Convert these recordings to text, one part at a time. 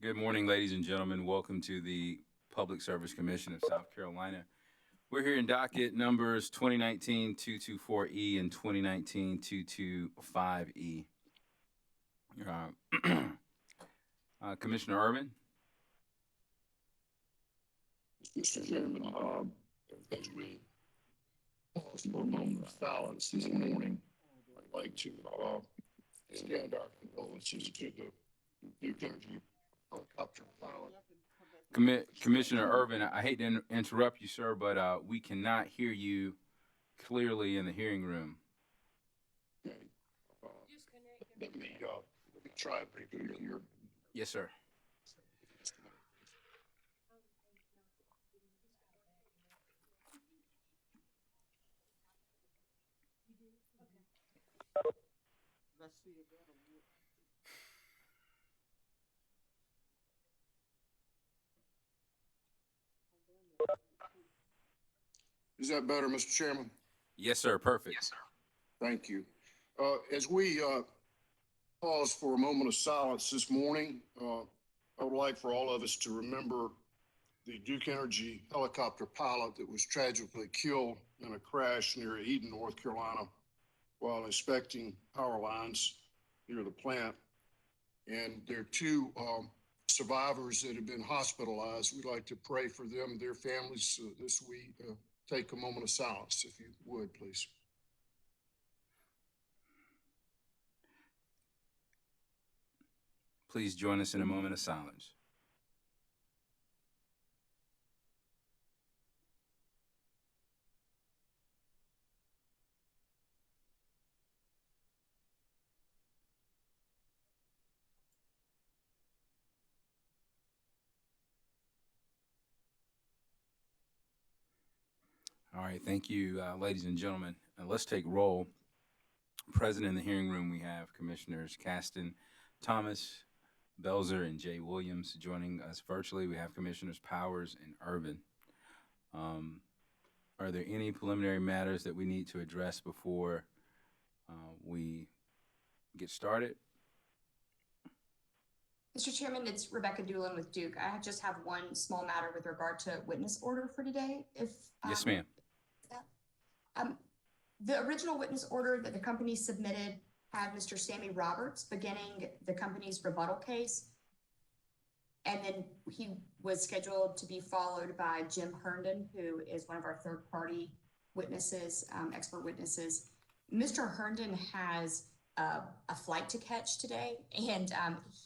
Good morning, ladies and gentlemen. Welcome to the Public Service Commission of South Carolina. We're here in docket numbers 2019-224E and 2019-225E. Commissioner Urban? Mr. Chairman, as we pause for a moment of silence this morning, I'd like to extend our condolences to the Duke Energy helicopter pilot. Commissioner Urban, I hate to interrupt you, sir, but we cannot hear you clearly in the hearing room. Okay. Let me try it briefly here. Yes, sir. Let's see if that'll work. Is that better, Mr. Chairman? Yes, sir. Perfect. Yes, sir. Thank you. As we pause for a moment of silence this morning, I would like for all of us to remember the Duke Energy helicopter pilot that was tragically killed in a crash near Eden, North Carolina, while inspecting power lines near the plant. And there are two survivors that have been hospitalized. We'd like to pray for them, their families, this week. Take a moment of silence, if you would, please. Please join us in a moment of silence. All right, thank you, ladies and gentlemen. Let's take roll. Present in the hearing room, we have Commissioners Caston, Thomas, Belzer, and Jay Williams. Joining us virtually, we have Commissioners Powers and Urban. Are there any preliminary matters that we need to address before we get started? Mr. Chairman, it's Rebecca Doolin with Duke. I just have one small matter with regard to witness order for today. Yes, ma'am. The original witness order that the company submitted had Mr. Sammy Roberts beginning the company's rebuttal case. And then he was scheduled to be followed by Jim Herndon, who is one of our third-party witnesses, expert witnesses. Mr. Herndon has a flight to catch today, and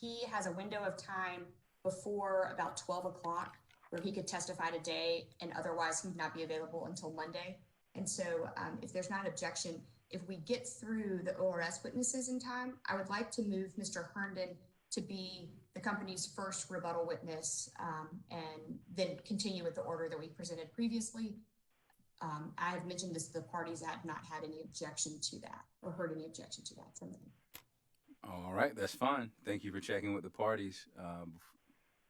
he has a window of time before about 12 o'clock where he could testify today, and otherwise he would not be available until Monday. And so if there's not objection, if we get through the ORS witnesses in time, I would like to move Mr. Herndon to be the company's first rebuttal witness, and then continue with the order that we presented previously. I have mentioned this to the parties that have not had any objection to that or heard any objection to that from them. All right, that's fine. Thank you for checking with the parties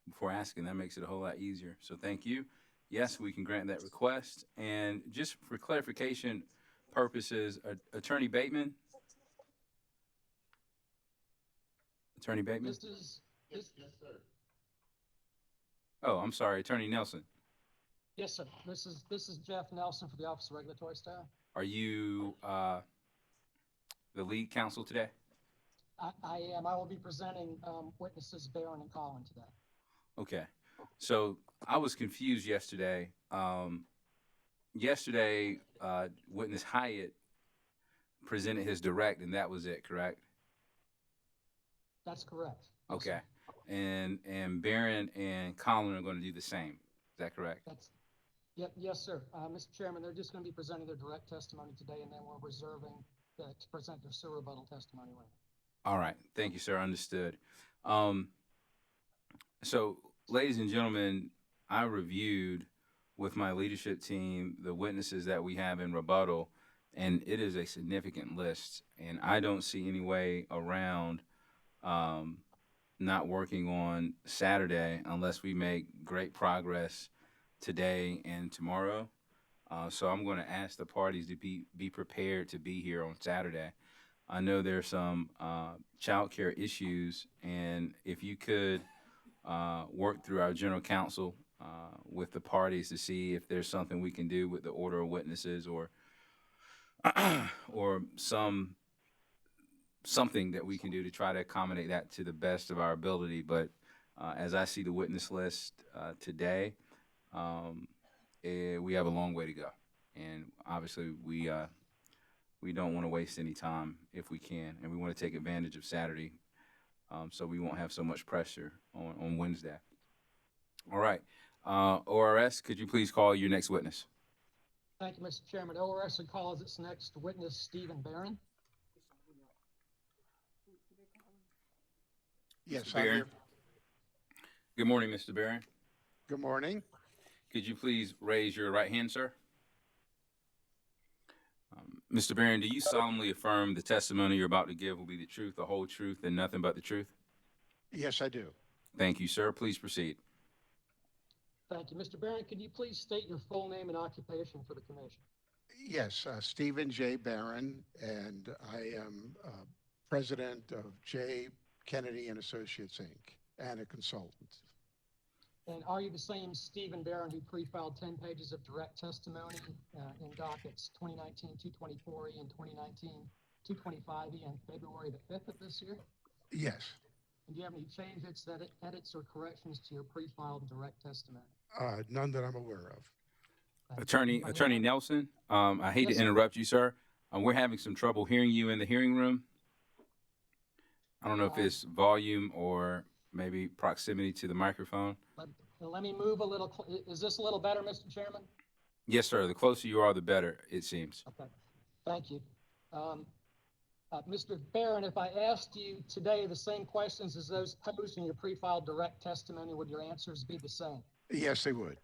before asking. That makes it a whole lot easier. So thank you. Yes, we can grant that request. And just for clarification purposes, Attorney Bateman? Attorney Bateman? Yes, sir. Oh, I'm sorry, Attorney Nelson. Yes, sir. This is Jeff Nelson for the Office of Regulatory Staff. Are you the lead counsel today? I am. I will be presenting witnesses Barron and Collin today. Okay. So I was confused yesterday. Witness Hyatt presented his direct, and that was it, correct? That's correct. Okay. And Barron and Collin are going to do the same. Is that correct? Yes, sir. Mr. Chairman, they're just going to be presenting their direct testimony today, and then we're reserving to present their sewer rebuttal testimony later. All right. Thank you, sir. Understood. So, ladies and gentlemen, I reviewed with my leadership team the witnesses that we have in rebuttal, and it is a significant list. And I don't see any way around not working on Saturday unless we make great progress today and tomorrow. So I'm going to ask the parties to be prepared to be here on Saturday. I know there's some child care issues, and if you could work through our general counsel with the parties to see if there's something we can do with the order of witnesses or or something that we can do to try to accommodate that to the best of our ability. But as I see the witness list today, we have a long way to go, and obviously we don't want to waste any time if we can, and we want to take advantage of Saturday, so we won't have so much pressure on Wednesday. All right, ORS, could you please call your next witness? Thank you, Mr. Chairman. ORS calls its next witness, Stephen Barron. Yes, Mr. I'm Barron. here. Good morning, Mr. Barron. Good morning. Could you please raise your right hand, sir? Mr. Barron, do you solemnly affirm the testimony you're about to give will be the truth, the whole truth, and nothing but the truth? Yes, I do. Thank you, sir. Please proceed. Thank you. Mr. Barron, could you please state your full name and occupation for the commission? Yes, Stephen J. Barron, and I am president of J. Kennedy and Associates, Inc., and a consultant. And are you the same Stephen Barron who pre-filed 10 pages of direct testimony in dockets 2019-224E and 2019-225E on February the 5th of this year? Yes. And do you have any changes, edits, or corrections to your pre-filed direct testimony? None that I'm aware of. Attorney Nelson, I hate Yes, to interrupt you, sir. We're having some trouble hearing you in the hearing room. I don't know if it's volume or maybe proximity to the microphone. Let me move a little. Is this a little better, Mr. Chairman? Yes, sir. The closer you are, the better, it seems. Okay. Thank you. Mr. Barron, if I asked you today the same questions as those posed in your pre-filed direct testimony, would your answers be the same? Yes, they would.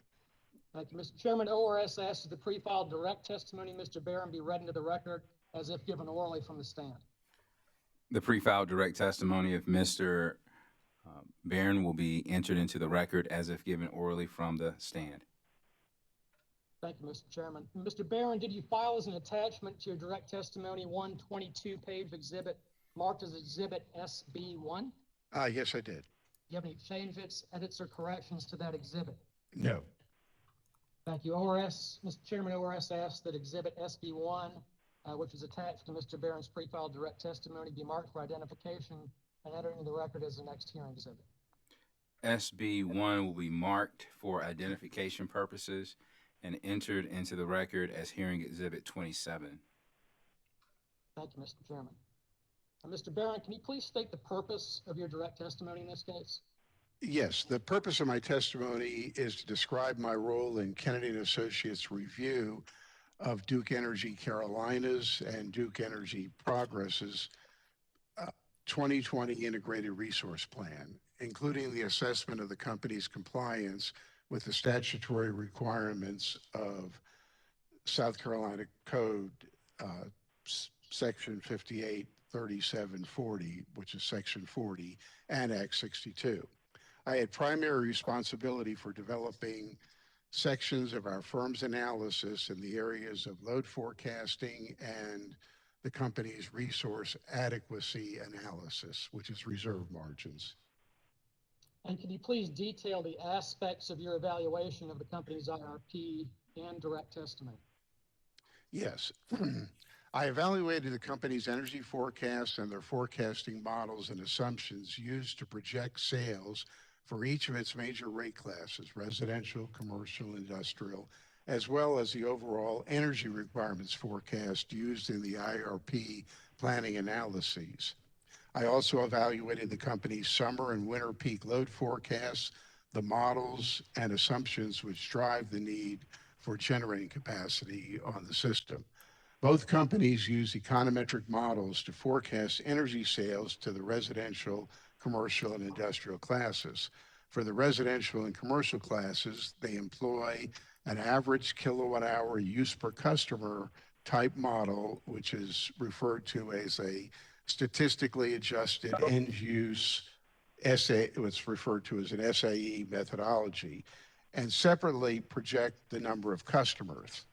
Thank you, Mr. Chairman. ORS asks that the pre-filed direct testimony, Mr. Barron, be read into the record as if given orally from the stand. The pre-filed direct testimony of Mr. Barron will be entered into the record as if given orally from the stand. Thank you, Mr. Chairman. Mr. Barron, did you file as an attachment to your direct testimony 122-page exhibit marked as Exhibit SB1? Yes, I did. Do you have any changes, edits, or corrections to that exhibit? No. Thank you. ORS, Mr. Chairman, ORS asks that Exhibit SB1, which is attached to Mr. Barron's pre-filed direct testimony, be marked for identification and entered into the record as the next hearing exhibit. SB1 will be marked for identification purposes and entered into the record as hearing exhibit 27. Thank you, Mr. Chairman. Mr. Barron, can you please state the purpose of your direct testimony in this case? Yes, the purpose of my testimony is to describe my role in Kennedy and Associates review of Duke Energy Carolinas and Duke Energy Progress's 2020 Integrated Resource Plan, including the assessment of the company's compliance with the statutory requirements of South Carolina Code Section 583740, which is Section 40, and Act 62. I had primary responsibility for developing sections of our firm's analysis in the areas of load forecasting and the company's resource adequacy analysis, which is reserve margins. And can you please detail the aspects of your evaluation of the company's IRP and direct testimony? Yes. I evaluated the company's energy forecasts and their forecasting models and assumptions used to project sales for each of its major rate classes, residential, commercial, industrial, as well as the overall energy requirements forecast used in the IRP planning analyses. I also evaluated the company's summer and winter peak load forecasts, the models and assumptions which drive the need for generating capacity on the system. Both companies use econometric models to forecast energy sales to the residential, commercial, and industrial classes. For the residential and commercial classes, they employ an average kilowatt hour use per customer type model, which is referred to as a statistically adjusted end use what's referred to as an SAE methodology, and separately project the number of customers.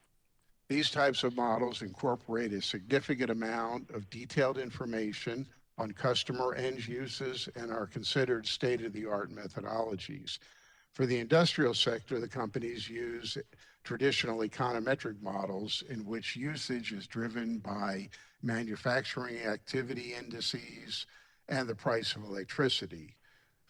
These types of models incorporate a significant amount of detailed information on customer end uses and are considered state-of-the-art methodologies. For the industrial sector, the companies use traditional econometric models in which usage is driven by manufacturing activity indices and the price of electricity.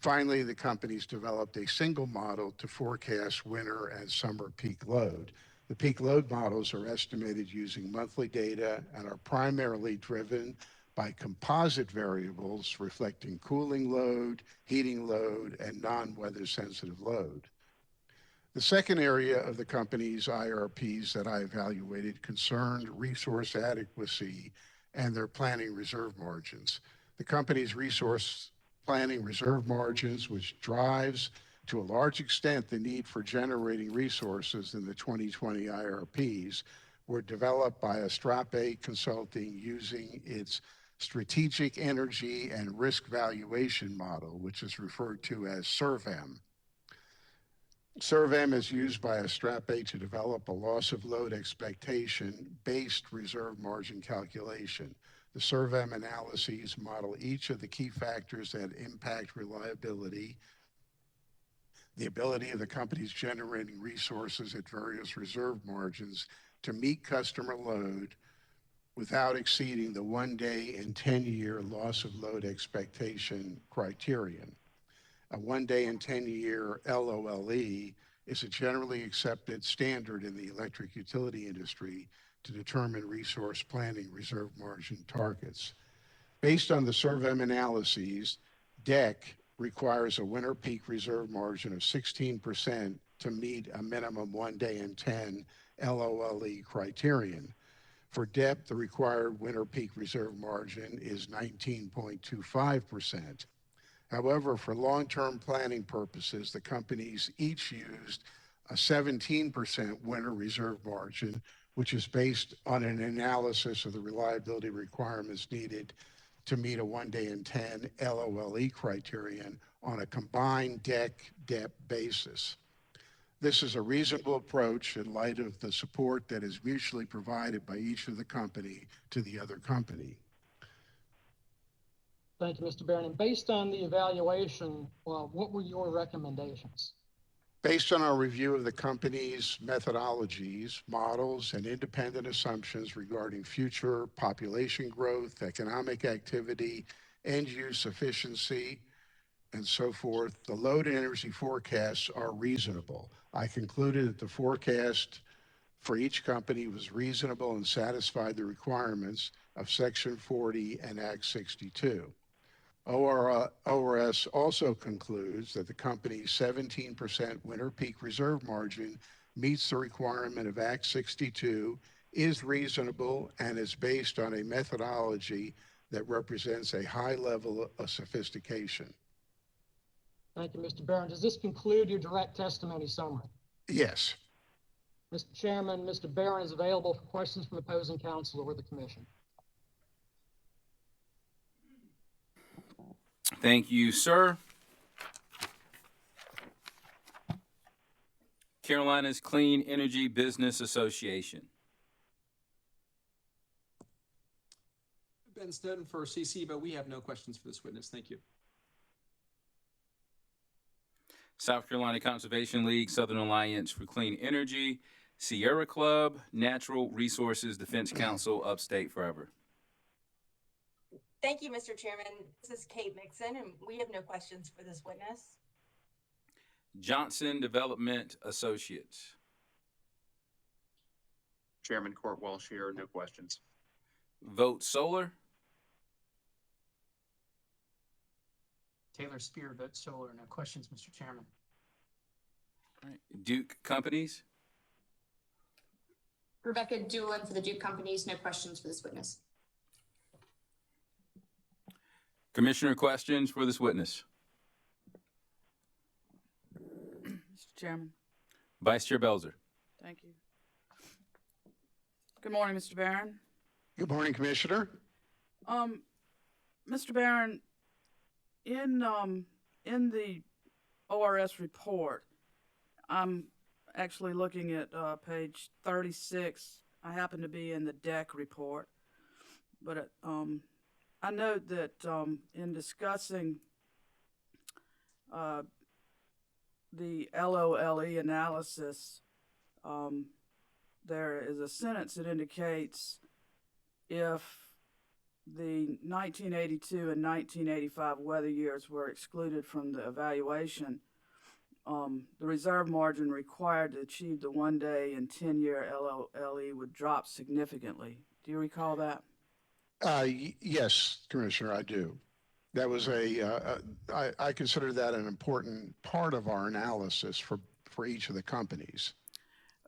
Finally, the companies developed a single model to forecast winter and summer peak load. The peak load models are estimated using monthly data and are primarily driven by composite variables reflecting cooling load, heating load, and non-weather sensitive load. The second area of the company's IRPs that I evaluated concerned resource adequacy and their planning reserve margins. The company's resource planning reserve margins, which drives to a large extent the need for generating resources in the 2020 IRPs, were developed by Astrape Consulting using its Strategic Energy and Risk Valuation Model, which is referred to as SERVM. SERVM is used by Astrape to develop a loss of load expectation-based reserve margin calculation. The SERVM analyses model each of the key factors that impact reliability, the ability of the companies generating resources at various reserve margins to meet customer load without exceeding the 1-day and 10-year loss of load expectation criterion. A 1-day and 10-year LOLE is a generally accepted standard in the electric utility industry to determine resource planning reserve margin targets. Based on the SERVM analyses, DEC requires a winter peak reserve margin of 16% to meet a minimum 1-day and 10 LOLE criterion. For DEP, the required winter peak reserve margin is 19.25%. However, for long-term planning purposes, the companies each used a 17% winter reserve margin, which is based on an analysis of the reliability requirements needed to meet a 1-day and 10 LOLE criterion on a combined DEC-DEP basis. This is a reasonable approach in light of the support that is mutually provided by each of the company to the other company. Thank you, Mr. Barron. And based on the evaluation, what were your recommendations? Based on our review of the company's methodologies, models, and independent assumptions regarding future population growth, economic activity, end-use efficiency, and so forth, the load and energy forecasts are reasonable. I concluded that the forecast for each company was reasonable and satisfied the requirements of Section 40 and Act 62. ORS also concludes that the company's 17% winter peak reserve margin meets the requirement of Act 62, is reasonable, and is based on a methodology that represents a high level of sophistication. Thank you, Mr. Barron. Does this conclude your direct testimony summary? Yes. Mr. Chairman, Mr. Barron is available for questions from opposing counsel or the commission. Thank you, sir. Carolina's Clean Energy Business Association. Ben Snowden for CC, but we have no questions for this witness. Thank you. South Carolina Conservation League, Southern Alliance for Clean Energy, Sierra Club, Natural Resources Defense Council, Upstate Forever. Thank you, Mr. Chairman. This is Kate Mixon, and we have no questions for this witness. Johnson Development Associates. Chairman Court Walsh here, no questions. Vote Solar. Taylor Spear, Vote Solar, no questions, Mr. Chairman. All right. Duke Companies. Rebecca Doolin for the Duke Companies, no questions for this witness. Commissioner questions for this witness. Mr. Chairman. Vice Chair Belzer. Thank you. Good morning, Mr. Barron. Good morning, Commissioner. Mr. Barron, in the ORS report, I'm actually looking at page 36. I happen to be in the DEC report, but I note that in discussing the LOLE analysis, there is a sentence that indicates if the 1982 and 1985 weather years were excluded from the evaluation, the reserve margin required to achieve the 1-day and 10-year LOLE would drop significantly. Do you recall that? Yes, Commissioner, I do. That was I consider that an important part of our analysis for each of the companies.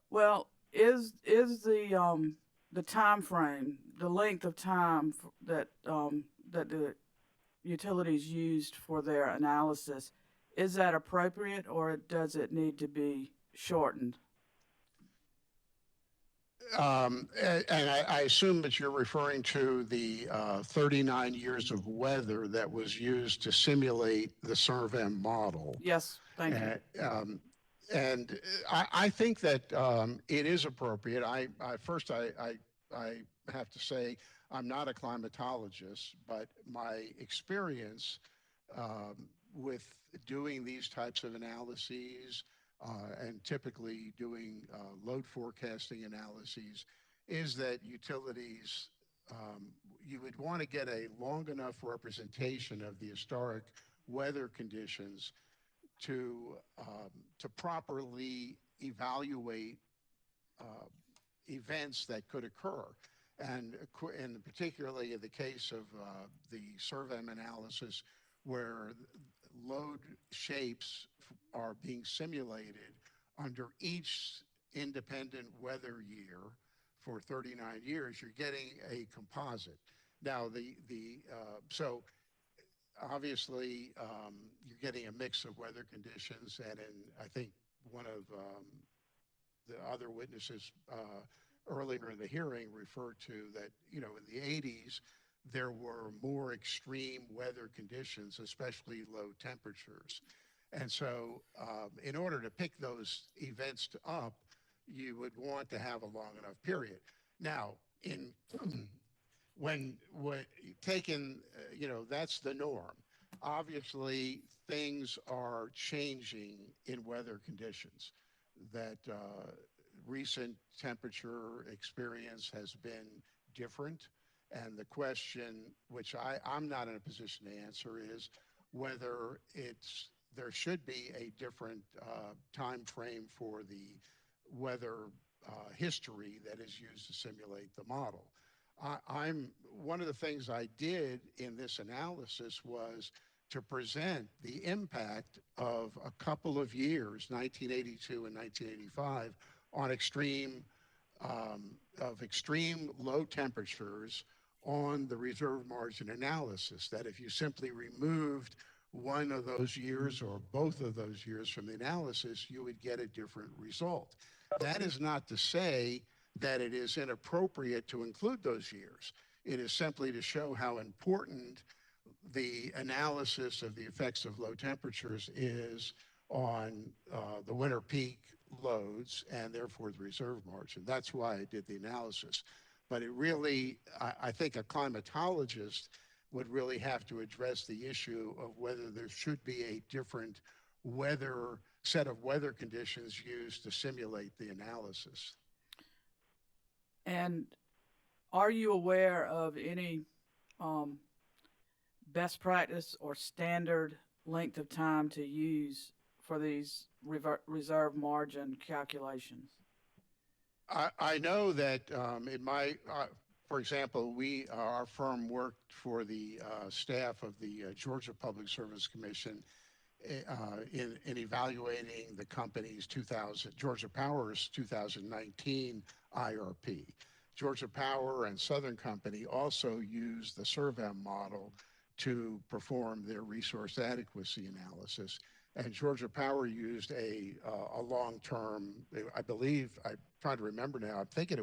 Well, is the time frame, the length of time that the utilities used for their analysis, is that appropriate, or does it need to be shortened? And I assume that you're referring to the 39 years of weather that was used to simulate the SERVM model. Yes, thank you. And I think that it is appropriate. I have to say I'm not a climatologist, but my experience with doing these types of analyses and typically doing load forecasting analyses is that utilities, you would want to get a long enough representation of the historic weather conditions to properly evaluate events that could occur. And particularly in the case of the SERVM analysis, where load shapes are being simulated under each independent weather year for 39 years, you're getting a composite. Now, so obviously, you're getting a mix of weather conditions, and I think one of the other witnesses earlier in the hearing referred to that, in the 80s, there were more extreme weather conditions, especially low temperatures. And so in order to pick those events up, you would want to have a long enough period. Now, when taken, that's the norm. Obviously, things are changing in weather conditions. That recent temperature experience has been different. And the question, which I'm not in a position to answer, is whether there should be a different time frame for the weather history that is used to simulate the model. One of the things I did in this analysis was to present the impact of a couple of years, 1982 and 1985, on extreme low temperatures on the reserve margin analysis, that if you simply removed one of those years or both of those years from the analysis, you would get a different result. That is not to say that it is inappropriate to include those years. It is simply to show how important the analysis of the effects of low temperatures is on the winter peak loads and therefore the reserve margin. That's why I did the analysis. But it really, I think a climatologist would really have to address the issue of whether there should be a different set of weather conditions used to simulate the analysis. And are you aware of any best practice or standard length of time to use for these reserve margin calculations? I know that for example, our firm worked for the staff of the Georgia Public Service Commission in evaluating the company's Georgia Power's 2019 IRP. Georgia Power and Southern Company also used the SERVM model to perform their resource adequacy analysis. And Georgia Power used a long-term, I believe, I'm trying to remember now, I'm thinking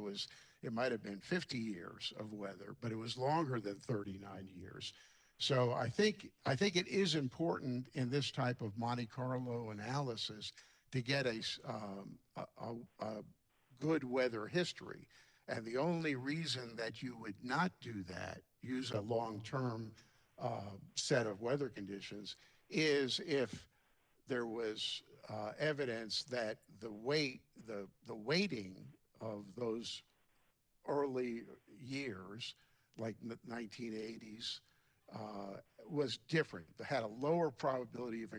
it might have been 50 years of weather, but it was longer than 39 years. So I think it is important in this type of Monte Carlo analysis to get a good weather history. And the only reason that you would not do that use a long-term set of weather conditions, is if there was evidence that the weighting of those early years, like 1980s, was different. They had a lower probability of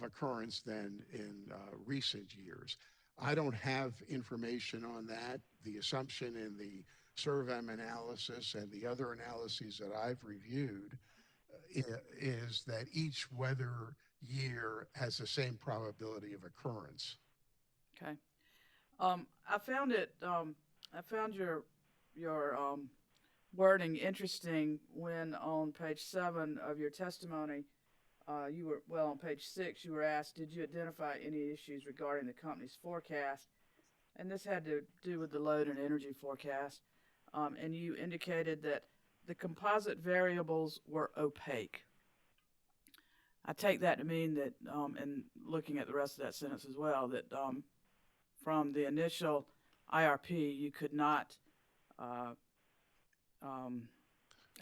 occurrence than in recent years. I don't have information on that. The assumption in the SURVEM analysis and the other analyses that I've reviewed is that each weather year has the same probability of occurrence. Okay. I found your wording interesting when on page 7 of your testimony, on page 6, you were asked, did you identify any issues regarding the company's forecast? And this had to do with the load and energy forecast. And you indicated that the composite variables were opaque. I take that to mean that, and looking at the rest of that sentence as well, that from the initial IRP, you could not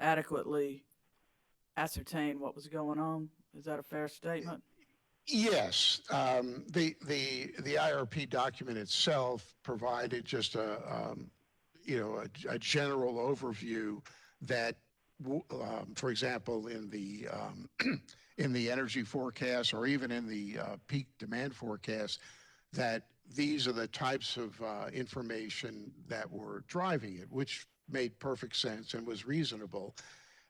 adequately ascertain what was going on. Is that a fair statement? Yes, the IRP document itself provided just a general overview that, for example, in the in the energy forecast or even in the peak demand forecast, that these are the types of information that were driving it, which made perfect sense and was reasonable.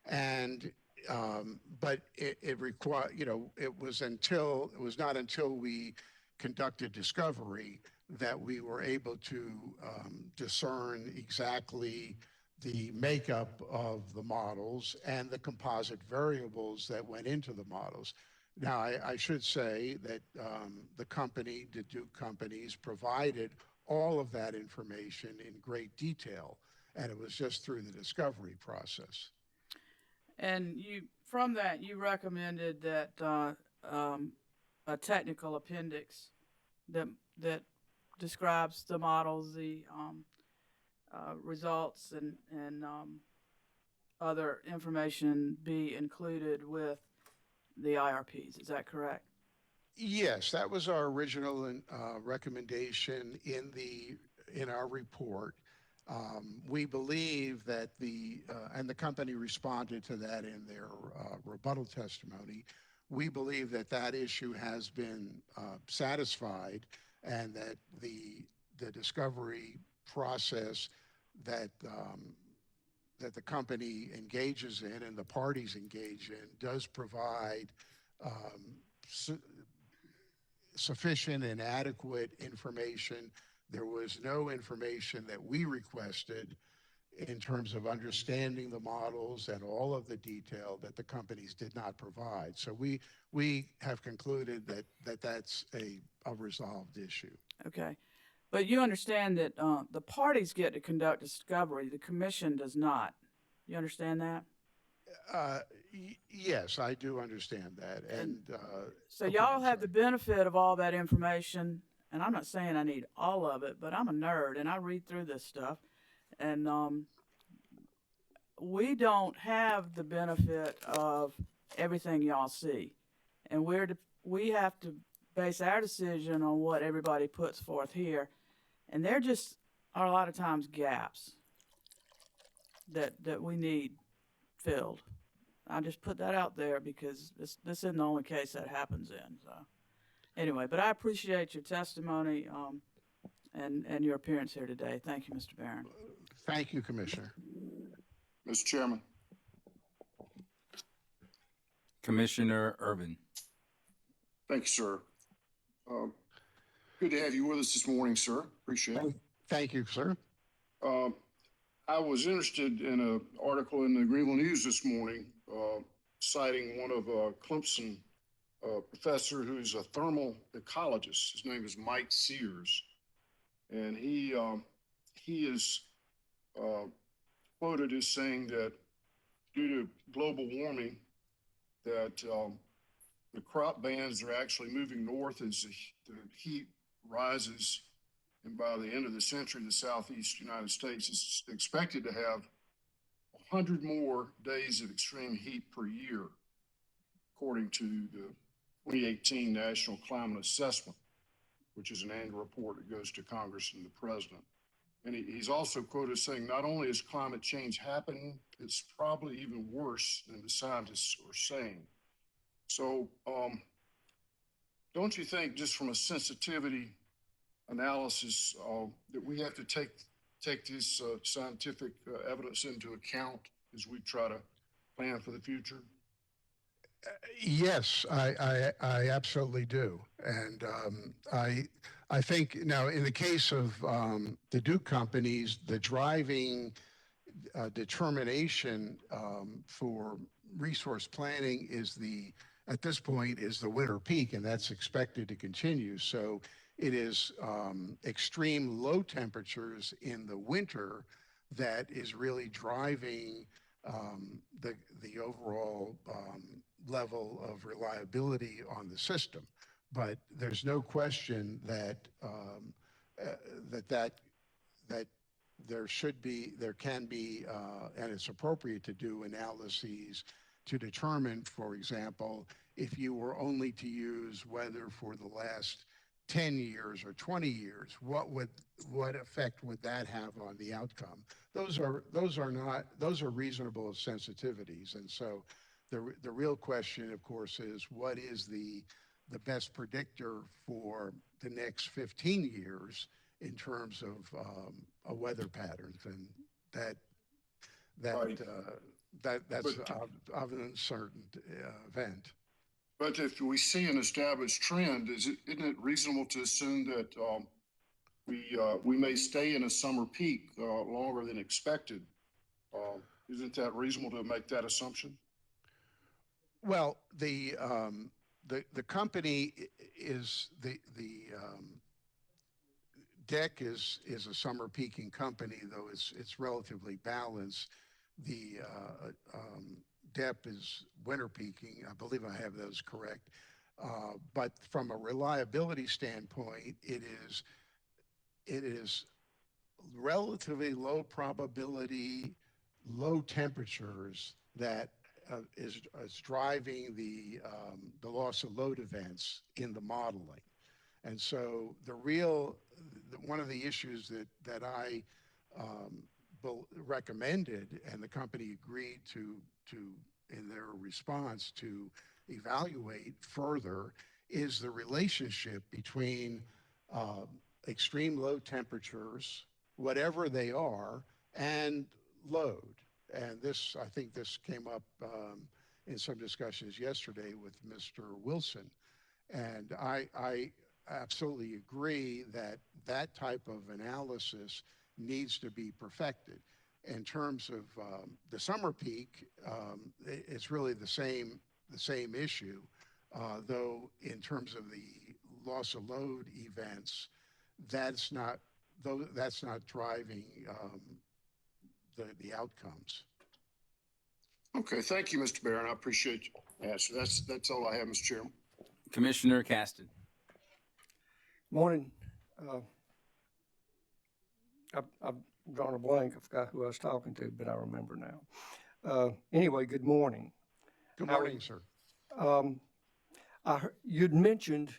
And but it required, it was not until we conducted discovery that we were able to discern exactly the makeup of the models and the composite variables that went into the models. Now, I should say that the Duke companies provided all of that information in great detail, and it was just through the discovery process. And from that, you recommended that a technical appendix that describes the models, the results, and other information be included with the IRPs. Is that correct? Yes, that was our original recommendation in our report. We believe that and the company responded to that in their rebuttal testimony. We believe that issue has been satisfied, and that the discovery process that the company engages in and the parties engage in does provide sufficient and adequate information. There was no information that we requested in terms of understanding the models and all of the detail that the companies did not provide. So we have concluded that that's a resolved issue. Okay. But you understand that the parties get to conduct discovery, the commission does not. You understand that? Yes, I do understand that. And so y'all have the benefit of all that information. And I'm not saying I need all of it, but I'm a nerd and I read through this stuff. And we don't have the benefit of everything y'all see. And we have to base our decision on what everybody puts forth here. And there just are a lot of times gaps that we need filled. I just put that out there because this isn't the only case that happens in. So. Anyway, but I appreciate your testimony and your appearance here today. Thank you, Mr. Barron. Thank you, Commissioner. Mr. Chairman. Commissioner Irvin. Thank you, sir. Good to have you with us this morning, sir. Appreciate it. Thank you, sir. I was interested in an article in the Greenville News this morning citing one of Clemson professor who's a thermal ecologist. His name is Mike Sears, and he is quoted as saying that due to global warming, that the crop bands are actually moving north as the heat rises, and by the end of the century, the southeast United States is expected to have 100 more days of extreme heat per year, according to the 2018 National Climate Assessment, which is an annual report that goes to Congress and the president. And he's also quoted as saying, not only is climate change happening, it's probably even worse than the scientists are saying. So don't you think, just from a sensitivity analysis, that we have to take this scientific evidence into account as we try to plan for the future? Yes, I absolutely do. And I think now in the case of the Duke companies, the driving determination for resource planning is at this point is the winter peak, and that's expected to continue. So it is extreme low temperatures in the winter that is really driving the overall level of reliability on the system. But there's no question that there can be, and it's appropriate to do analyses to determine, for example, if you were only to use weather for the last 10 years or 20 years, what effect would that have on the outcome? Those are reasonable sensitivities. And so the real question, of course, is what is the best predictor for the next 15 years in terms of a weather patterns, and that's of an uncertain event. But if we see an established trend, isn't it reasonable to assume that we may stay in a summer peak longer than expected? Isn't that reasonable to make that assumption? Well, the company is the DEC is a summer peaking company, though it's relatively balanced. The DEP is winter peaking. I believe I have those correct. But from a reliability standpoint, it is relatively low probability, low temperatures that is driving the loss of load events in the modeling. And so one of the issues that I recommended, and the company agreed to in their response to evaluate further, is the relationship between extreme low temperatures, whatever they are, and load. And I think this came up in some discussions yesterday with Mr. Wilson. And I absolutely agree that type of analysis needs to be perfected. In terms of the summer peak, it's really the same issue, though in terms of the loss of load events, that's not driving the outcomes. Okay, thank you, Mr. Barron. I appreciate your answer. That's all I have, Mr. Chairman. Commissioner Caston. Morning. I've drawn a blank. I forgot who I was talking to, but I remember now. Anyway, good morning. Good morning, sir. You'd mentioned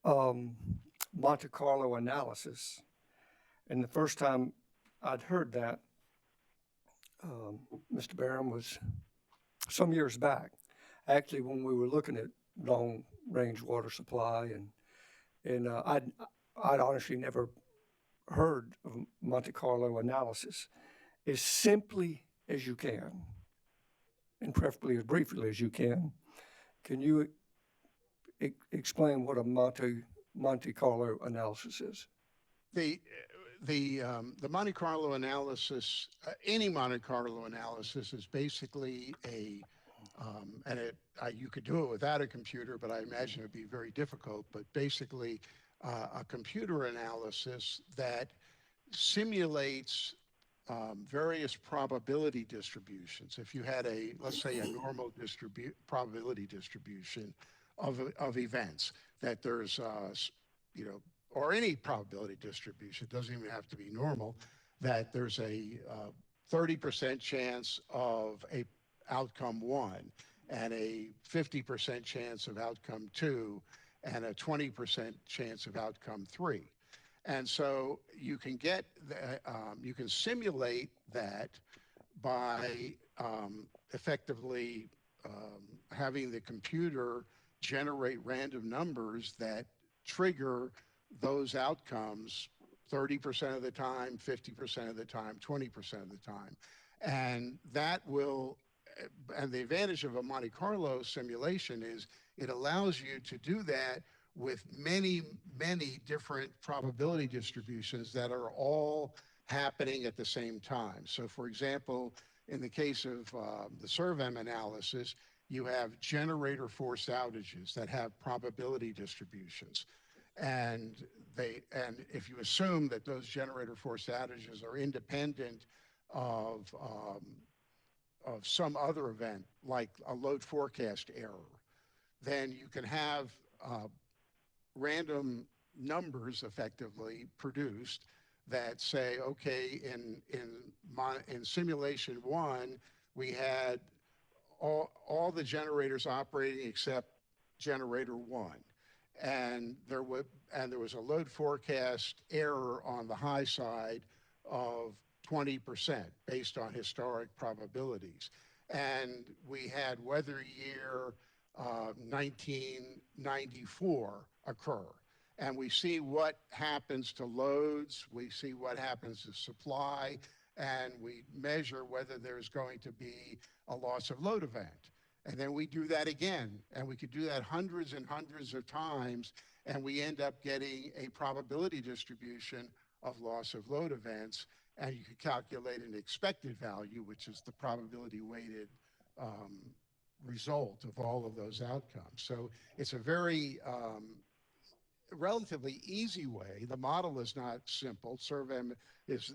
Monte Carlo analysis, and the first time I'd heard that, Mr. Barron, was some years back, actually when we were looking at long-range water supply, and I'd honestly never heard of Monte Carlo analysis. As simply as you can, and preferably as briefly as you can you explain what a Monte Carlo analysis is? The Monte Carlo analysis, any Monte Carlo analysis, is basically you could do it without a computer, but I imagine it'd be very difficult. But basically, a computer analysis that simulates various probability distributions. If you had let's say a normal probability distribution of events, that there's or any probability distribution, it doesn't even have to be normal, that there's a 30% chance of a outcome 1 and a 50% chance of outcome 2 and a 20% chance of outcome 3. And so you can get, you can simulate that by effectively having the computer generate random numbers that trigger those outcomes 30% of the time, 50% of the time, 20% of the time. And that will, and the advantage of a Monte Carlo simulation is it allows you to do that with many, many different probability distributions that are all happening at the same time. So for example, in the case of the SERVM analysis, you have generator force outages that have probability distributions. And if you assume that those generator force outages are independent of some other event, like a load forecast error, then you can have random numbers effectively produced that say, okay, in simulation 1, we had all the generators operating except generator 1. And there was a load forecast error on the high side of 20% based on historic probabilities. And we had weather year 1994 occur. And we see what happens to loads, we see what happens to supply, and we measure whether there's going to be a loss of load event. And then we do that again, and we could do that hundreds and hundreds of times, and we end up getting a probability distribution of loss of load events, and you could calculate an expected value, which is the probability weighted result of all of those outcomes. So it's a very relatively easy way. The model is not simple. SERVM is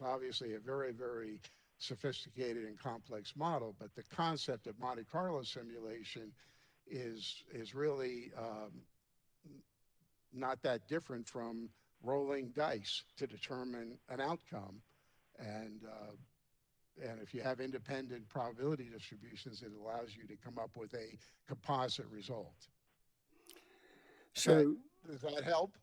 obviously a very, very sophisticated and complex model, but the concept of Monte Carlo simulation is really not that different from rolling dice to determine an outcome. And if you have independent probability distributions, it allows you to come up with a composite result. So does that help?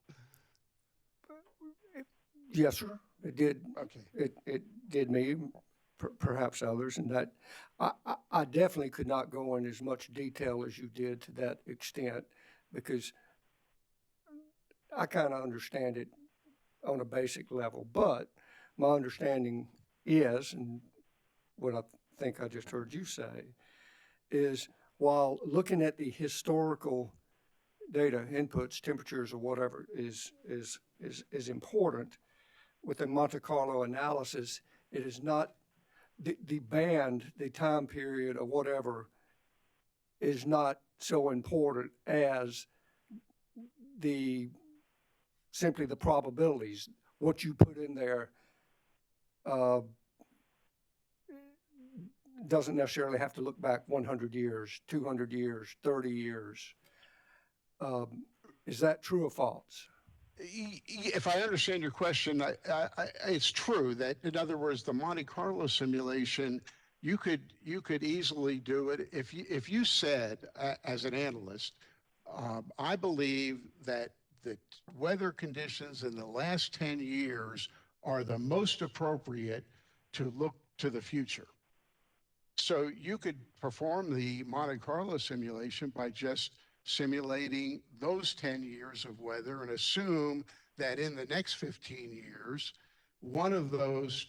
Yes, sir. It did. Okay. It did me, perhaps others, and that I definitely could not go in as much detail as you did to that extent, because I kind of understand it on a basic level. But my understanding is, and what I think I just heard you say, is while looking at the historical data inputs, temperatures or whatever is important, with the Monte Carlo analysis, it is not the band, the time period or whatever is not so important as simply the probabilities. What you put in there doesn't necessarily have to look back 100 years, 200 years, 30 years. Is that true or false? If I understand your question, it's true that, in other words, the Monte Carlo simulation, you could easily do it if you said, as an analyst, I believe that the weather conditions in the last 10 years are the most appropriate to look to the future. So you could perform the Monte Carlo simulation by just simulating those 10 years of weather and assume that in the next 15 years, one of those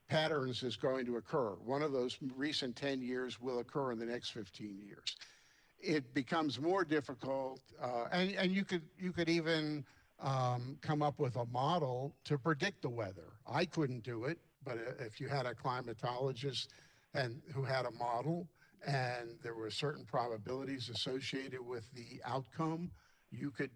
patterns is going to occur. One of those recent 10 years will occur in the next 15 years. It becomes more difficult, and you could even come up with a model to predict the weather. I couldn't do it, but if you had a climatologist who had a model, and there were certain probabilities associated with the outcome, you could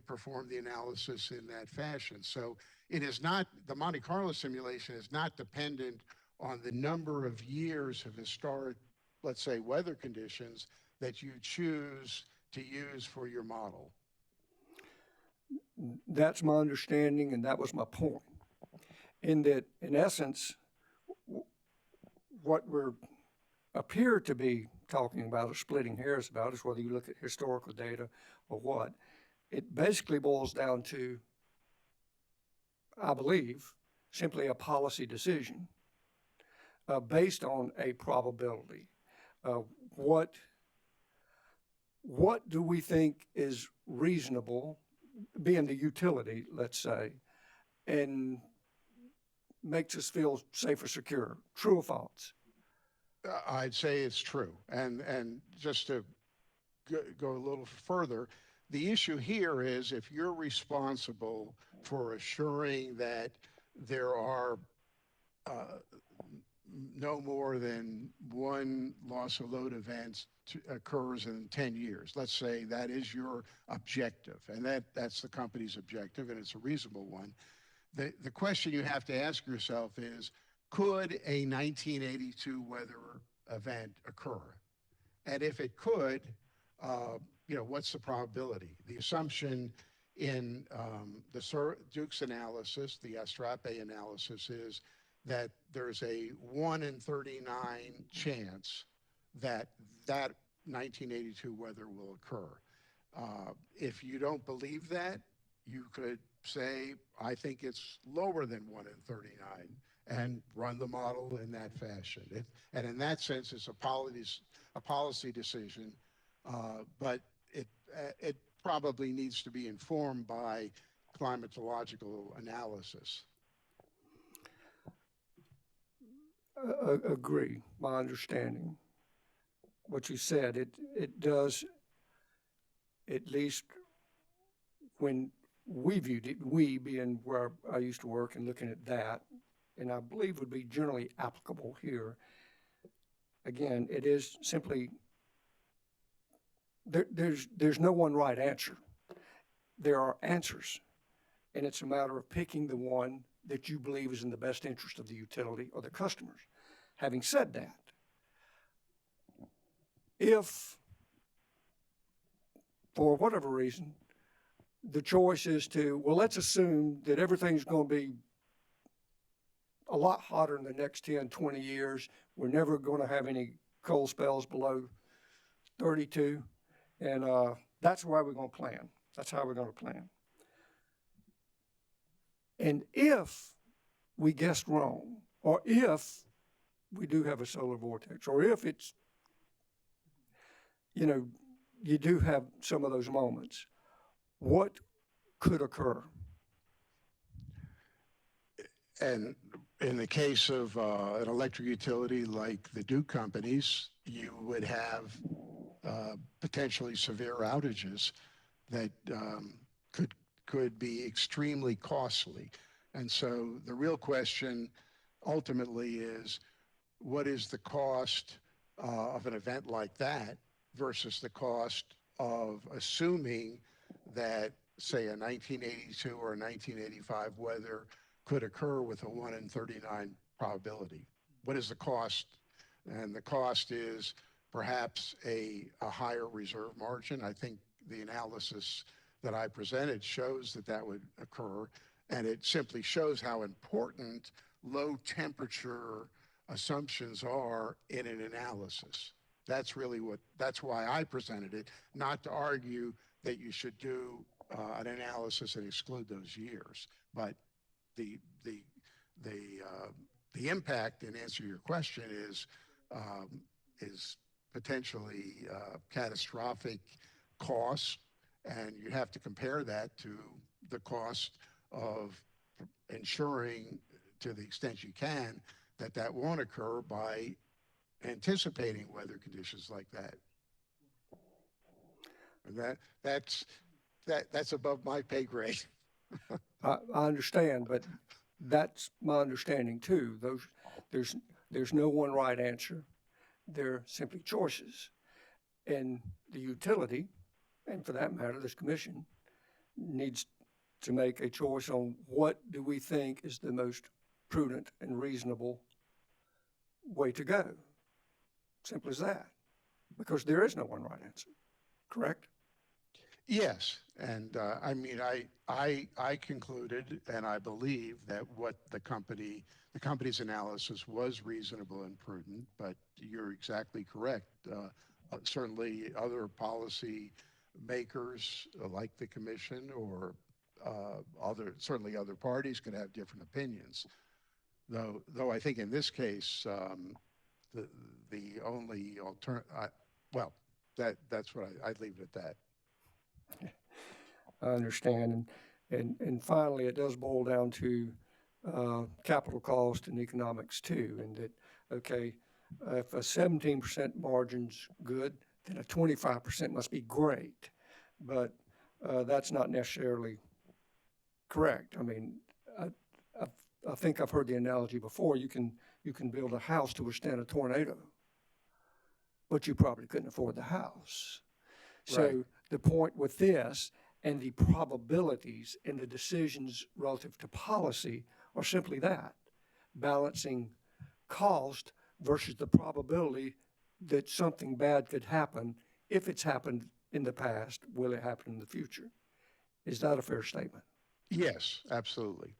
perform the analysis in that fashion. So it is not, the Monte Carlo simulation is not dependent on the number of years of historic, let's say, weather conditions that you choose to use for your model. That's my understanding, and that was my point. in that, in essence, what we're appear to be talking about or splitting hairs about is whether you look at historical data or what. It basically boils down to, I believe, simply a policy decision based on a probability. What do we think is reasonable, being the utility, let's say, and makes us feel safe or secure? True or false? I'd say it's true. And just to go a little further, the issue here is if you're responsible for assuring that there are no more than one loss of load event occurs in 10 years. Let's say that is your objective, and that's the company's objective, and it's a reasonable one. The question you have to ask yourself is, could a 1982 weather event occur? And if it could, what's the probability? The assumption in the Duke's analysis, the Astrape analysis, is that there's a 1 in 39 chance that 1982 weather will occur. If you don't believe that, you could say, I think it's lower than 1 in 39, and run the model in that fashion. And in that sense, it's a policy decision, but it probably needs to be informed by climatological analysis. Agree. My understanding. What you said, it does, at least when we viewed it, we being where I used to work and looking at that, and I believe would be generally applicable here. Again, it is simply, there's no one right answer. There are answers, and it's a matter of picking the one that you believe is in the best interest of the utility or the customers. Having said that, if for whatever reason the choice is to, well, let's assume that everything's going to be a lot hotter in the next 10, 20 years. We're never going to have any cold spells below 32. And that's why we're going to plan. That's how we're going to plan. And if we guessed wrong, or if we do have a solar vortex, or if it's, you do have some of those moments, what could occur? And in the case of an electric utility like the Duke companies, you would have potentially severe outages that could be extremely costly. And so the real question ultimately is, what is the cost of an event like that versus the cost of assuming that, say, a 1982 or a 1985 weather could occur with a 1 in 39 probability? What is the cost? And the cost is perhaps a higher reserve margin. I think the analysis that I presented shows that would occur, and it simply shows how important low temperature assumptions are in an analysis. That's why I presented it, not to argue that you should do an analysis and exclude those years. But the impact, in answer to your question, is potentially catastrophic costs, and you have to compare that to the cost of ensuring, to the extent you can, that won't occur by anticipating weather conditions like that. And that's above my pay grade. I understand, but that's my understanding too. There's no one right answer. They're simply choices. And the utility, and for that matter, this commission, needs to make a choice on what do we think is the most prudent and reasonable way to go. Simple as that. Because there is no one right answer. Correct? Yes, and I mean, I concluded and I believe that what the company's analysis was reasonable and prudent, but you're exactly correct. Certainly other policy makers like the commission or certainly other parties could have different opinions. Though I think in this case, the, the only well, that's what I'd leave it at that. I understand. And finally, it does boil down to capital cost and economics too, and that, okay, if a 17% margin's good, then a 25% must be great. But that's not necessarily correct. I mean, I, I, I think I've heard the analogy before. You can build a house to withstand a tornado, but you probably couldn't afford the house. So Right. the point with this and the probabilities and the decisions relative to policy are simply that, balancing cost versus the probability that something bad could happen. If it's happened in the past, will it happen in the future? Is that a fair statement? Yes, absolutely.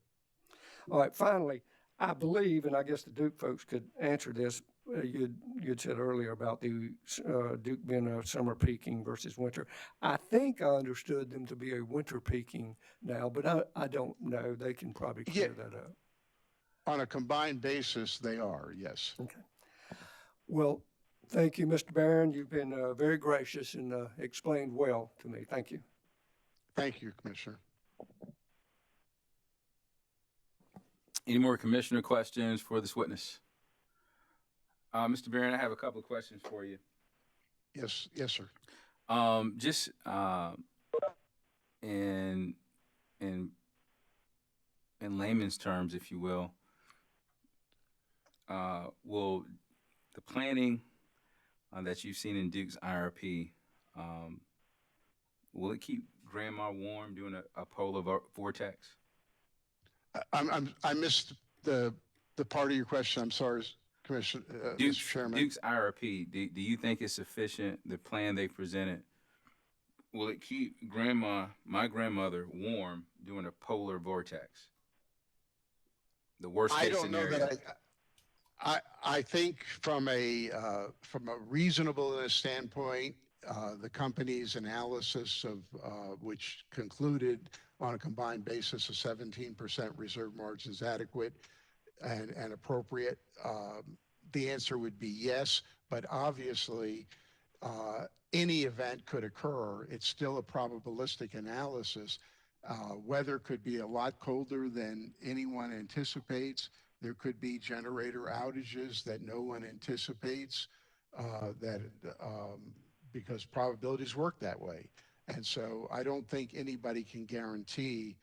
All right, finally, I believe, and I guess the Duke folks could answer this, you'd said earlier about the Duke being a summer peaking versus winter. I think I understood them to be a winter peaking now, but I don't know. They can probably clear that up. On a combined basis, they are, yes. Okay. Well, thank you, Mr. Barron. You've been very gracious and explained well to me. Thank you. Thank you, Commissioner. Any more commissioner questions for this witness? Mr. Barron, I have a couple of questions for you. Yes, sir. Just in layman's terms, if you will the planning that you've seen in Duke's IRP, will it keep grandma warm during a polar vortex? I missed the part of your question. I'm sorry, Commissioner, Mr. Chairman. Duke's IRP, do you think it's sufficient, the plan they presented? Will it keep my grandmother, warm during a polar vortex? The worst case scenario. I don't know that I think from a reasonableness standpoint, the company's analysis of which concluded on a combined basis a 17% reserve margin is adequate and appropriate. The answer would be yes, but obviously any event could occur. It's still a probabilistic analysis. Weather could be a lot colder than anyone anticipates. There could be generator outages that no one anticipates because probabilities work that way. And so I don't think anybody can guarantee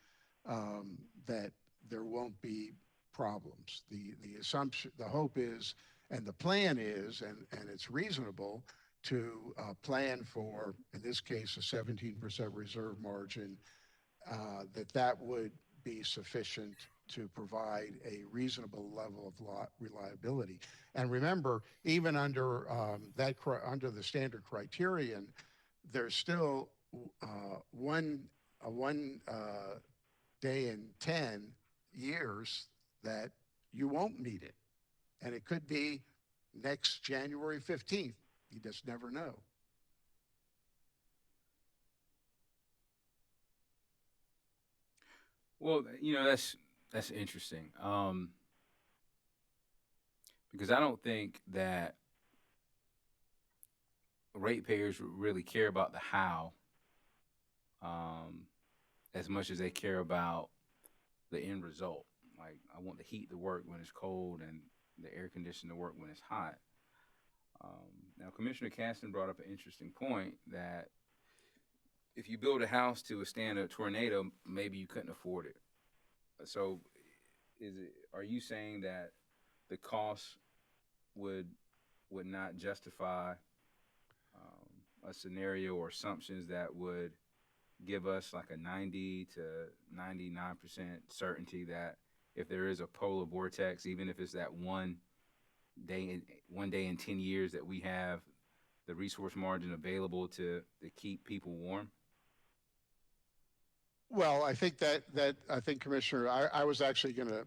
that there won't be problems. The assumption, the hope is, and the plan is, and it's reasonable to plan for, in this case, a 17% reserve margin, that would be sufficient to provide a reasonable level of reliability. And remember, even under under the standard criterion, there's still one day in 10 years that you won't meet it, and it could be next January 15th. You just never know. Well, that's interesting, because I don't think that ratepayers really care about the how as much as they care about the end result. Like, I want the heat to work when it's cold and the air conditioning to work when it's hot. Now, Commissioner Caston brought up an interesting point that if you build a house to withstand a tornado, maybe you couldn't afford it. So are you saying that the cost would not justify a scenario or assumptions that would give us like a 90 to 99% certainty that if there is a polar vortex, even if it's that one day in 10 years, that we have the resource margin available to keep people warm? Well, I think I think Commissioner, I was actually going to,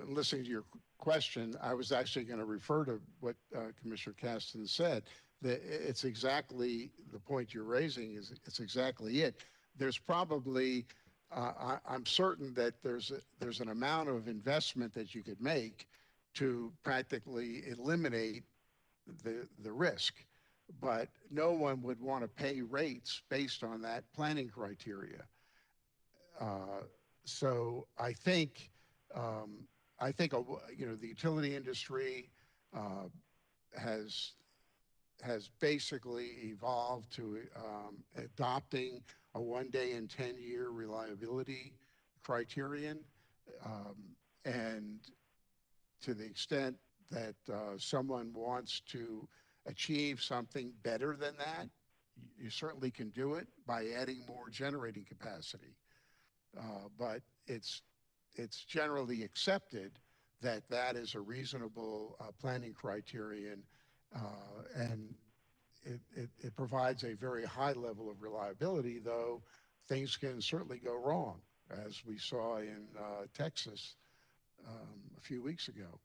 listening to your question, I was actually going to refer to what Commissioner Caston said. That it's exactly the point you're raising it's exactly it. There's probably, I'm certain that there's an amount of investment that you could make to practically eliminate the risk, but no one would want to pay rates based on that planning criteria. Uh, so I think the utility industry uh, has basically evolved to adopting a 1 day and 10-year reliability criterion, um, and to the extent that someone wants to achieve something better than that, you certainly can do it by adding more generating capacity. But it's generally accepted that that is a reasonable planning criterion, and it provides a very high level of reliability, though things can certainly go wrong, as we saw in Texas a few weeks ago.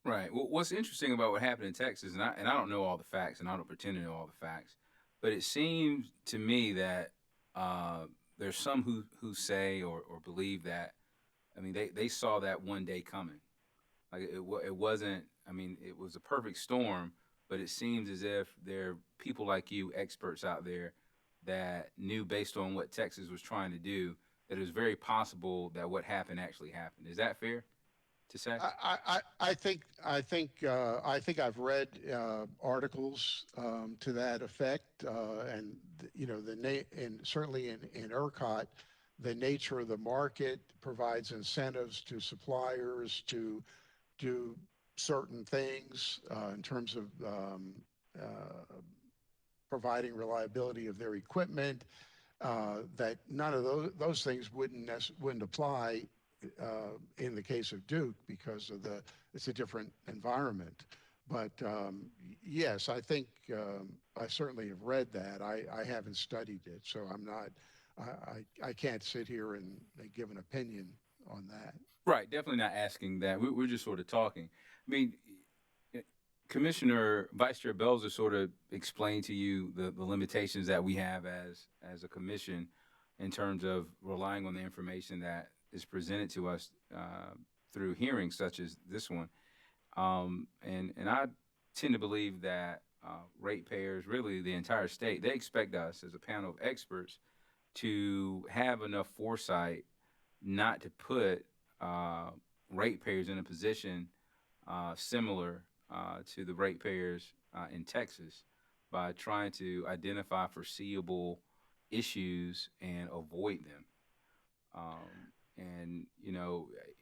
Right. Well, what's interesting about what happened in Texas, and I don't know all the facts, and I don't pretend to know all the facts, but it seems to me that there's some who say or believe that, I mean, they saw that 1 day coming. Like it wasn't. I mean, it was a perfect storm, but it seems as if there are people like you, experts out there, that knew based on what Texas was trying to do that it was very possible that what happened actually happened. Is that fair to say? I think I've read articles to that effect, and and certainly in ERCOT, the nature of the market provides incentives to suppliers to do certain things in terms of providing reliability of their equipment. That none of those things wouldn't apply in the case of Duke because of it's a different environment. But yes, I think I certainly have read that. I haven't studied it, so I can't sit here and give an opinion on that. Right. Definitely not asking that. We're just sort of talking. I mean, Commissioner Vice Chair Belzer sort of explained to you the limitations that we have as a commission in terms of relying on the information that is presented to us through hearings such as this one. And I tend to believe that ratepayers, really the entire state, they expect us as a panel of experts to have enough foresight not to put ratepayers in a position similar to the ratepayers in Texas by trying to identify foreseeable issues and avoid them. And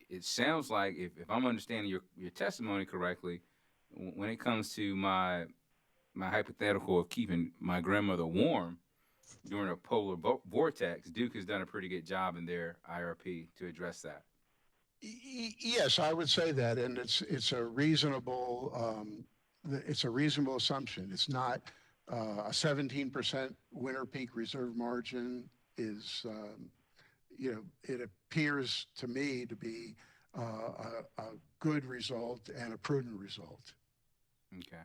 it sounds like if I'm understanding your testimony correctly, when it comes to my hypothetical of keeping my grandmother warm during a polar vortex, Duke has done a pretty good job in their IRP to address that. Yes, I would say that, and it's a reasonable assumption. It's not a 17% winter peak reserve margin is it appears to me to be a good result and a prudent result. Okay.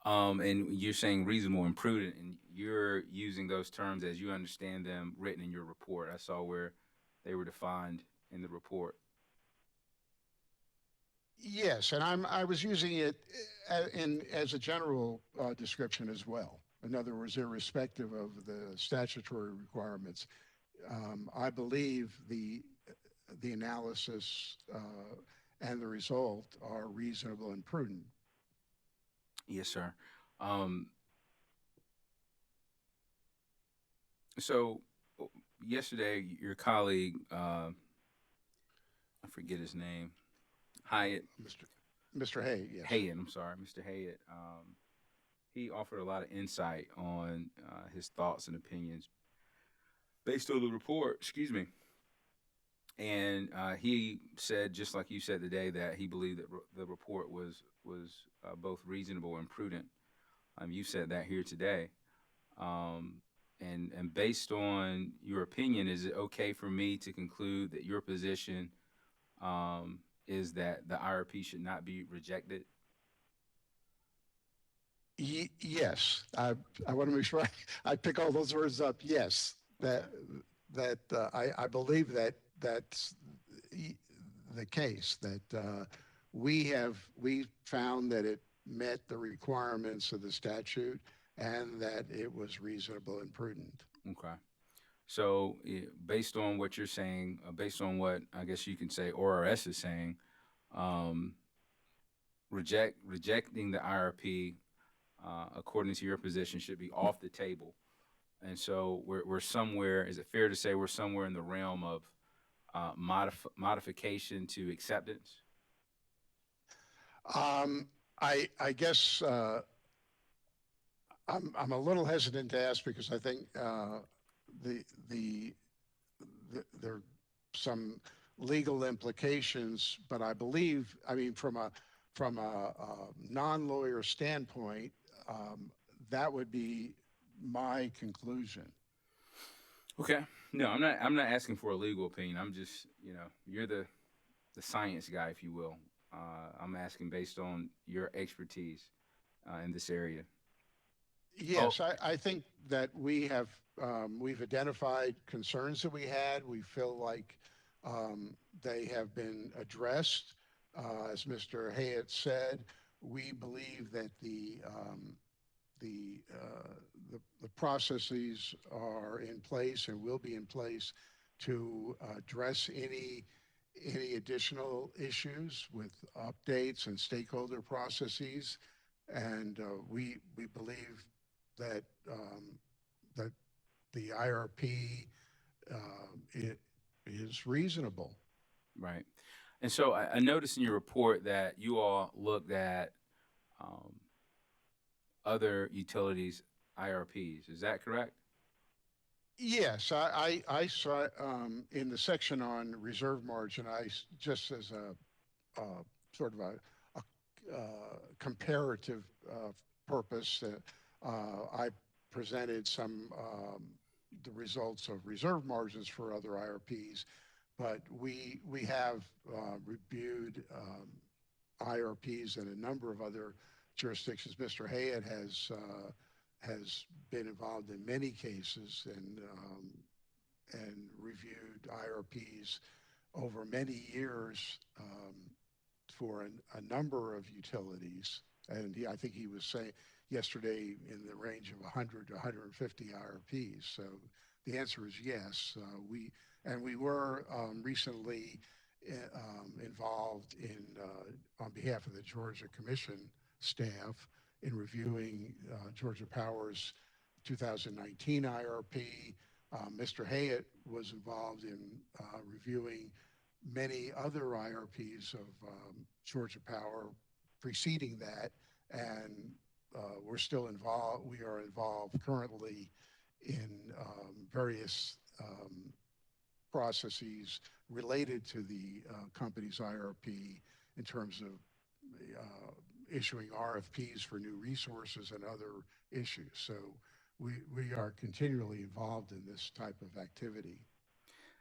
And you're saying reasonable and prudent, and you're using those terms as you understand them written in your report. I saw where they were defined in the report. Yes, and I was using it as a general description as well. In other words, irrespective of the statutory requirements, I believe the analysis and the result are reasonable and prudent. Yes, sir. So yesterday, your colleague, I forget his name, Hyatt. Mr. Hay, yes. Hayat, I'm sorry, Mr. Hayat. He offered a lot of insight on his thoughts and opinions based on the report. Excuse me. And he said, just like you said today, that he believed that the report was both reasonable and prudent. You said that here today. And based on your opinion, is it okay for me to conclude that your position is that the IRP should not be rejected? Yes, I want to make sure I pick all those words up. Yes, I believe that that's the case, that we found that it met the requirements of the statute and that it was reasonable and prudent. Okay. So, based on what you're saying, based on what I guess you can say ORS is saying, um, rejecting the IRP, according to your position, should be off the table. And so we're somewhere. Is it fair to say we're somewhere in the realm of modification to acceptance? I guess I'm a little hesitant to ask because I think there are some legal implications, but I believe, I mean, from a non-lawyer standpoint, that would be my conclusion. Okay. No, I'm not asking for a legal opinion. I'm just, you're the science guy, if you will. I'm asking based on your expertise in this area. Yes, I think that we've identified concerns that we had. We feel like they have been addressed. As Mr. Hayat said, we believe that the processes are in place and will be in place to address any additional issues with updates and stakeholder processes. And we believe that that the IRP it is reasonable. Right. And so I noticed in your report that you all looked at other utilities IRPs. Is that correct? Yes, I saw in the section on reserve margin, just as a sort of a comparative purpose, I presented the results of reserve margins for other IRPs, but we have reviewed IRPs in a number of other jurisdictions. Mr. Hayat has been involved in many cases and reviewed IRPs over many years for a number of utilities. And I think he was saying yesterday in the range of 100 to 150 IRPs. So the answer is yes. We were recently involved on behalf of the Georgia Commission staff in reviewing Georgia Power's 2019 IRP. Mr. Hayat was involved in reviewing many other IRPs of Georgia Power preceding that, and we're still involved. We are involved currently in various processes related to the company's IRP in terms of issuing RFPs for new resources and other issues. So we are continually involved in this type of activity.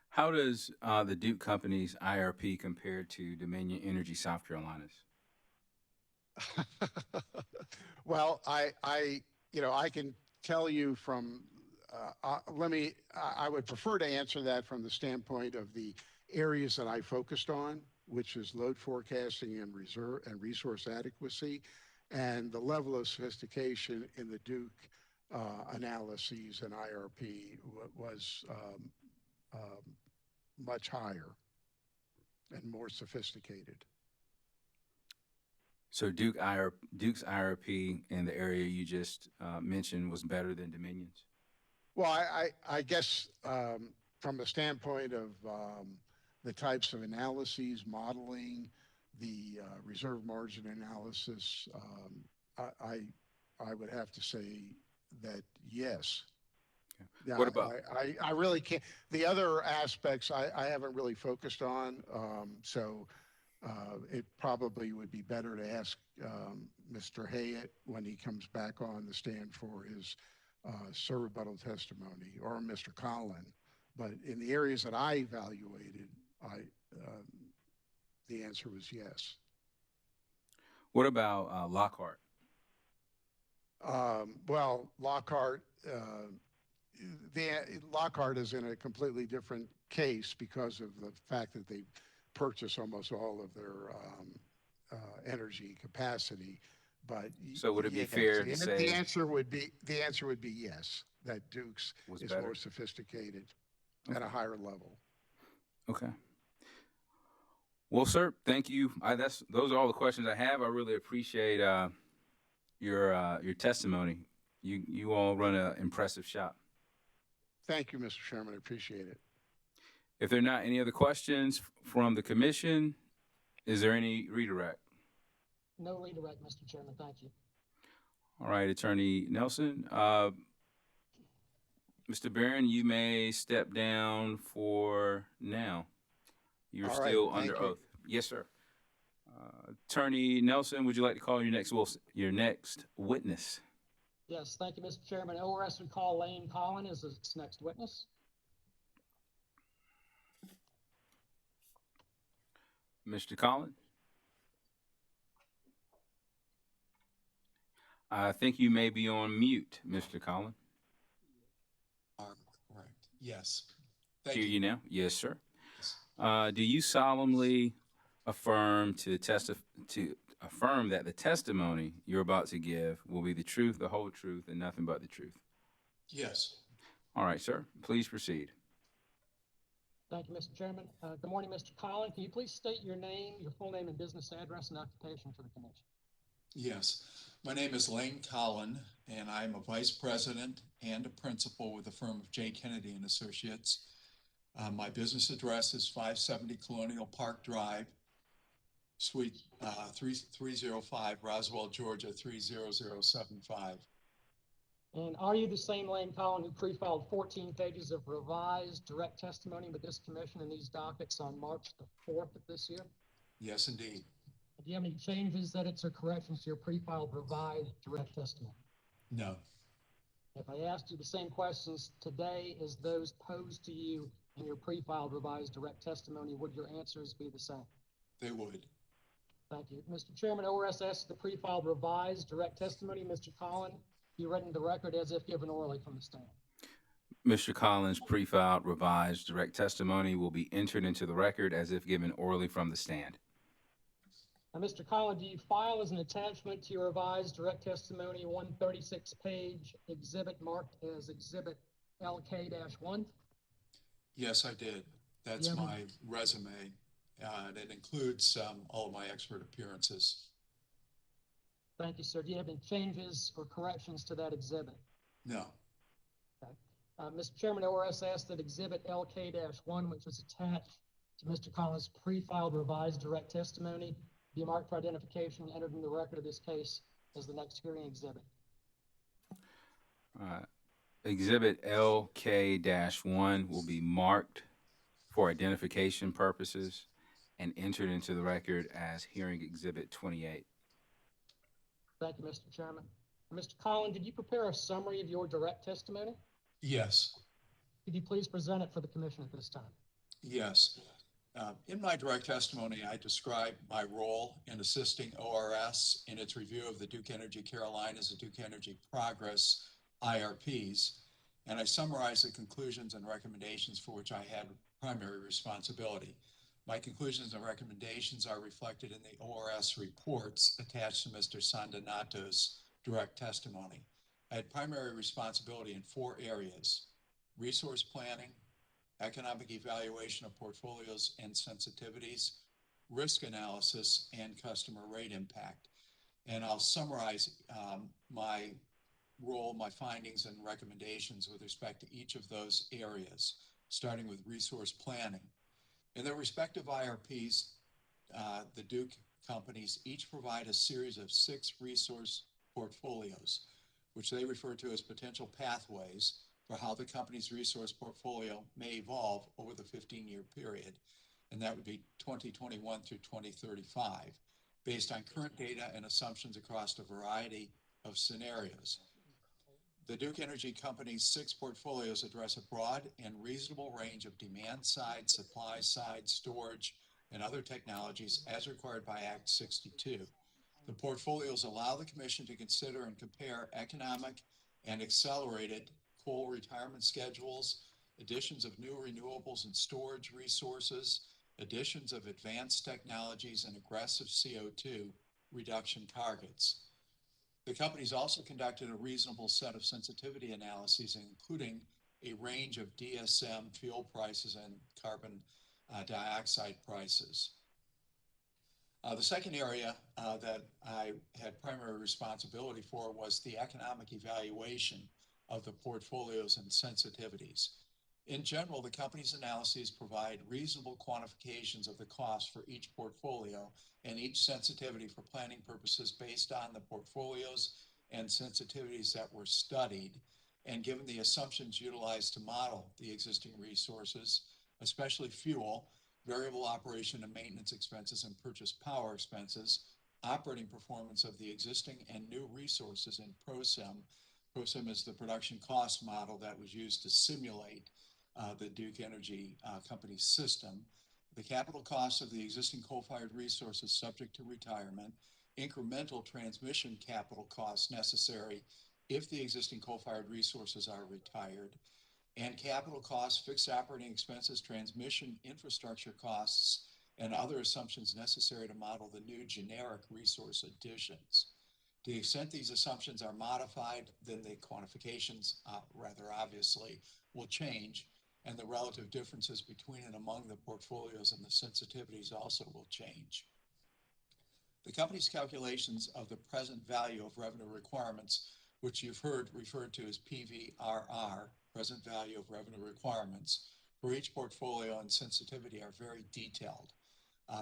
How does the Duke Company's IRP compare to Dominion Energy South Carolina's? Well, I can tell you from, I would prefer to answer that from the standpoint of the areas that I focused on, which is load forecasting and reserve and resource adequacy, and the level of sophistication in the Duke analyses and IRP was much higher and more sophisticated. So Duke's IRP in the area you just mentioned was better than Dominion's? Well, I guess from the standpoint of the types of analyses, modeling, the reserve margin analysis, I would have to say that yes. Okay. Yeah, What about? I really can't. The other aspects I haven't really focused on, so it probably would be better to ask Mr. Hayat when he comes back on the stand for his Sir rebuttal testimony or Mr. Collin. But in the areas that I evaluated, the answer was yes. What about Lockhart? Well, Lockhart, Lockhart is in a completely different case because of the fact that they purchase almost all of their energy capacity. But So would it be yes, fair to say the answer would be yes, that Duke's was is better? more sophisticated at a higher level. Okay. Well, sir, thank you. Those are all the questions I have. I really appreciate your testimony. You all run an impressive shop. Thank you, Mr. Chairman. I appreciate it. If there are not any other questions from the commission, is there any redirect? No redirect, Mr. Chairman. Thank you. All right, Attorney Nelson. Mr. Barron, you may step down for now. You're All right, still thank under you. oath. Yes, sir. Attorney Nelson, would you like to call your next witness? Yes, thank you, Mr. Chairman. ORS would call Lane Collin as its next witness. Mr. Collin? I think you may be on mute, Mr. Collin. Correct. Yes. Thank Hear you. you now? Yes, sir. Yes. Do you solemnly affirm affirm that the testimony you're about to give will be the truth, the whole truth, and nothing but the truth? Yes. All right, sir. Please proceed. Thank you, Mr. Chairman. Good morning, Mr. Collin. Can you please state your name, your full name and business address and occupation for the commission? Yes. My name is Lane Collin, and I'm a vice president and a principal with the firm of J. Kennedy and Associates. My business address is 570 Colonial Park Drive, Suite 305, Roswell, Georgia 30075. And are you the same Lane Collin who pre-filed 14 pages of revised direct testimony with this commission in these dockets on March the 4th of this year? Yes, indeed. Do you have any changes, edits, or corrections to your pre-filed revised direct testimony? No. If I asked you the same questions today as those posed to you in your pre-filed revised direct testimony, would your answers be the same? They would. Thank you. Mr. Chairman, ORS asks the pre-filed revised direct testimony, Mr. Collin, be read into the record as if given orally from the stand. Mr. Collins' pre-filed revised direct testimony will be entered into the record as if given orally from the stand. Now, Mr. Collin, do you file as an attachment to your revised direct testimony 136-page exhibit marked as Exhibit LK-1? Yes, I did. That's my resume. And it includes all of my expert appearances. Thank you, sir. Do you have any changes or corrections to that exhibit? No. Okay. Mr. Chairman, ORS asks that Exhibit LK-1, which is attached to Mr. Collins' pre-filed revised direct testimony, be marked for identification and entered in the record of this case as the next hearing exhibit. Exhibit LK-1 will be marked for identification purposes and entered into the record as hearing exhibit 28. Thank you, Mr. Chairman. Mr. Collin, did you prepare a summary of your direct testimony? Yes. Could you please present it for the commission at this time? Yes. In my direct testimony, I described my role in assisting ORS in its review of the Duke Energy Carolinas and Duke Energy Progress IRPs, and I summarized the conclusions and recommendations for which I had primary responsibility. My conclusions and recommendations are reflected in the ORS reports attached to Mr. Sandonato's direct testimony. I had primary responsibility in 4 areas: resource planning, economic evaluation of portfolios and sensitivities, risk analysis, and customer rate impact. And I'll summarize my role, my findings, and recommendations with respect to each of those areas, starting with resource planning. In their respective IRPs, the Duke companies each provide a series of 6 resource portfolios, which they refer to as potential pathways for how the company's resource portfolio may evolve over the 15-year period, and that would be 2021 through 2035, based on current data and assumptions across a variety of scenarios. The Duke Energy Company's 6 portfolios address a broad and reasonable range of demand side, supply side, storage, and other technologies as required by Act 62. The portfolios allow the Commission to consider and compare economic and accelerated coal retirement schedules, additions of new renewables and storage resources, additions of advanced technologies, and aggressive CO2 reduction targets. The companies also conducted a reasonable set of sensitivity analyses, including a range of DSM fuel prices and carbon dioxide prices. The second area that I had primary responsibility for was the economic evaluation of the portfolios and sensitivities. In general, the company's analyses provide reasonable quantifications of the cost for each portfolio and each sensitivity for planning purposes based on the portfolios and sensitivities that were studied, and given the assumptions utilized to model the existing resources, especially fuel, variable operation and maintenance expenses, and purchase power expenses, operating performance of the existing and new resources in PROSIM. PROSIM is the production cost model that was used to simulate the Duke Energy Company system, the capital costs of the existing coal-fired resources subject to retirement, incremental transmission capital costs necessary if the existing coal-fired resources are retired, and capital costs, fixed operating expenses, transmission infrastructure costs, and other assumptions necessary to model the new generic resource additions. To the extent these assumptions are modified, then the quantifications, rather obviously, will change, and the relative differences between and among the portfolios and the sensitivities also will change. The company's calculations of the present value of revenue requirements, which you've heard referred to as PVRR, present value of revenue requirements, for each portfolio and sensitivity are very detailed,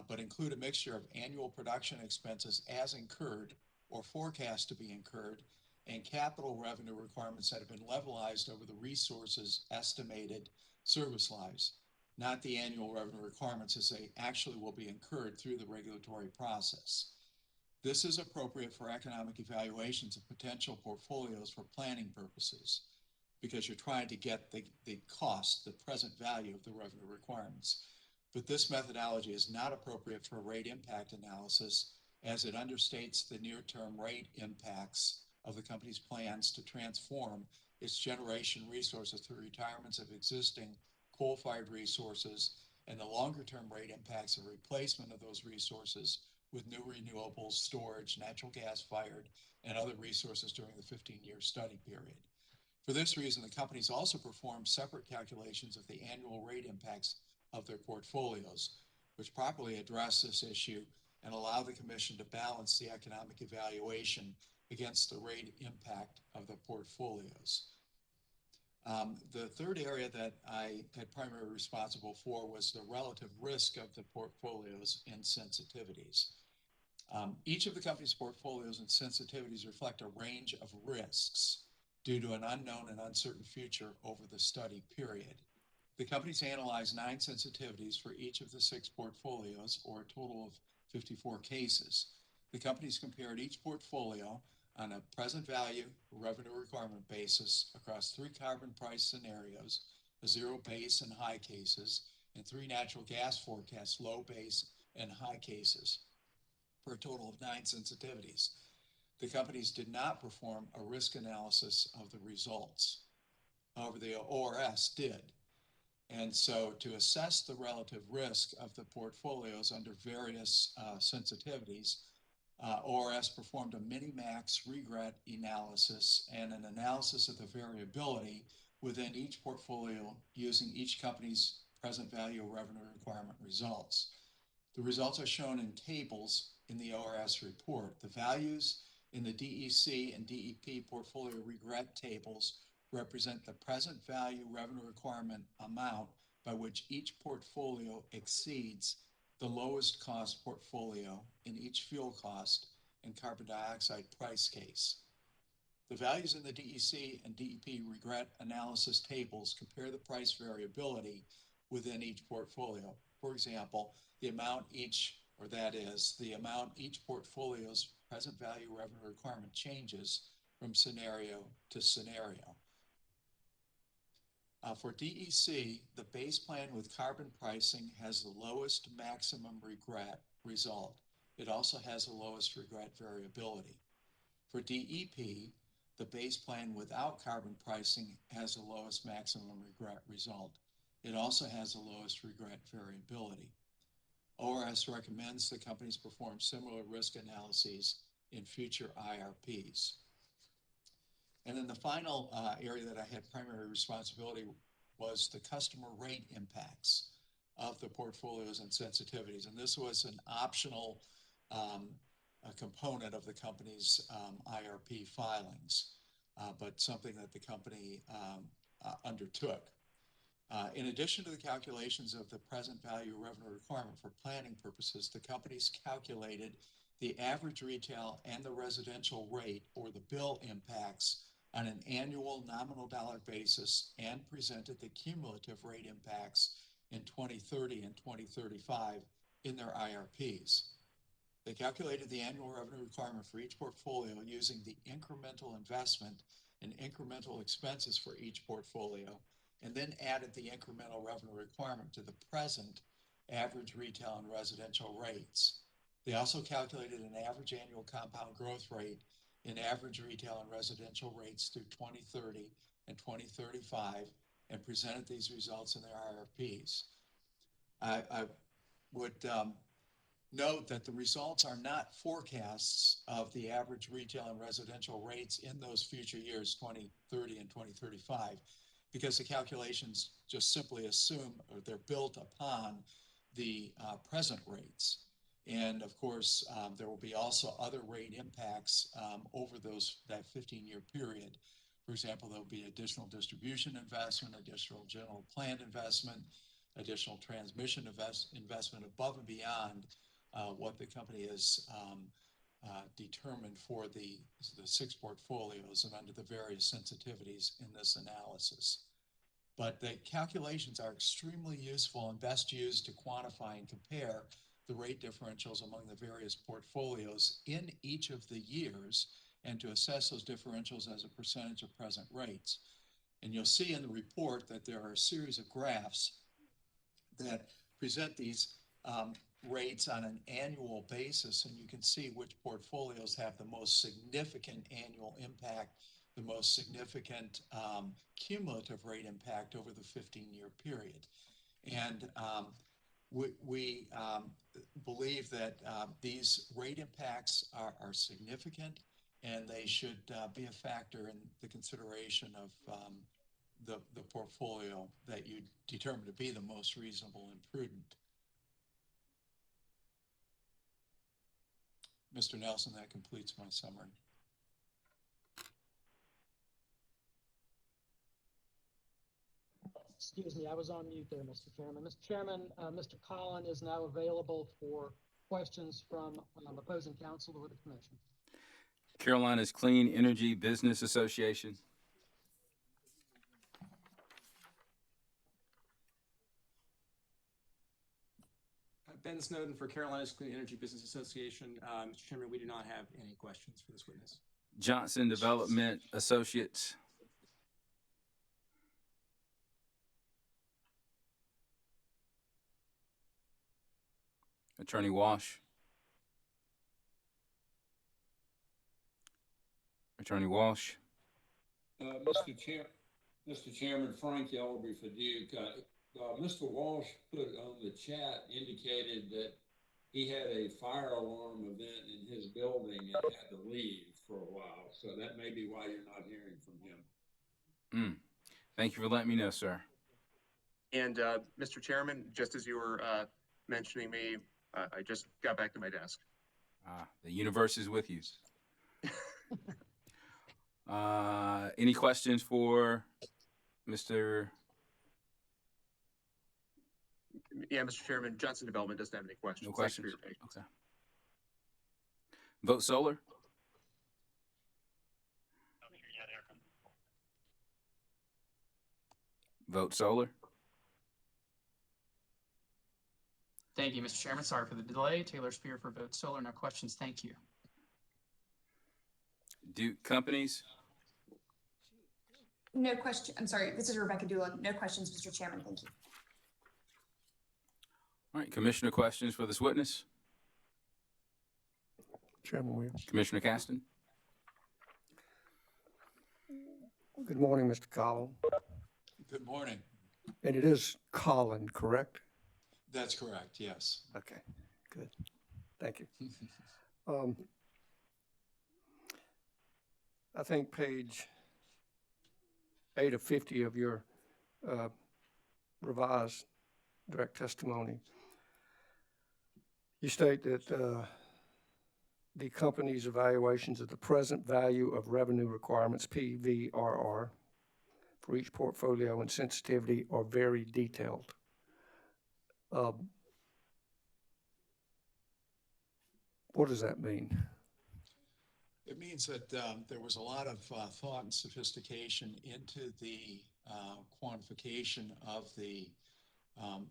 but include a mixture of annual production expenses as incurred or forecast to be incurred, and capital revenue requirements that have been levelized over the resources' estimated service lives, not the annual revenue requirements as they actually will be incurred through the regulatory process. This is appropriate for economic evaluations of potential portfolios for planning purposes, because you're trying to get the cost, the present value of the revenue requirements. But this methodology is not appropriate for rate impact analysis, as it understates the near-term rate impacts of the company's plans to transform its generation resources through retirements of existing coal-fired resources and the longer-term rate impacts of replacement of those resources with new renewables, storage, natural gas-fired, and other resources during the 15-year study period. For this reason, the companies also perform separate calculations of the annual rate impacts of their portfolios, which properly address this issue and allow the Commission to balance the economic evaluation against the rate impact of the portfolios. The third area that I had primarily responsible for was the relative risk of the portfolios and sensitivities. Each of the company's portfolios and sensitivities reflect a range of risks due to an unknown and uncertain future over the study period. The companies analyzed 9 sensitivities for each of the 6 portfolios, or a total of 54 cases. The companies compared each portfolio on a present value revenue requirement basis across 3 carbon price scenarios, a zero base and high cases, and 3 natural gas forecasts, low base and high cases, for a total of 9 sensitivities. The companies did not perform a risk analysis of the results. However, the ORS did. And so to assess the relative risk of the portfolios under various sensitivities, ORS performed a mini-max regret analysis and an analysis of the variability within each portfolio using each company's present value revenue requirement results. The results are shown in tables in the ORS report. The values in the DEC and DEP portfolio regret tables represent the present value revenue requirement amount by which each portfolio exceeds the lowest cost portfolio in each fuel cost and carbon dioxide price case. The values in the DEC and DEP regret analysis tables compare the price variability within each portfolio. For example, the amount each portfolio's present value revenue requirement changes from scenario to scenario. For DEC, the base plan with carbon pricing has the lowest maximum regret result. It also has the lowest regret variability. For DEP, the base plan without carbon pricing has the lowest maximum regret result. It also has the lowest regret variability. ORS recommends the companies perform similar risk analyses in future IRPs. And then the final area that I had primary responsibility was the customer rate impacts of the portfolios and sensitivities. And this was an optional a component of the company's IRP filings, but something that the company undertook. In addition to the calculations of the present value revenue requirement for planning purposes, the companies calculated the average retail and the residential rate or the bill impacts on an annual nominal dollar basis and presented the cumulative rate impacts in 2030 and 2035 in their IRPs. They calculated the annual revenue requirement for each portfolio using the incremental investment and incremental expenses for each portfolio, and then added the incremental revenue requirement to the present average retail and residential rates. They also calculated an average annual compound growth rate in average retail and residential rates through 2030 and 2035 and presented these results in their IRPs. I would note that the results are not forecasts of the average retail and residential rates in those future years, 2030 and 2035, because the calculations just simply assume or they're built upon the present rates. And of course, there will be also other rate impacts over that 15-year period. For example, there'll be additional distribution investment, additional general plan investment, additional transmission investment above and beyond what the company has determined for the 6 portfolios and under the various sensitivities in this analysis. But the calculations are extremely useful and best used to quantify and compare the rate differentials among the various portfolios in each of the years and to assess those differentials as a percentage of present rates. And you'll see in the report that there are a series of graphs that present these rates on an annual basis, and you can see which portfolios have the most significant annual impact, the most significant cumulative rate impact over the 15-year period. And we believe that these rate impacts are significant, and they should be a factor in the consideration of the portfolio that you determine to be the most reasonable and prudent. Mr. Nelson, that completes my summary. Excuse me, I was on mute there, Mr. Chairman. Mr. Chairman, Mr. Collin is now available for questions from opposing counsel or the commission. Carolina's Clean Energy Business Association. Ben Snowden for Carolina's Clean Energy Business Association. Mr. Chairman, we do not have any questions for this witness. Johnson Development Associates. Attorney Walsh. Attorney Walsh. Mr. Chairman, Frank Ellerby for Duke. Mr. Walsh put on the chat indicated that he had a fire alarm event in his building and had to leave for a while. So that may be why you're not hearing from him. Thank you for letting me know, sir. And Mr. Chairman, just as you were mentioning me, I just got back to my desk. The universe is with you. Any questions for Mr. Yeah, Mr. Chairman, Johnson Development doesn't have any questions. No questions? Thanks for your patience. Okay. Vote Solar. Vote Solar. Thank you, Mr. Chairman. Sorry for the delay. Taylor Spear for Vote Solar. No questions. Thank you. Duke Companies. No question. I'm sorry. This is Rebecca Doolan. No questions, Mr. Chairman. Thank you. All right, Commissioner questions for this witness? Chairman Williams. Commissioner Caston? Good morning, Mr. Collin. Good morning. And it is Collin, correct? That's correct, yes. Okay, good. Thank you. I think page 8 of 50 of your revised direct testimony, you state that the company's evaluations of the present value of revenue requirements, PVRR, for each portfolio and sensitivity are very detailed. What does that mean? It means that there was a lot of thought and sophistication into the quantification of the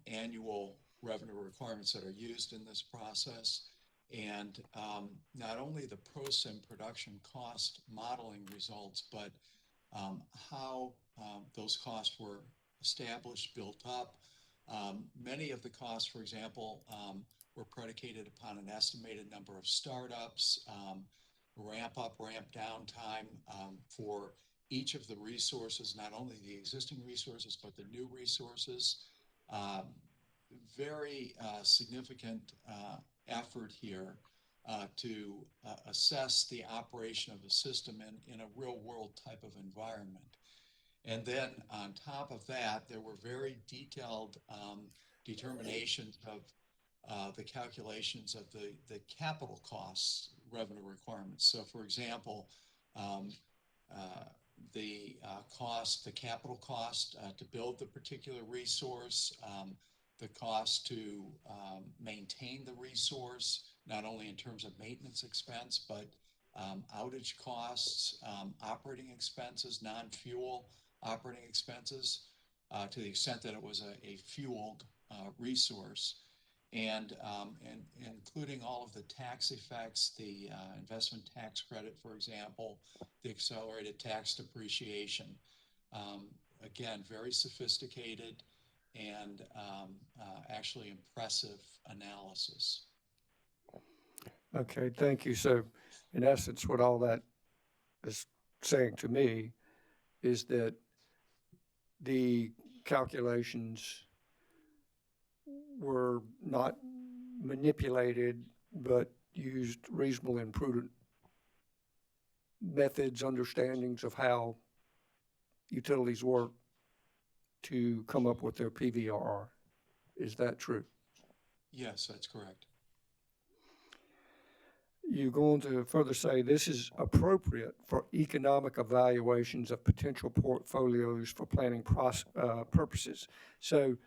annual revenue requirements that are used in this process. And not only the ProSim production cost modeling results, but how those costs were established, built up. Many of the costs, for example, were predicated upon an estimated number of startups, ramp up, ramp down time for each of the resources, not only the existing resources, but the new resources. Very significant effort here to assess the operation of the system in a real world type of environment. And then on top of that, there were very detailed determinations of the calculations of the capital costs revenue requirements. So for example, the capital cost to build the particular resource, the cost to maintain the resource, not only in terms of maintenance expense, but outage costs, operating expenses, non-fuel operating expenses, to the extent that it was a fueled resource, and including all of the tax effects, the investment tax credit, for example, the accelerated tax depreciation. Again, very sophisticated and actually impressive analysis. Okay, thank you. So in essence, what all that is saying to me is that the calculations were not manipulated, but used reasonable and prudent methods, understandings of how utilities work to come up with their PVRR. Is that true? Yes, that's correct. You go on to further say this is appropriate for economic evaluations of potential portfolios for planning purposes. So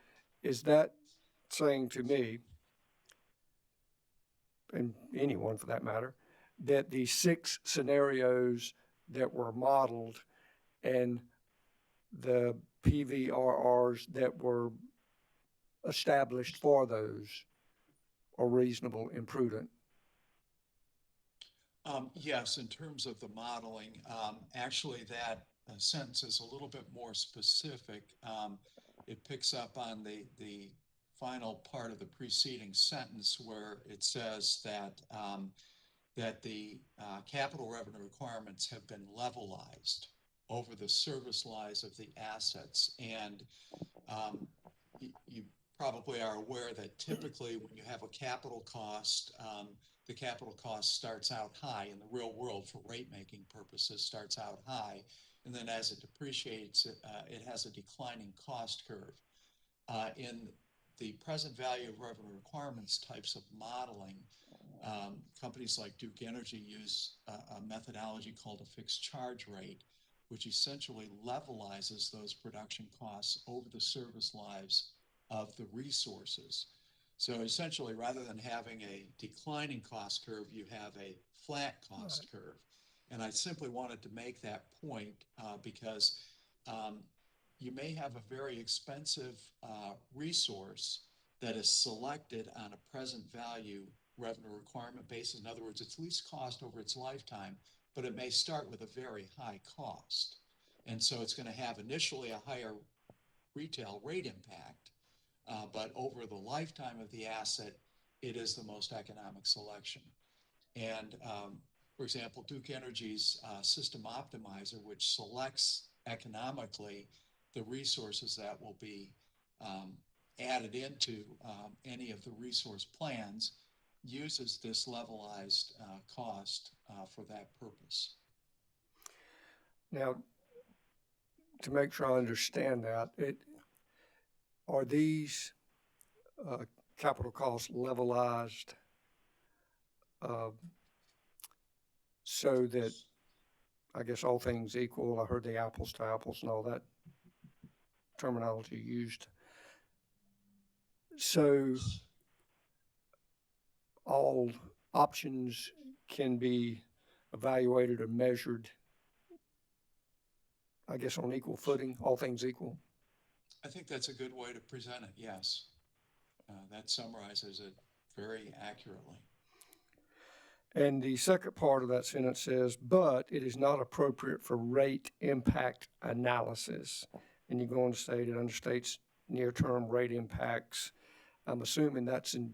is that saying to me, and anyone for that matter, that the 6 scenarios that were modeled and the PVRRs that were established for those are reasonable and prudent? Yes, in terms of the modeling, actually that sentence is a little bit more specific. It picks up on the final part of the preceding sentence where it says that that the capital revenue requirements have been levelized over the service lives of the assets. And you probably are aware that typically when you have a capital cost, the capital cost starts out high in the real world for rate making purposes, starts out high. And then as it depreciates, it has a declining cost curve. In the present value of revenue requirements types of modeling, companies like Duke Energy use a methodology called a fixed charge rate, which essentially levelizes those production costs over the service lives of the resources. So essentially, rather than having a declining cost curve, you have a flat cost curve. And I simply wanted to make that point because you may have a very expensive resource that is selected on a present value revenue requirement basis. In other words, it's least cost over its lifetime, but it may start with a very high cost. And so it's going to have initially a higher retail rate impact, but over the lifetime of the asset, it is the most economic selection. And for example, Duke Energy's system optimizer, which selects economically the resources that will be added into any of the resource plans, uses this levelized cost for that purpose. Now, to make sure I understand that, are these capital costs levelized so that, I guess, all things equal? I heard the apples to apples and all that terminology used. So all options can be evaluated or measured, I guess, on equal footing, all things equal? I think that's a good way to present it, yes. That summarizes it very accurately. And the second part of that sentence says, but it is not appropriate for rate impact analysis. And you're going to say it understates near-term rate impacts. I'm assuming that's in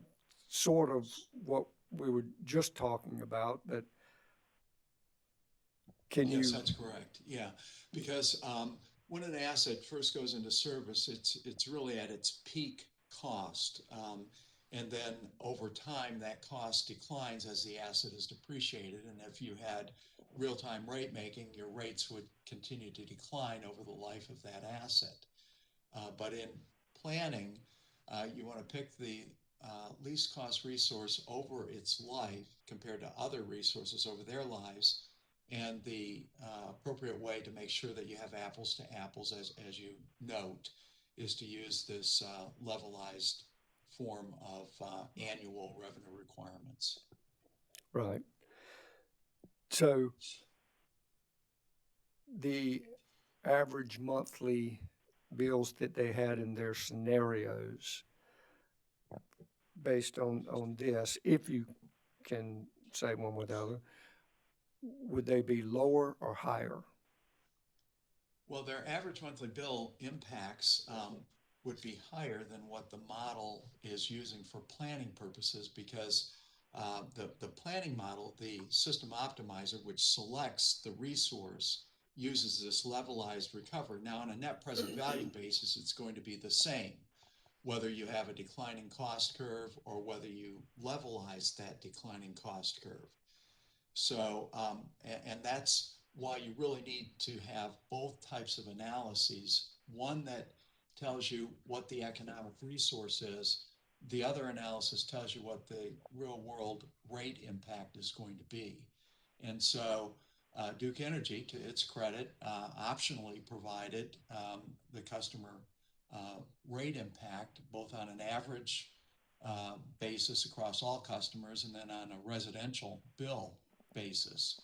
sort of what we were just talking about, but can you? Yes, that's correct. Yeah, because when an asset first goes into service, it's really at its peak cost. And then over time, that cost declines as the asset is depreciated. And if you had real-time rate making, your rates would continue to decline over the life of that asset. But in planning, you want to pick the least cost resource over its life compared to other resources over their lives, and the appropriate way to make sure that you have apples to apples, as you note, is to use this levelized form of annual revenue requirements. Right. So the average monthly bills that they had in their scenarios, based on this, if you can say one with the other, would they be lower or higher? Well, their average monthly bill impacts would be higher than what the model is using for planning purposes, because the planning model, the system optimizer, which selects the resource, uses this levelized recovery. Now, on a net present value basis, it's going to be the same, whether you have a declining cost curve or whether you levelize that declining cost curve. So, and that's why you really need to have both types of analyses. One that tells you what the economic resource is. The other analysis tells you what the real world rate impact is going to be. And so Duke Energy, to its credit, optionally provided the customer rate impact, both on an average basis across all customers and then on a residential bill basis.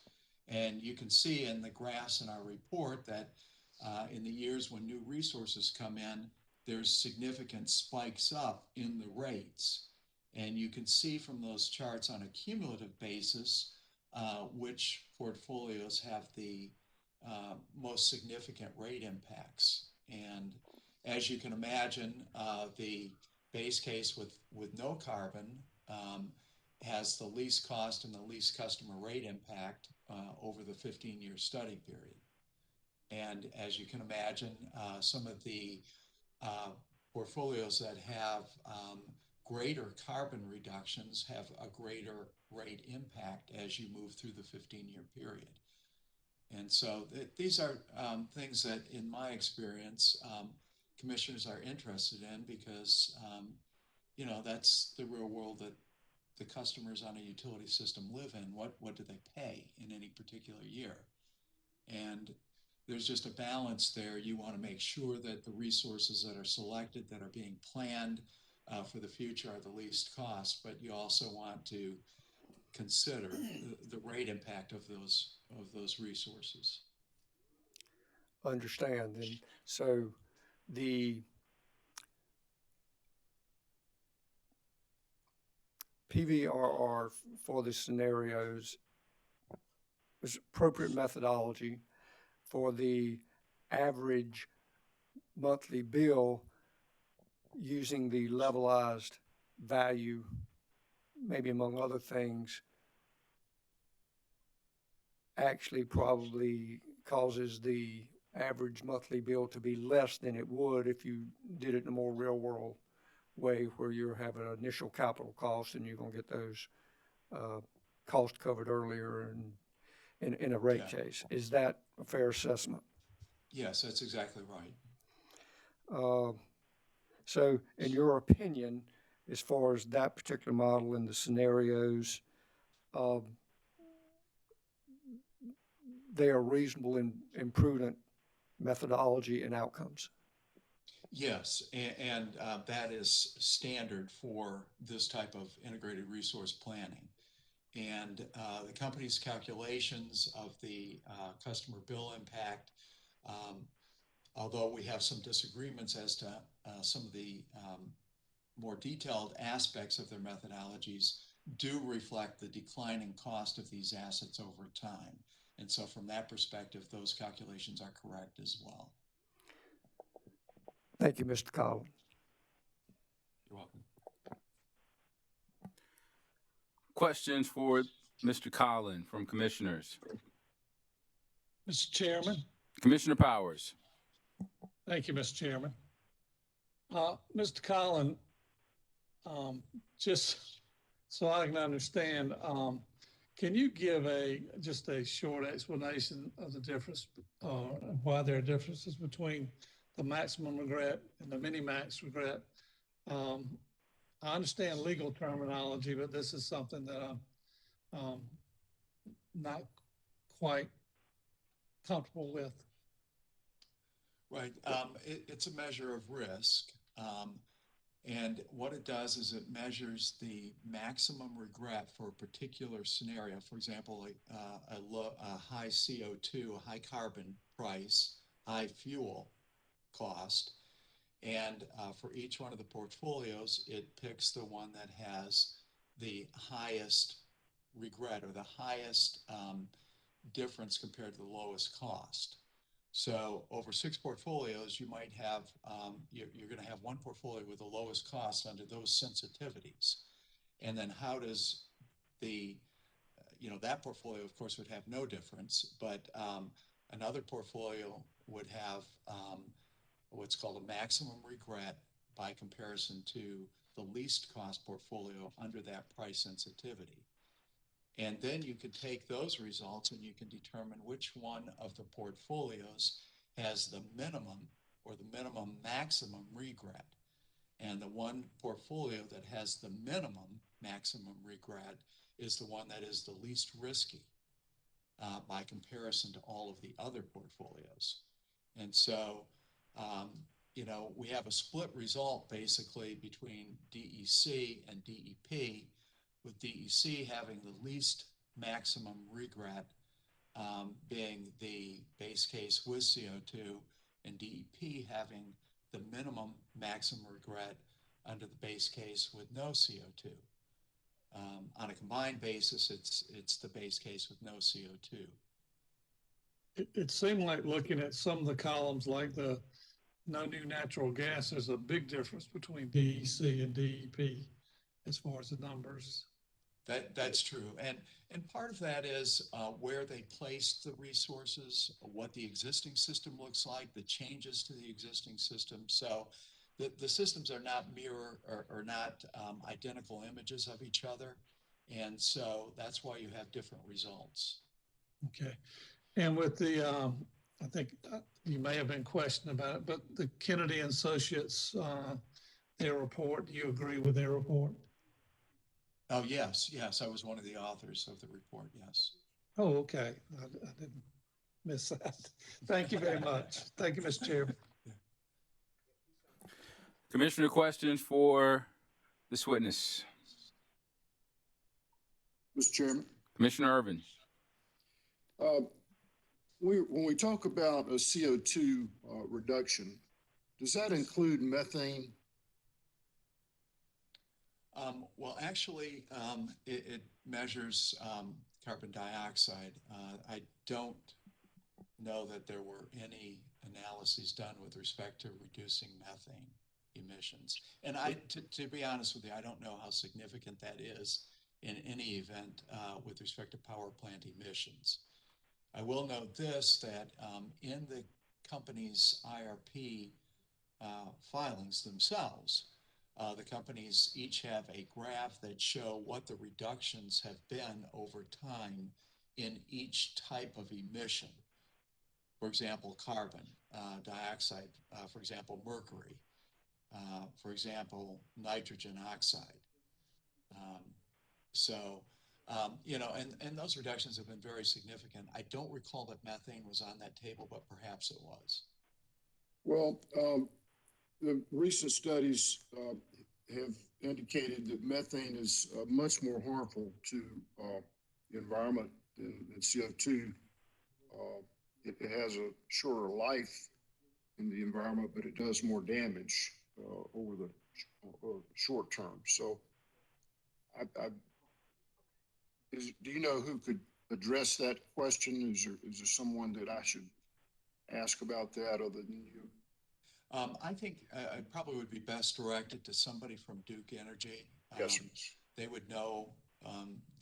And you can see in the graphs in our report that in the years when new resources come in, there's significant spikes up in the rates. And you can see from those charts on a cumulative basis which portfolios have the most significant rate impacts. And as you can imagine, the base case with no carbon has the least cost and the least customer rate impact over the 15-year study period. And as you can imagine, some of the portfolios that have greater carbon reductions have a greater rate impact as you move through the 15-year period. And so these are things that, in my experience, commissioners are interested in because, you know, that's the real world that the customers on a utility system live in. What do they pay in any particular year? And there's just a balance there. You want to make sure that the resources that are selected, that are being planned for the future, are the least cost, but you also want to consider the rate impact of those resources. Understand. And so the PVRR for the scenarios is appropriate methodology for the average monthly bill using the levelized value, maybe among other things, actually probably causes the average monthly bill to be less than it would if you did it in a more real world way where you're having an initial capital cost and you're going to get those costs covered earlier in a rate case. Is that a fair assessment? Yes, that's exactly right. So in your opinion, as far as that particular model and the scenarios, they are reasonable and prudent methodology and outcomes? Yes, and that is standard for this type of integrated resource planning. And the company's calculations of the customer bill impact, although we have some disagreements as to some of the more detailed aspects of their methodologies, do reflect the declining cost of these assets over time. And so from that perspective, those calculations are correct as well. Thank you, Mr. Collins. You're welcome. Questions for Mr. Collins from commissioners? Mr. Chairman. Commissioner Powers. Thank you, Mr. Chairman. Mr. Collins, just so I can understand, can you give just a short explanation of the difference, why there are differences between the maximum regret and the mini-max regret? I understand legal terminology, but this is something that I'm not quite comfortable with. Right. It's a measure of risk. And what it does is it measures the maximum regret for a particular scenario. For example, a high CO2, a high carbon price, high fuel cost. And for each one of the portfolios, it picks the one that has the highest regret or the highest difference compared to the lowest cost. So over 6 portfolios, you might have, you're going to have one portfolio with the lowest cost under those sensitivities. And then how does the, that portfolio, of course, would have no difference, but another portfolio would have what's called a maximum regret by comparison to the least cost portfolio under that price sensitivity. And then you could take those results and you can determine which one of the portfolios has the minimum or the minimum maximum regret. And the one portfolio that has the minimum maximum regret is the one that is the least risky by comparison to all of the other portfolios. And so, we have a split result basically between DEC and DEP, with DEC having the least maximum regret being the base case with CO2, and DEP having the minimum maximum regret under the base case with no CO2. On a combined basis, it's the base case with no CO2. It seemed like looking at some of the columns, like the no new natural gas, there's a big difference between DEC and DEP as far as the numbers. That's true. And part of that is where they placed the resources, what the existing system looks like, the changes to the existing system. So the systems are not mirror or not identical images of each other. And so that's why you have different results. Okay. And with the, I think you may have been questioned about it, but the Kennedy and Associates, their report, do you agree with their report? Oh, yes. I was one of the authors of the report, yes. Oh, okay. I didn't miss that. Thank you very much. Thank you, Mr. Chairman. Commissioner, questions for this witness? Mr. Chairman. Commissioner Irvin. When we talk about a CO2 reduction, does that include methane? Well, actually, it measures carbon dioxide. I don't know that there were any analyses done with respect to reducing methane emissions. And to be honest with you, I don't know how significant that is in any event with respect to power plant emissions. I will note this, that in the company's IRP filings themselves, the companies each have a graph that show what the reductions have been over time in each type of emission. For example, carbon dioxide, for example, mercury, for example, nitrogen oxide. You know, and those reductions have been very significant. I don't recall that methane was on that table, but perhaps it was. Well, the recent studies have indicated that methane is much more harmful to the environment than CO2. It has a shorter life in the environment, but it does more damage over the short term. So, do you know who could address that question? Is there someone that I should ask about that other than you? I think I probably would be best directed to somebody from Duke Energy. Yes, sir. They would know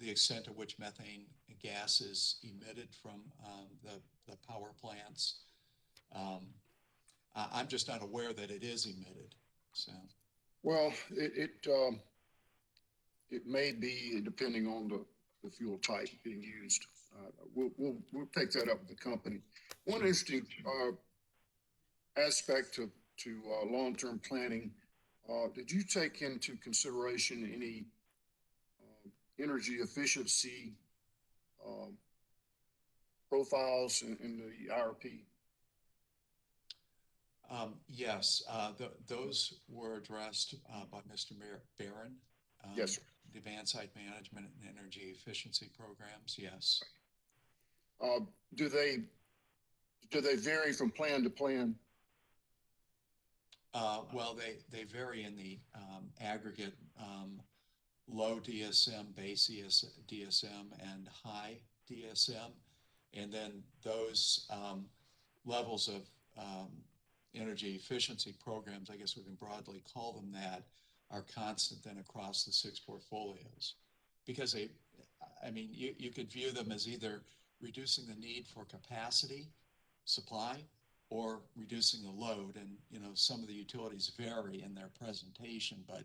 the extent to which methane gas is emitted from the power plants. I'm just not aware that it is emitted. So, well, it may be depending on the fuel type being used. We'll take that up with the company. One interesting aspect to long-term planning. Did you take into consideration any energy efficiency profiles in the IRP? Yes, those were addressed by Mr. Barron. Yes, sir. Demand side management and energy efficiency programs. Yes. Do they vary from plan to plan? Well, they vary in the aggregate low DSM, base DSM, and high DSM. And then those levels of energy efficiency programs, I guess we can broadly call them that, are constant then across the 6 portfolios. Because I mean, you could view them as either reducing the need for capacity, supply, or reducing the load. And, you know, some of the utilities vary in their presentation, but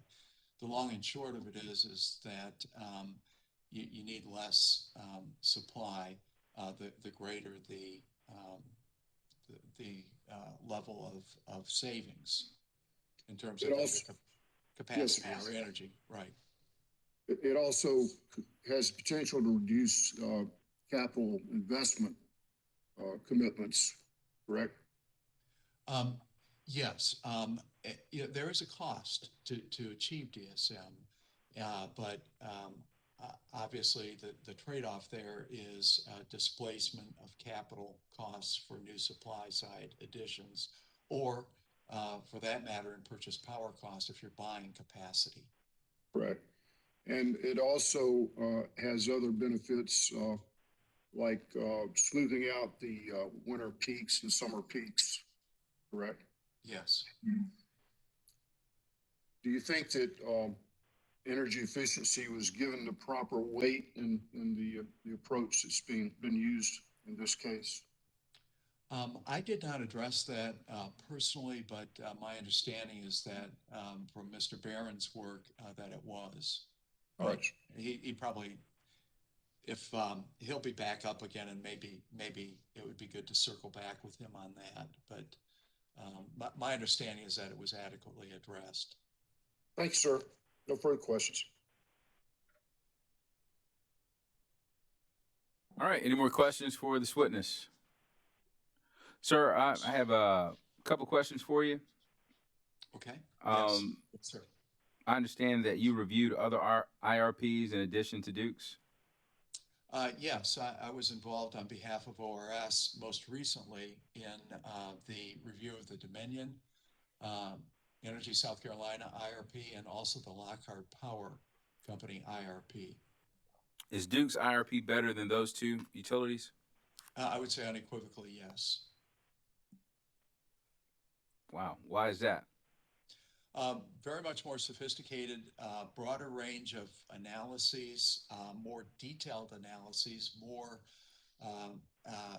the long and short of it is that you need less supply, the greater the level of savings in terms of capacity or energy, right? It also has potential to reduce capital investment commitments, correct? Yes, there is a cost to achieve DSM, but obviously the trade-off there is displacement of capital costs for new supply side additions, or for that matter, in purchase power costs if you're buying capacity. Correct. And it also has other benefits like smoothing out the winter peaks and summer peaks, correct? Yes. Do you think that energy efficiency was given the proper weight in the approach that's been used in this case? I did not address that personally, but my understanding is that from Mr. Barron's work that it was. Right. He probably, if he'll be back up again, and maybe it would be good to circle back with him on that. But my understanding is that it was adequately addressed. Thanks, sir. No further questions. All right. Any more questions for this witness? Sir, I have a couple questions for you. Okay. Yes, sir. I understand that you reviewed other IRPs in addition to Duke's. Yes, I was involved on behalf of ORS most recently in the review of the Dominion Energy South Carolina IRP and also the Lockhart Power Company IRP. Is Duke's IRP better than those two utilities? I would say unequivocally yes. Wow. Why is that? Very much more sophisticated, broader range of analyses, more detailed analyses, more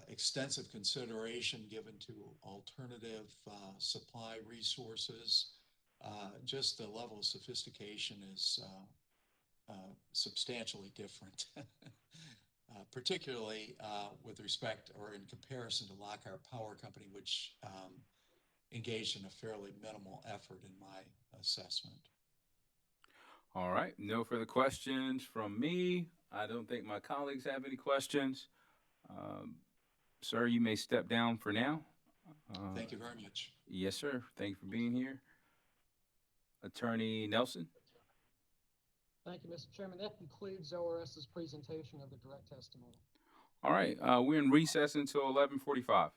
extensive consideration given to alternative supply resources. Just the level of sophistication is substantially different, particularly with respect or in comparison to Lockhart Power Company, which engaged in a fairly minimal effort in my assessment. All right. No further questions from me. I don't think my colleagues have any questions. Sir, you may step down for now. Thank you very much. Yes, sir. Thank you for being here. Attorney Nelson. Thank you, Mr. Chairman. That concludes ORS's presentation of the direct testimony. All right. We're in recess until 11:45.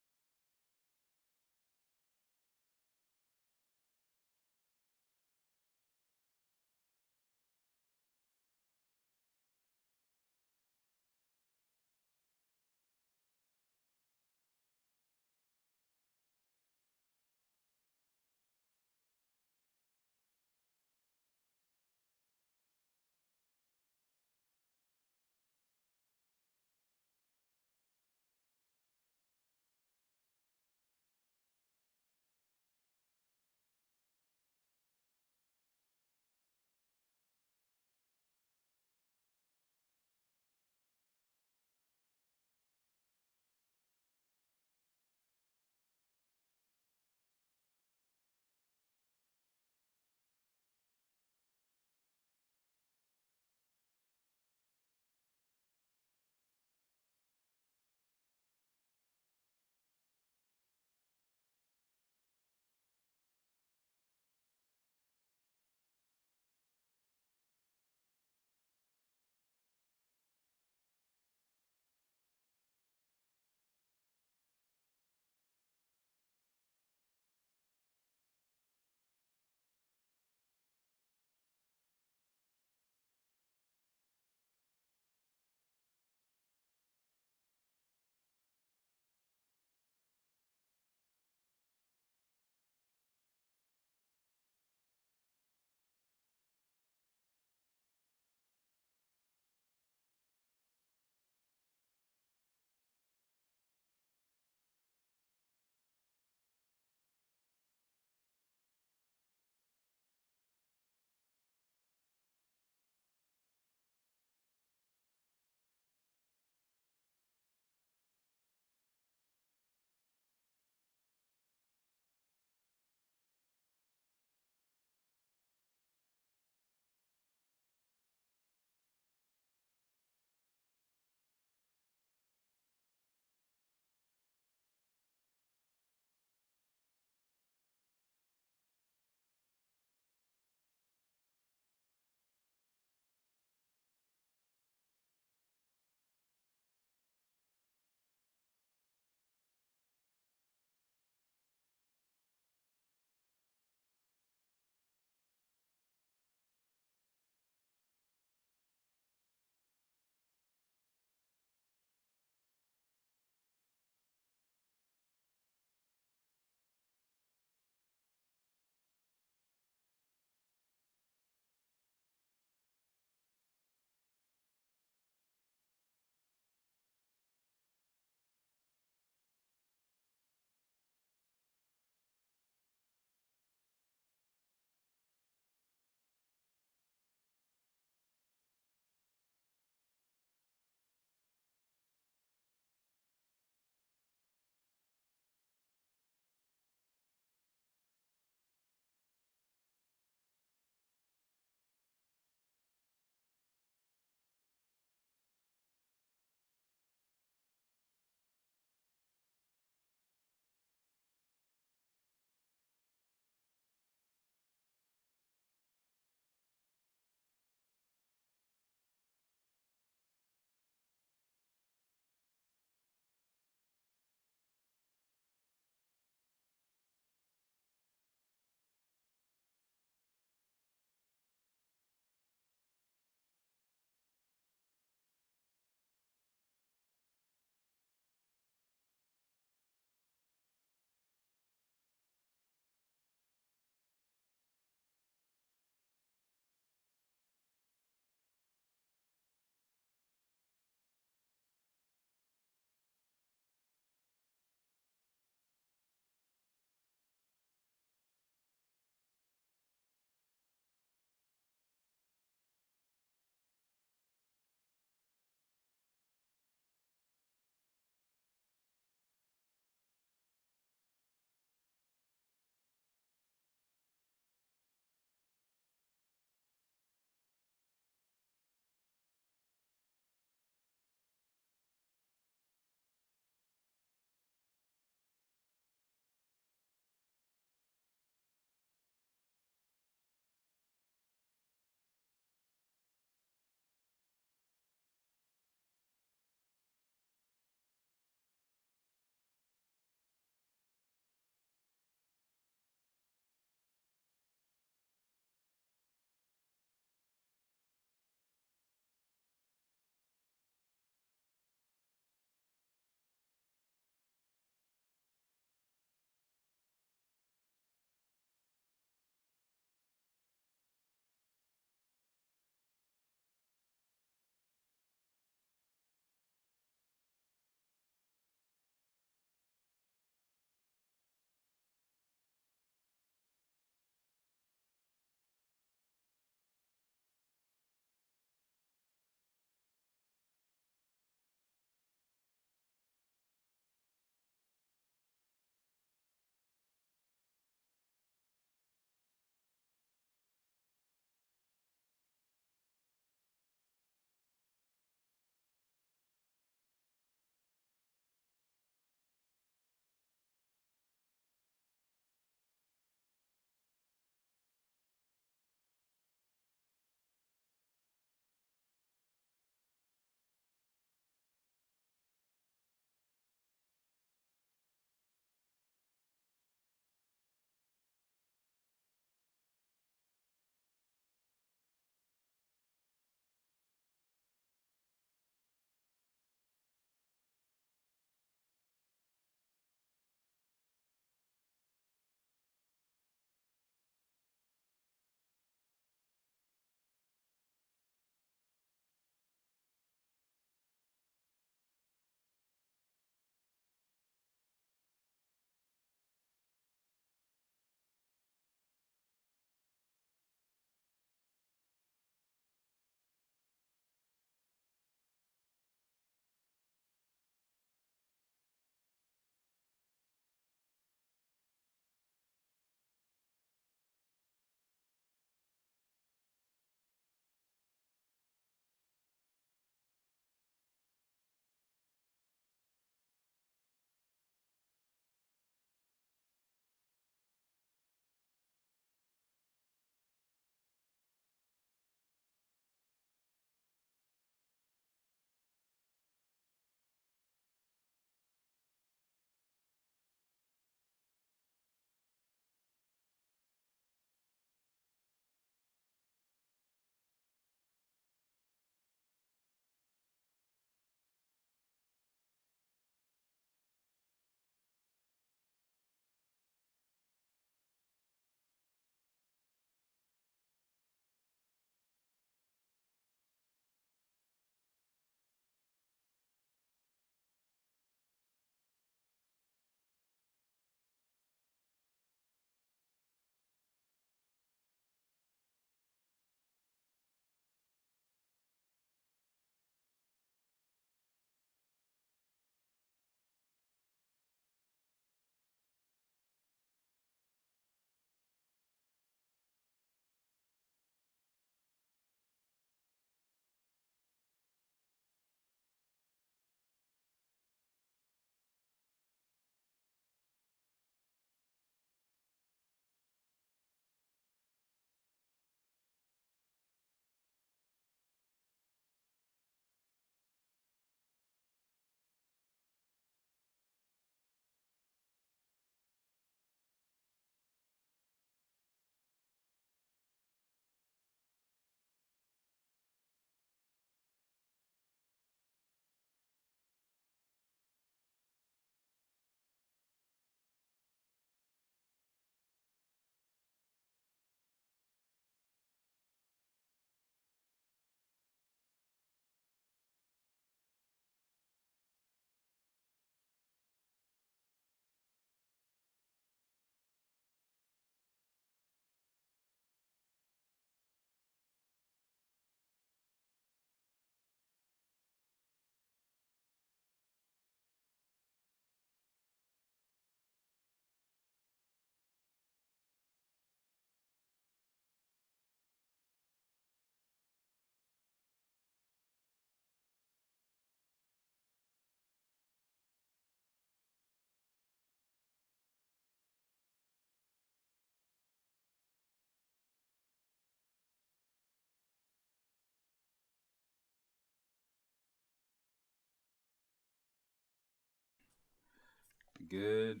Good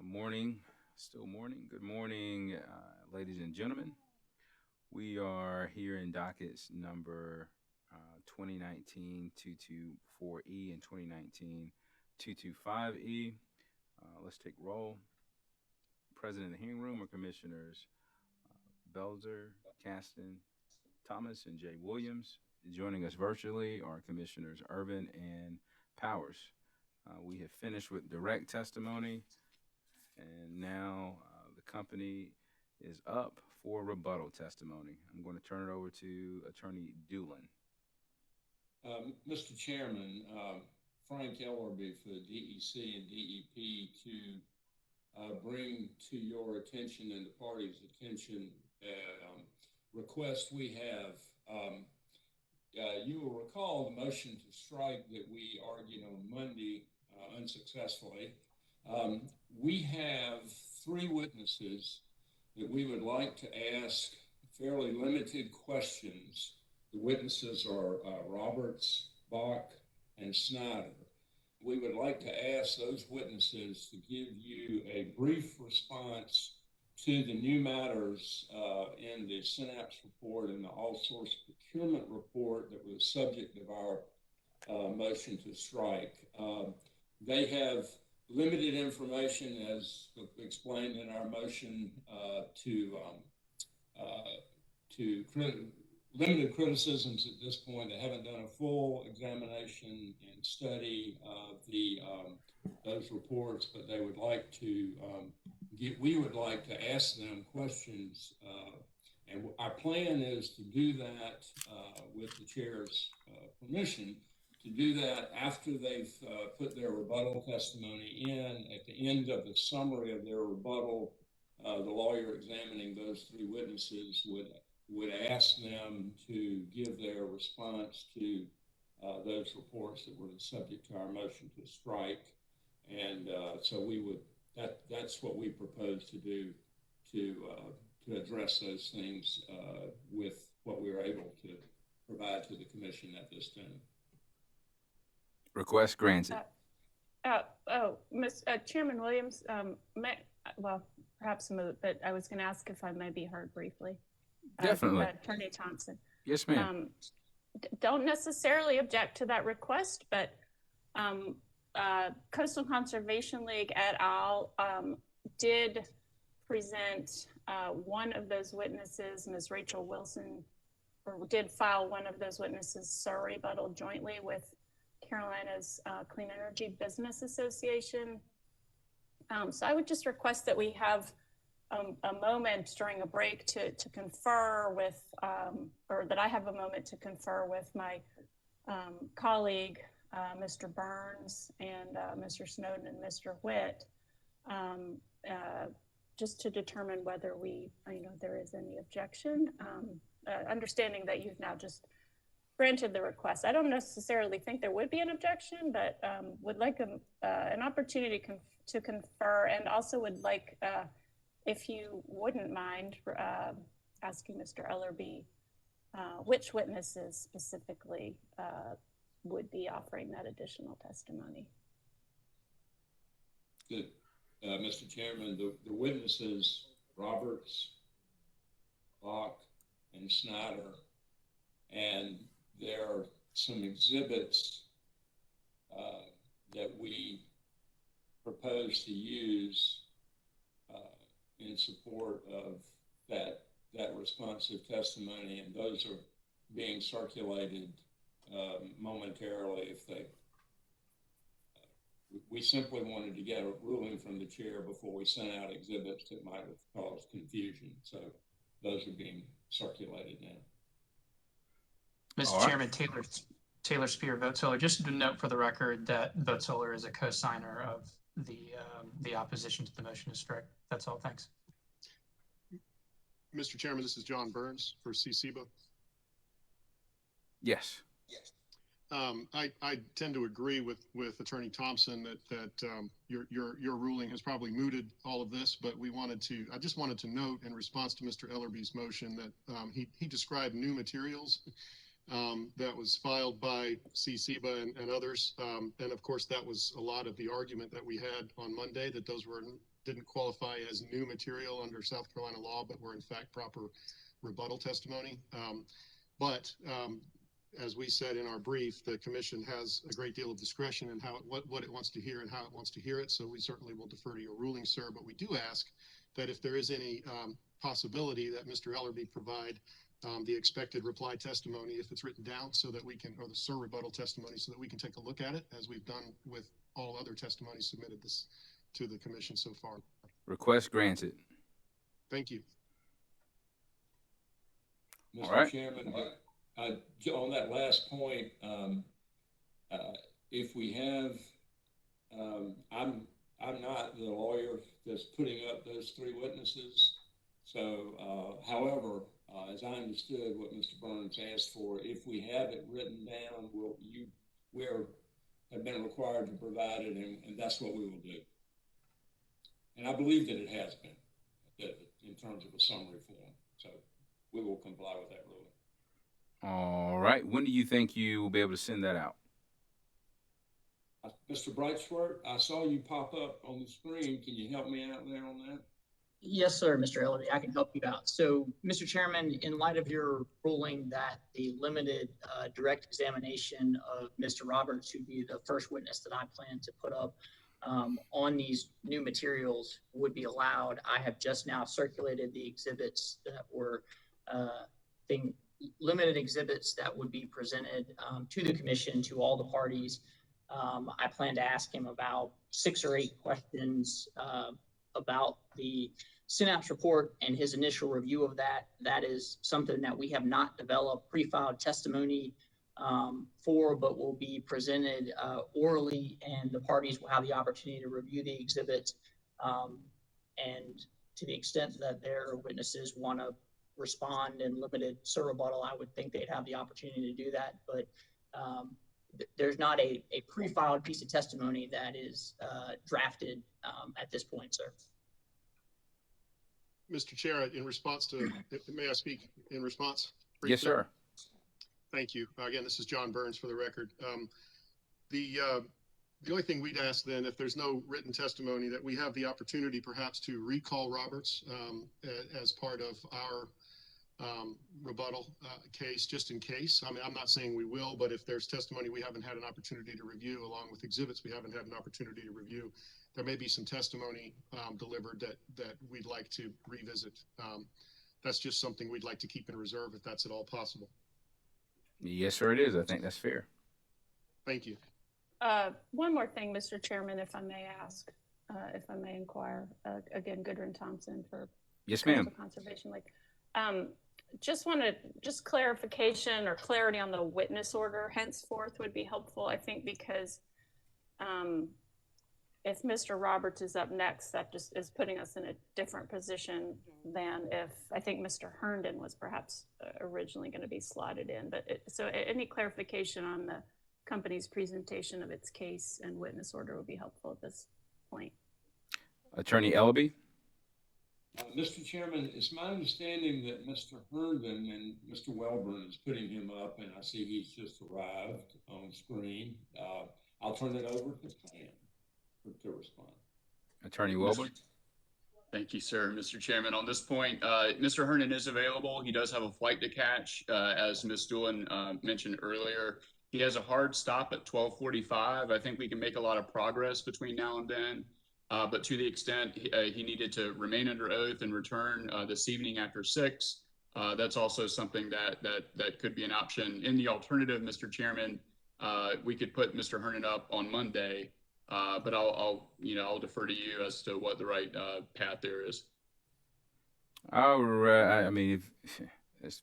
morning, still morning. Good morning, ladies and gentlemen. We are here in dockets number 2019-224E and 2019-225E. Let's take roll. Present in the hearing room are Commissioners Belzer, Caston, Thomas, and Jay Williams. Joining us virtually are Commissioners Urban and Powers. We have finished with direct testimony, and now the company is up for rebuttal testimony. I'm going to turn it over to Attorney Doolin. Mr. Chairman, Frank Ellerby for DEC and DEP to bring to your attention and the party's attention request we have. You will recall the motion to strike that we argued on Monday unsuccessfully. We have 3 witnesses that we would like to ask fairly limited questions. The witnesses are Roberts, Bach, and Snyder. We would like to ask those witnesses to give you a brief response to the new matters in the Synapse report and the all-source procurement report that was subject of our motion to strike. They have limited information, as explained in our motion, limited criticisms at this point. They haven't done a full examination and study of those reports, but they would like to we would like to ask them questions, and our plan is to do that with the chair's permission, to do that after they've put their rebuttal testimony in. At the end of the summary of their rebuttal, the lawyer examining those 3 witnesses would ask them to give their response to those reports that were subject to our motion to strike. And so we would, that's what we propose to do to address those things with what we were able to provide to the commission at this time. Request granted. Chairman Williams, perhaps moot, but I was going to ask if I may be heard briefly. Definitely. Attorney Thompson. Yes, ma'am. Don't necessarily object to that request, but Coastal Conservation League et al. Did present one of those witnesses, Ms. Rachel Wilson, or did file one of those witnesses' rebuttal jointly with Carolina's Clean Energy Business Association. So I would just request that we have a moment during a break to confer with, or that I have a moment to confer with my colleague, Mr. Burns, and Mr. Snowden and Mr. Witt, just to determine whether there is any objection, understanding that you've now just granted the request. I don't necessarily think there would be an objection, but would like an opportunity to confer, and also would like, if you wouldn't mind, asking Mr. Ellerby which witnesses specifically would be offering that additional testimony. Good. Mr. Chairman, the witnesses, Roberts, Bach, and Snyder, and there are some exhibits that we propose to use in support of that responsive testimony, and those are being circulated momentarily. If we simply wanted to get a ruling from the chair before we sent out exhibits that might have caused confusion, so those are being circulated now. Mr. Chairman, Taylor Spear, Vote Solar. Just to note for the record that Vote Solar is a co-signer of the opposition to the motion to strike. That's all. Thanks. Mr. Chairman, this is John Burns for CCBA. Yes. I tend to agree with Attorney Thompson that your ruling has probably mooted all of this, but I just wanted to note in response to Mr. Ellerby's motion that he described new materials that was filed by CCBA and others. And of course, that was a lot of the argument that we had on Monday, that those didn't qualify as new material under South Carolina law, but were in fact proper rebuttal testimony. But as we said in our brief, the commission has a great deal of discretion in what it wants to hear and how it wants to hear it. So we certainly will defer to your ruling, sir. But we do ask that if there is any possibility that Mr. Ellerby provide the expected reply testimony, if it's written down, so that we can, or the sir rebuttal testimony, so that we can take a look at it, as we've done with all other testimonies submitted to the commission so far. Request granted. Thank you. Mr. All right. Chairman, on that last point, if we have, I'm not the lawyer that's putting up those three witnesses. So, however, as I understood what Mr. Burns asked for, if we have it written down, we have been required to provide it, and that's what we will do. And I believe that it has been, in terms of a summary form. So we will comply with that ruling. All right. When do you think you will be able to send that out? Mr. Brightsword, I saw you pop up on the screen. Can you help me out there on that? Yes, sir, Mr. Ellerby, I can help you out. So, Mr. Chairman, in light of your ruling that the limited direct examination of Mr. Roberts, who'd be the first witness that I plan to put up on these new materials, would be allowed, I have just now circulated the exhibits that were limited exhibits that would be presented to the commission, to all the parties. I plan to ask him about 6 or 8 questions about the synapse report and his initial review of that. That is something that we have not developed pre-filed testimony for, but will be presented orally, and the parties will have the opportunity to review the exhibits. And to the extent that their witnesses want to respond in limited rebuttal, I would think they'd have the opportunity to do that. But there's not a pre-filed piece of testimony that is drafted at this point, sir. Mr. Chair, in response to, may I speak in response? Briefly? Yes, sir. Thank you. Again, this is John Burns for the record. The only thing we'd ask then, if there's no written testimony, that we have the opportunity perhaps to recall Roberts as part of our rebuttal case, just in case. I mean, I'm not saying we will, but if there's testimony we haven't had an opportunity to review, along with exhibits we haven't had an opportunity to review, there may be some testimony delivered that we'd like to revisit. That's just something we'd like to keep in reserve, if that's at all possible. Yes, sir, it is. I think that's fair. Thank you. One more thing, Mr. Chairman, if I may ask, if I may inquire, again, Goodwin Thompson for Yes, ma'am. Conservation League. Just clarification or clarity on the witness order henceforth would be helpful, I think, because if Mr. Roberts is up next, that just is putting us in a different position than if I think Mr. Herndon was perhaps originally going to be slotted in. But so any clarification on the company's presentation of its case and witness order would be helpful at this point. Attorney Ellerby. Mr. Chairman, it's my understanding that Mr. Herndon and Mr. Welburn is putting him up, and I see he's just arrived on screen. I'll turn it over to Pam to respond. Attorney Welburn. Thank you, sir. Mr. Chairman, on this point, Mr. Herndon is available. He does have a flight to catch, as Ms. Doolin mentioned earlier. He has a hard stop at 12:45. I think we can make a lot of progress between now and then. But to the extent he needed to remain under oath and return this evening after 6, that's also something that could be an option. In the alternative, Mr. Chairman, we could put Mr. Herndon up on Monday, but I'll defer to you as to what the right path there is. I mean, if it's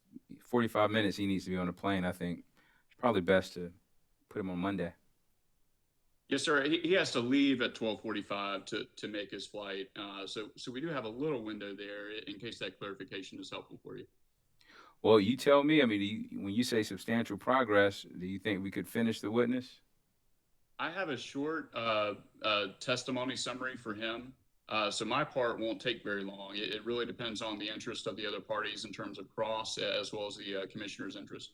45 minutes, he needs to be on the plane. I think it's probably best to put him on Monday. Yes, sir. He has to leave at 12:45 to make his flight. So we do have a little window there in case that clarification is helpful for you. Well, you tell me. I mean, when you say substantial progress, do you think we could finish the witness? I have a short testimony summary for him. So my part won't take very long. It really depends on the interest of the other parties in terms of cross, as well as the commissioner's interest.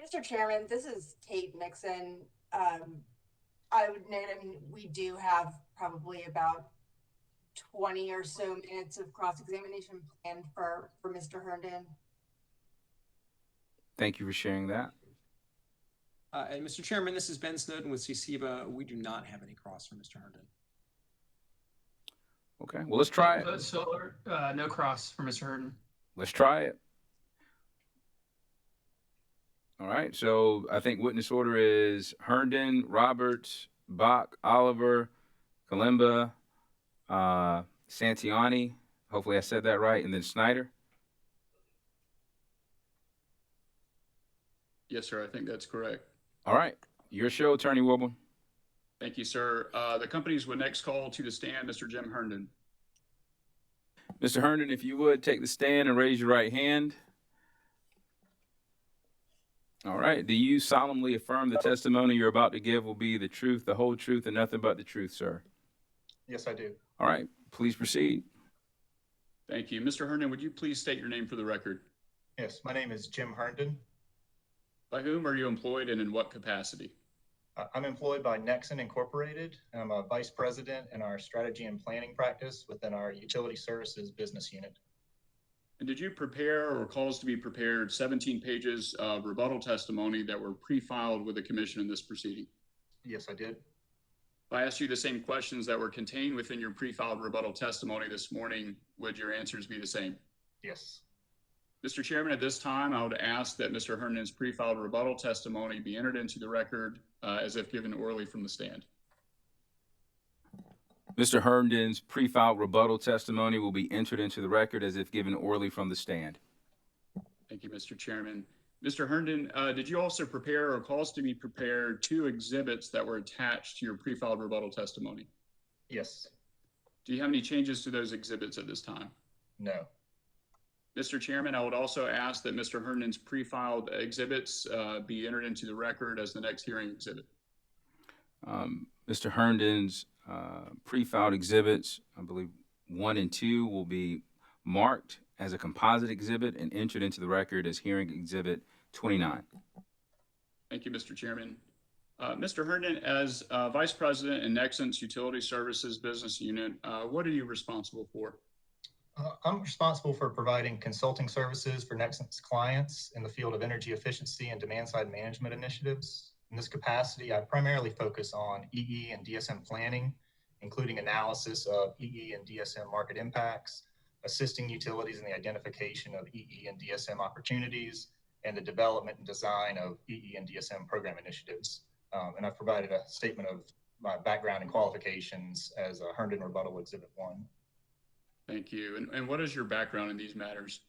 Mr. Chairman, this is Kate Nixon. I would note, I mean, we do have probably about 20 or so minutes of cross-examination planned for Mr. Herndon. Thank you for sharing that. And Mr. Chairman, this is Ben Snowden with CCBA. We do not have any cross for Mr. Herndon. Okay, well, let's try it. No cross for Mr. Herndon. Let's try it. All right, so I think witness order is Herndon, Roberts, Bach, Oliver, Kalimba, Santiani. Hopefully I said that right. And then Snyder. Yes, sir. I think that's correct. All right, your show, Attorney Wilburn. Thank you, sir. The companies would next call to the stand Mr. Jim Herndon. Mr. Herndon, if you would take the stand and raise your right hand. All right. Do you solemnly affirm the testimony you're about to give will be the truth, the whole truth, and nothing but the truth, sir? Yes, I do. All right. Please proceed. Thank you. Mr. Herndon, would you please state your name for the record? Yes, my name is Jim Herndon. By whom are you employed and in what capacity? I'm employed by Nexen Incorporated. I'm a vice president in our strategy and planning practice within our utility services business unit. And did you prepare or cause to be prepared 17 pages of rebuttal testimony that were pre-filed with the commission in this proceeding? Yes, I did. If I asked you the same questions that were contained within your pre-filed rebuttal testimony this morning, would your answers be the same? Yes. Mr. Chairman, at this time, I would ask that Mr. Herndon's pre-filed rebuttal testimony be entered into the record as if given orally from the stand. Mr. Herndon's pre-filed rebuttal testimony will be entered into the record as if given orally from the stand. Thank you, Mr. Chairman. Mr. Herndon, did you also prepare or cause to be prepared 2 exhibits that were attached to your pre-filed rebuttal testimony? Yes. Do you have any changes to those exhibits at this time? No. Mr. Chairman, I would also ask that Mr. Herndon's pre-filed exhibits be entered into the record as the next hearing exhibit. Mr. Herndon's pre-filed exhibits, I believe 1 and 2, will be marked as a composite exhibit and entered into the record as hearing exhibit 29. Thank you, Mr. Chairman. Mr. Herndon, as Vice President in Nexen's Utility Services Business Unit, what are you responsible for? I'm responsible for providing consulting services for Nexen's clients in the field of energy efficiency and demand-side management initiatives. In this capacity, I primarily focus on EE and DSM planning, including analysis of EE and DSM market impacts, assisting utilities in the identification of EE and DSM opportunities, and the development and design of EE and DSM program initiatives. And I've provided a statement of my background and qualifications as a Herndon Rebuttal Exhibit 1. Thank you. And what is your background in these matters?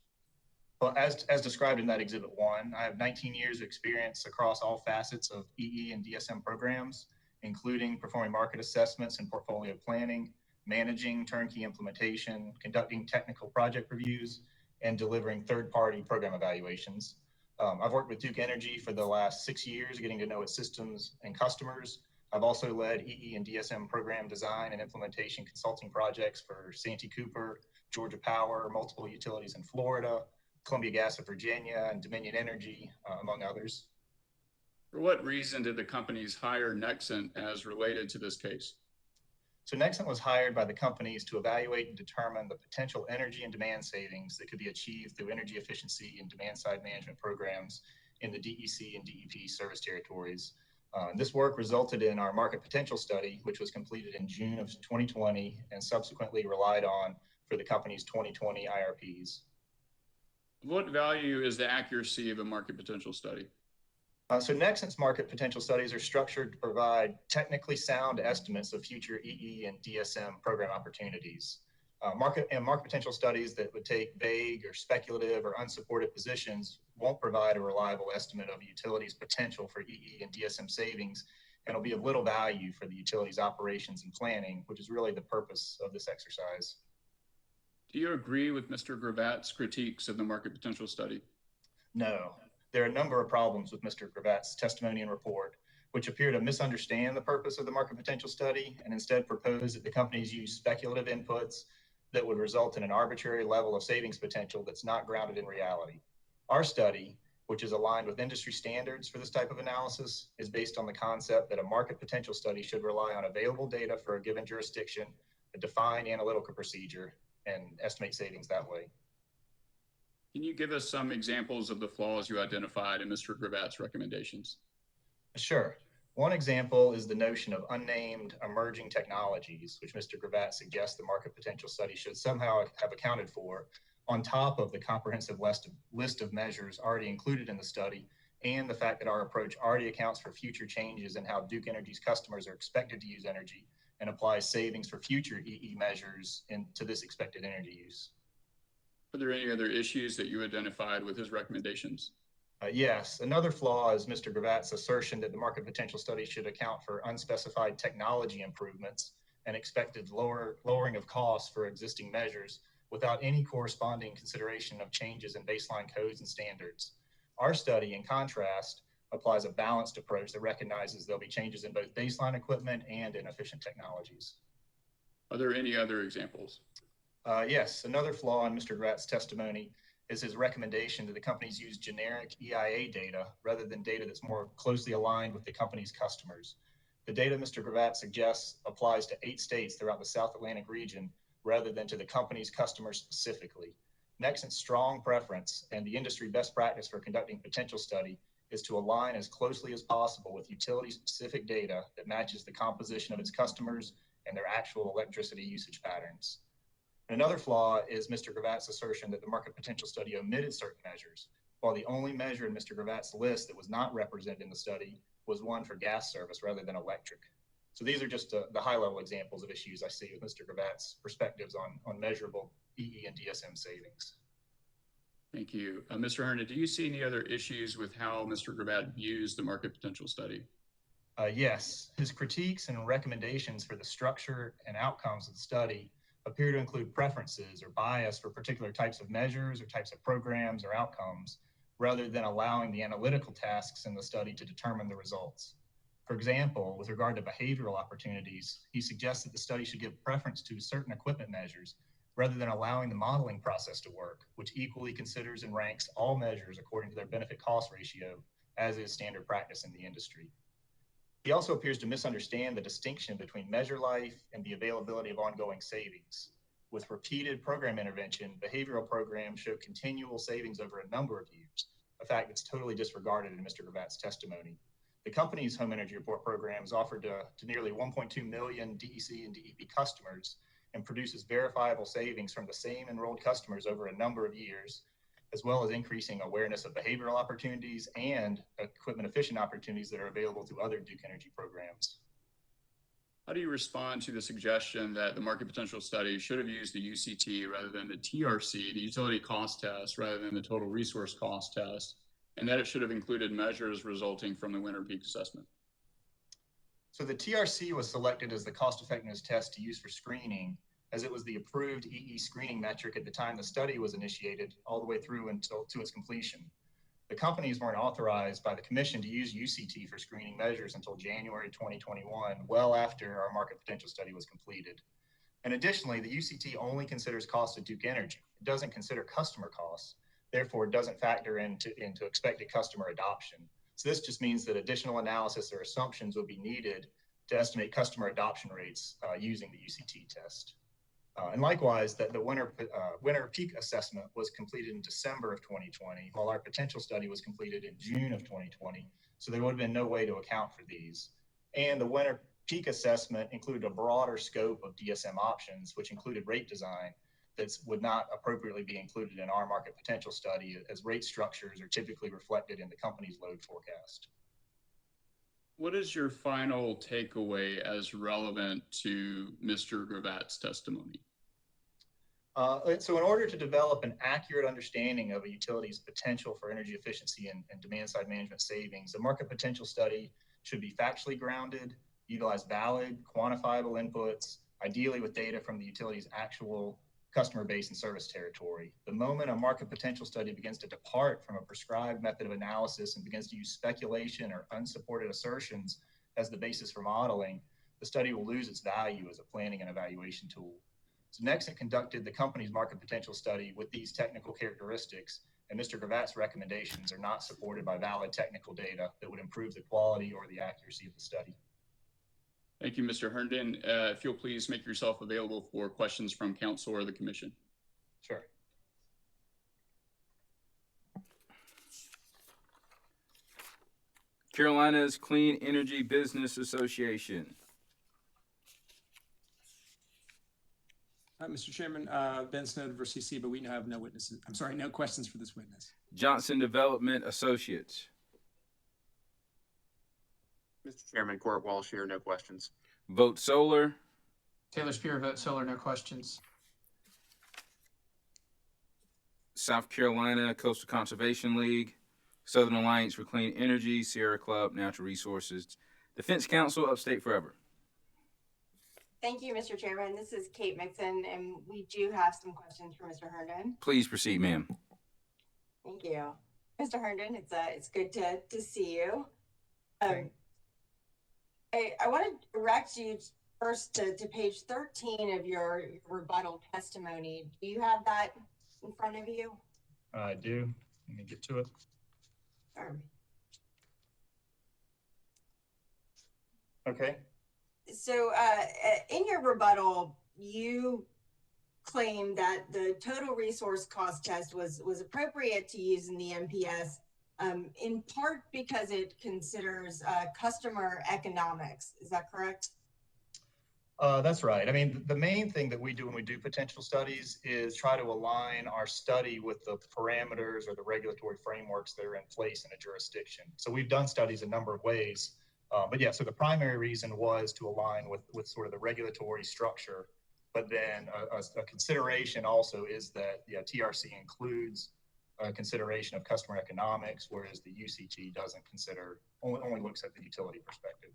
Well, as described in that Exhibit 1, I have 19 years of experience across all facets of EE and DSM programs, including performing market assessments and portfolio planning, managing turnkey implementation, conducting technical project reviews, and delivering third-party program evaluations. I've worked with Duke Energy for the last 6 years, getting to know its systems and customers. I've also led EE and DSM program design and implementation consulting projects for Santee Cooper, Georgia Power, multiple utilities in Florida, Columbia Gas of Virginia, and Dominion Energy, among others. For what reason did the companies hire Nexent as related to this case? So Nexent was hired by the companies to evaluate and determine the potential energy and demand savings that could be achieved through energy efficiency and demand-side management programs in the DEC and DEP service territories. This work resulted in our market potential study, which was completed in June of 2020 and subsequently relied on for the company's 2020 IRPs. What value is the accuracy of a market potential study? So Nexent's market potential studies are structured to provide technically sound estimates of future EE and DSM program opportunities. Market potential studies that would take vague or speculative or unsupported positions won't provide a reliable estimate of a utility's potential for EE and DSM savings, and will be of little value for the utility's operations and planning, which is really the purpose of this exercise. Do you agree with Mr. Gravat's critiques of the market potential study? No. There are a number of problems with Mr. Gravat's testimony and report, which appear to misunderstand the purpose of the market potential study and instead propose that the companies use speculative inputs that would result in an arbitrary level of savings potential that's not grounded in reality. Our study, which is aligned with industry standards for this type of analysis, is based on the concept that a market potential study should rely on available data for a given jurisdiction, a defined analytical procedure, and estimate savings that way. Can you give us some examples of the flaws you identified in Mr. Gravatt's recommendations? Sure. One example is the notion of unnamed emerging technologies, which Mr. Gravatt suggests the market potential study should somehow have accounted for on top of the comprehensive list of measures already included in the study, and the fact that our approach already accounts for future changes in how Duke Energy's customers are expected to use energy and applies savings for future EE measures into this expected energy use. Are there any other issues that you identified with his recommendations? Yes, another flaw is Mr. Gravatt's assertion that the market potential study should account for unspecified technology improvements and expected lowering of costs for existing measures without any corresponding consideration of changes in baseline codes and standards. Our study, in contrast, applies a balanced approach that recognizes there'll be changes in both baseline equipment and in efficient technologies. Are there any other examples? Yes, another flaw in Mr. Gravatt's testimony is his recommendation that the companies use generic EIA data rather than data that's more closely aligned with the company's customers. The data Mr. Gravatt suggests applies to 8 states throughout the South Atlantic region rather than to the company's customers specifically. Nexent's strong preference and the industry best practice for conducting potential study is to align as closely as possible with utility-specific data that matches the composition of its customers and their actual electricity usage patterns. Another flaw is Mr. Gravatt's assertion that the market potential study omitted certain measures, while the only measure in Mr. Gravatt's list that was not represented in the study was one for gas service rather than electric. So these are just the high-level examples of issues I see with Mr. Gravatt's perspectives on measurable EE and DSM savings. Thank you. Mr. Herndon, do you see any other issues with how Mr. Gravatt views the market potential study? Yes, his critiques and recommendations for the structure and outcomes of the study appear to include preferences or bias for particular types of measures or types of programs or outcomes, rather than allowing the analytical tasks in the study to determine the results. For example, with regard to behavioral opportunities, he suggests that the study should give preference to certain equipment measures rather than allowing the modeling process to work, which equally considers and ranks all measures according to their benefit-cost ratio, as is standard practice in the industry. He also appears to misunderstand the distinction between measure life and the availability of ongoing savings. With repeated program intervention, behavioral programs show continual savings over a number of years, a fact that's totally disregarded in Mr. Gravatt's testimony. The company's home energy report programs offered to nearly 1.2 million DEC and DEP customers and produces verifiable savings from the same enrolled customers over a number of years, as well as increasing awareness of behavioral opportunities and equipment efficient opportunities that are available through other Duke Energy programs. How do you respond to the suggestion that the market potential study should have used the UCT rather than the TRC, the utility cost test, rather than the total resource cost test, and that it should have included measures resulting from the winter peak assessment? So the TRC was selected as the cost effectiveness test to use for screening, as it was the approved EE screening metric at the time the study was initiated, all the way through until its completion. The companies weren't authorized by the commission to use UCT for screening measures until January 2021, well after our market potential study was completed. And additionally, the UCT only considers cost of Duke Energy. It doesn't consider customer costs. Therefore, it doesn't factor into expected customer adoption. So this just means that additional analysis or assumptions will be needed to estimate customer adoption rates using the UCT test. And likewise, that the winter peak assessment was completed in December of 2020, while our potential study was completed in June of 2020. So there would have been no way to account for these. And the winter peak assessment included a broader scope of DSM options, which included rate design that would not appropriately be included in our market potential study, as rate structures are typically reflected in the company's load forecast. What is your final takeaway as relevant to Mr. Gravatt's testimony? So in order to develop an accurate understanding of a utility's potential for energy efficiency and demand-side management savings, a market potential study should be factually grounded, utilize valid, quantifiable inputs, ideally with data from the utility's actual customer base and service territory. The moment a market potential study begins to depart from a prescribed method of analysis and begins to use speculation or unsupported assertions as the basis for modeling, the study will lose its value as a planning and evaluation tool. So Nexent conducted the company's market potential study with these technical characteristics and Mr. Gravat's recommendations are not supported by valid technical data that would improve the quality or the accuracy of the study. Thank you, Mr. Herndon. If you'll please make yourself available for questions from council or the commission. Sure. Carolina's Clean Energy Business Association. Mr. Chairman, Ben Snowden for CC, but we have no witnesses. I'm sorry, no questions for this witness. Johnson Development Associates. Mr. Chairman, Court Walsh here, no questions. Vote Solar. Taylor Spear, Vote Solar, no questions. South Carolina Coastal Conservation League. Southern Alliance for Clean Energy. Sierra Club Natural Resources. Defense Council, Upstate Forever. Thank you, Mr. Chairman. This is Kate Mixon, and we do have some questions for Mr. Herndon. Please proceed, ma'am. Thank you. Mr. Herndon, it's good to see you. I want to direct you first to page 13 of your rebuttal testimony. Do you have that in front of you? I do. Let me get to it. Sure. Okay. So in your rebuttal, you claim that the total resource cost test was appropriate to use in the MPS, in part because it considers customer economics. Is that correct? That's right. I mean, the main thing that we do when we do potential studies is try to align our study with the parameters or the regulatory frameworks that are in place in a jurisdiction. So we've done studies a number of ways. But yeah, so the primary reason was to align with sort of the regulatory structure. But then a consideration also is that the TRC includes a consideration of customer economics, whereas the UCT doesn't consider, only looks at the utility perspective.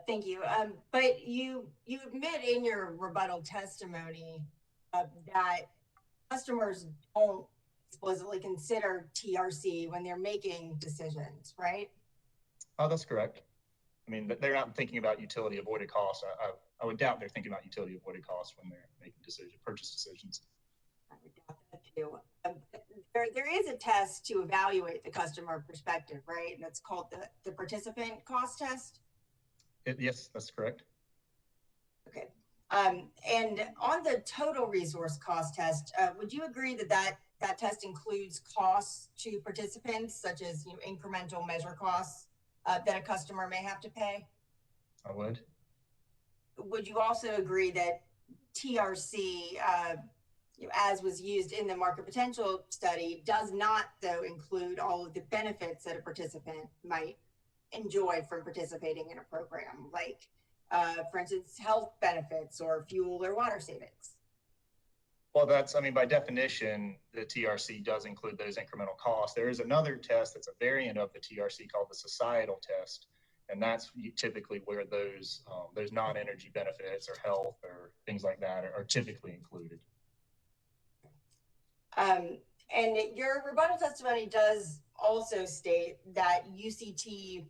Thank you. But you admit in your rebuttal testimony that customers don't explicitly consider TRC when they're making decisions, right? Oh, that's correct. I mean, they're not thinking about utility avoided costs. I would doubt they're thinking about utility avoided costs when they're making purchase decisions. I would doubt that too. There is a test to evaluate the customer perspective, right? And that's called the participant cost test. Yes, that's correct. Okay. And on the total resource cost test, would you agree that test includes costs to participants, such as incremental measure costs that a customer may have to pay? I would. Would you also agree that TRC, as was used in the market potential study, does not, though, include all of the benefits that a participant might enjoy from participating in a program, like, for instance, health benefits or fuel or water savings? Well, by definition, the TRC does include those incremental costs. There is another test that's a variant of the TRC called the societal test, and that's typically where those non-energy benefits or health or things like that are typically included. And your rebuttal testimony does also state that UCT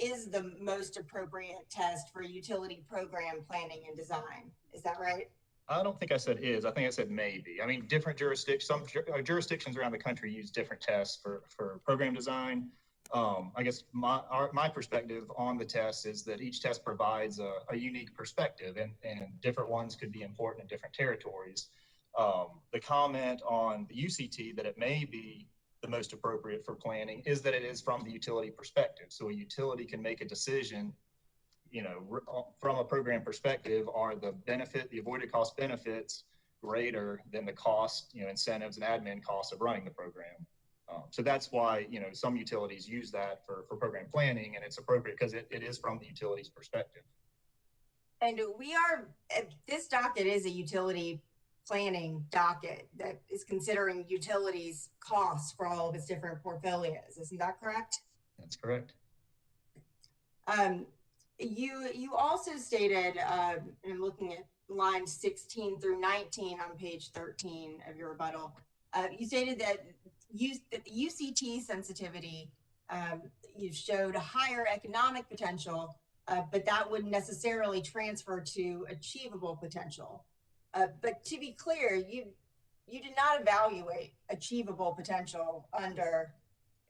is the most appropriate test for utility program planning and design. Is that right? I don't think I said is. I think I said maybe. I mean, different jurisdictions, some jurisdictions around the country use different tests for program design. I guess my perspective on the test is that each test provides a unique perspective, and different ones could be important in different territories. The comment on the UCT that it may be the most appropriate for planning is that it is from the utility perspective. So a utility can make a decision, from a program perspective, are the avoided cost benefits greater than the cost, incentives and admin costs of running the program. So that's why, some utilities use that for program planning, and it's appropriate because it is from the utility's perspective. And this docket is a utility planning docket that is considering utilities costs for all of its different portfolios. Isn't that correct? That's correct. You also stated, in looking at lines 16 through 19 on page 13 of your rebuttal, you stated that the UCT sensitivity, you showed a higher economic potential, but that wouldn't necessarily transfer to achievable potential. But to be clear, you did not evaluate achievable potential under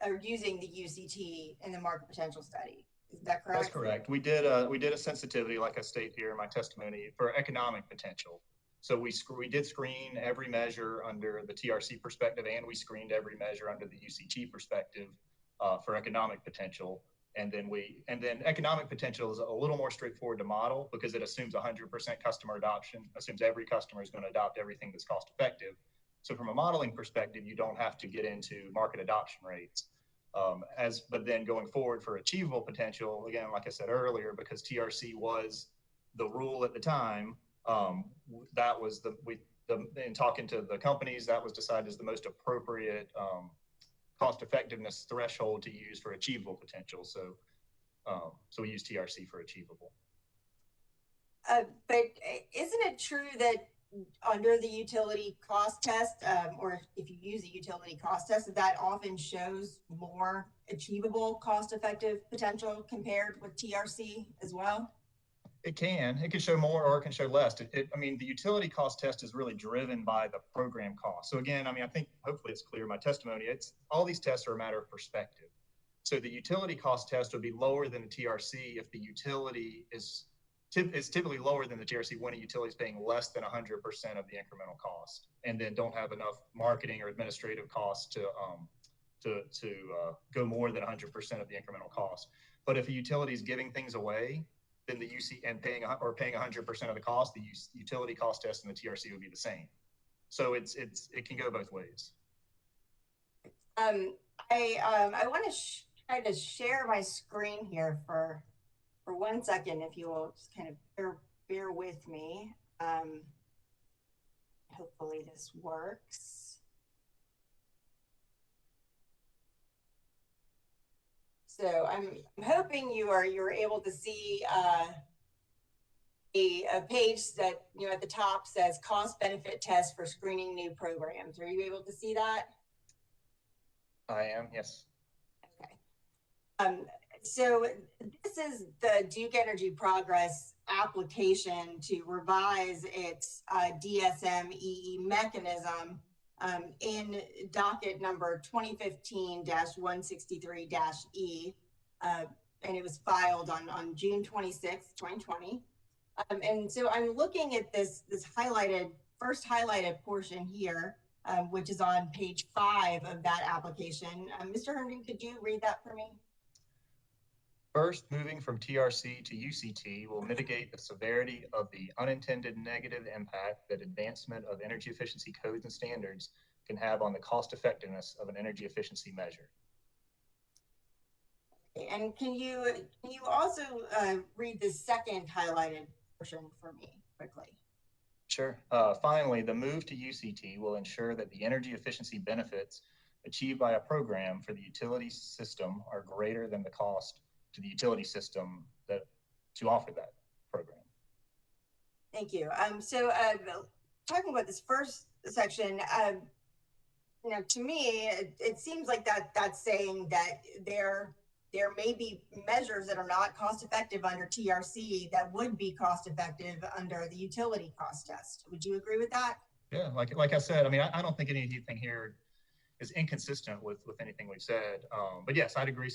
or using the UCT in the market potential study. Is that correct? That's correct. We did a sensitivity, like I state here in my testimony, for economic potential. So we did screen every measure under the TRC perspective, and we screened every measure under the UCT perspective for economic potential. And then economic potential is a little more straightforward to model because it assumes 100% customer adoption, assumes every customer is going to adopt everything that's cost effective. So from a modeling perspective, you don't have to get into market adoption rates. But then going forward for achievable potential, again, like I said earlier, because TRC was the rule at the time, that was in talking to the companies, that was decided as the most appropriate cost effectiveness threshold to use for achievable potential. So we use TRC for achievable. But isn't it true that under the utility cost test, or if you use a utility cost test, that often shows more achievable cost-effective potential compared with TRC as well? It can show more or it can show less. I mean, the utility cost test is really driven by the program cost. So again, I mean, I think hopefully it's clear in my testimony, all these tests are a matter of perspective. So the utility cost test would be lower than the TRC if the utility is typically lower than the TRC when a utility is paying less than 100% of the incremental cost, and then don't have enough marketing or administrative costs to go more than 100% of the incremental cost. But if a utility is giving things away, then the UC and paying 100% of the cost, the utility cost test and the TRC would be the same. So it can go both ways. I want to try to share my screen here for 1 second, if you will just kind of bear with me. Hopefully this works. So I'm hoping you're able to see a page that at the top says cost benefit test for screening new programs. Are you able to see that? I am, yes. Okay. So this is the Duke Energy Progress application to revise its DSM EE mechanism in docket number 2015-163-E, and it was filed on June 26, 2020. And so I'm looking at this first highlighted portion here, which is on page 5 of that application. Mr. Herndon, could you read that for me? First, moving from TRC to UCT will mitigate the severity of the unintended negative impact that advancement of energy efficiency codes and standards can have on the cost effectiveness of an energy efficiency measure. And can you also read the second highlighted portion for me quickly? Sure. Finally, the move to UCT will ensure that the energy efficiency benefits achieved by a program for the utility system are greater than the cost to the utility system to offer that program. Thank you. So talking about this first section, to me, it seems like that's saying that there may be measures that are not cost effective under TRC that would be cost effective under the utility cost test. Would you agree with that? Yeah, like I said, I mean, I don't think anything here is inconsistent with anything we've said. But yes, I'd agree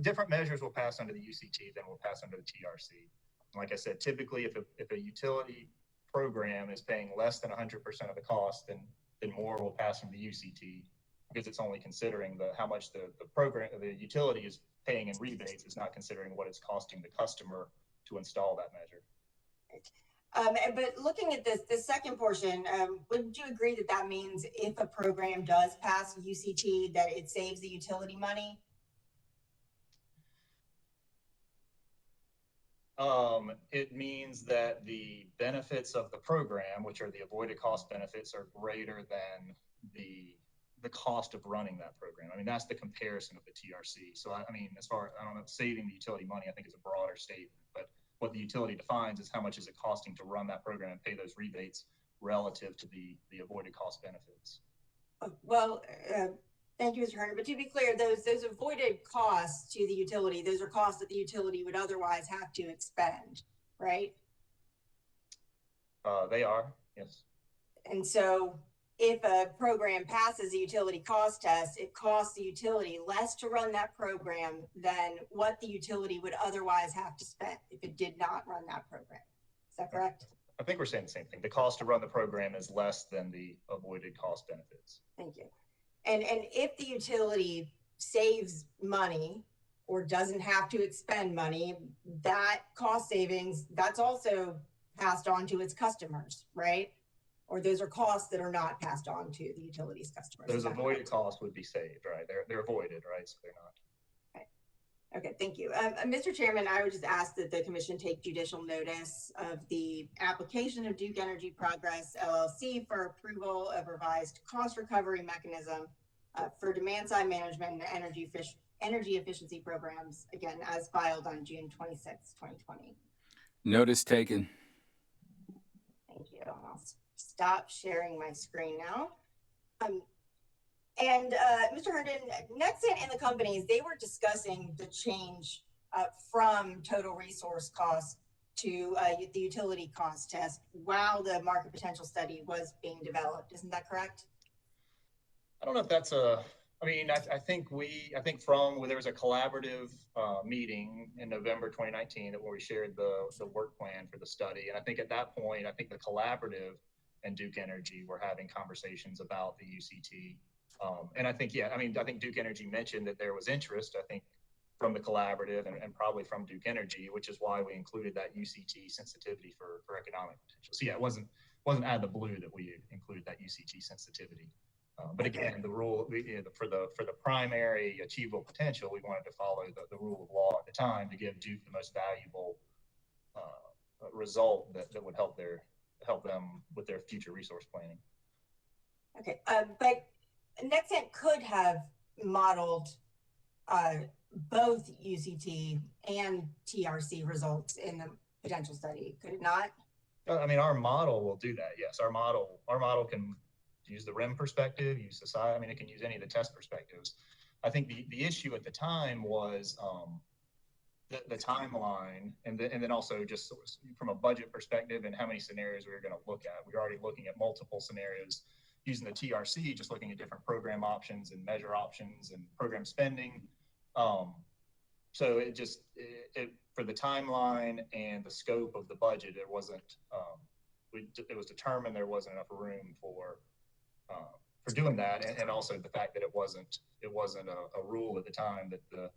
different measures will pass under the UCT than will pass under the TRC. Like I said, typically if a utility program is paying less than 100% of the cost, then more will pass from the UCT because it's only considering how much the utility is paying in rebates. It's not considering what it's costing the customer to install that measure. But looking at this second portion, would you agree that means if a program does pass UCT, that it saves the utility money? It means that the benefits of the program, which are the avoided cost benefits, are greater than the cost of running that program. I mean, that's the comparison of the TRC. So, I mean, saving the utility money, I think is a broader statement, but what the utility defines is how much is it costing to run that program and pay those rebates relative to the avoided cost benefits. Well, thank you, Mr. Herndon. But to be clear, those avoided costs to the utility, those are costs that the utility would otherwise have to expend, right? They are, yes. And so if a program passes a utility cost test, it costs the utility less to run that program than what the utility would otherwise have to spend if it did not run that program. Is that correct? I think we're saying the same thing. The cost to run the program is less than the avoided cost benefits. Thank you. And if the utility saves money or doesn't have to expend money, that cost savings, that's also passed on to its customers, right? Or those are costs that are not passed on to the utilities customers. Those avoided costs would be saved, right? They're avoided, right? So they're not. Okay, thank you. Mr. Chairman, I would just ask that the commission take judicial notice of the application of Duke Energy Progress LLC for approval of revised cost recovery mechanism for demand side management and energy efficiency programs, again, as filed on June 26, 2020. Notice taken. Thank you. I'll stop sharing my screen now. Mr. Herndon, Nexent and the companies, they were discussing the change from total resource cost to the utility cost test while the market potential study was being developed. Isn't that correct? I don't know if that's I think there was a collaborative meeting in November 2019 where we shared the work plan for the study. And I think at that point, I think the collaborative and Duke Energy were having conversations about the UCT. And I think Duke Energy mentioned that there was interest, I think, from the collaborative and probably from Duke Energy, which is why we included that UCT sensitivity for economic potential. So yeah, it wasn't out of the blue that we included that UCT sensitivity. But again, the rule for the primary achievable potential, we wanted to follow the rule of law at the time to give Duke the most valuable result that would help them with their future resource planning. Okay, but Nexent could have modeled both UCT and TRC results in the potential study, could it not? I mean, our model will do that. Yes, our model can use the RIM perspective, use society. I mean, it can use any of the test perspectives. I think the issue at the time was the timeline, and then also just from a budget perspective and how many scenarios we were going to look at. We were already looking at multiple scenarios using the TRC, just looking at different program options and measure options and program spending. So it for the timeline and the scope of the budget, it wasn't. It was determined there wasn't enough room for doing that, and also the fact that it wasn't a rule at the time that the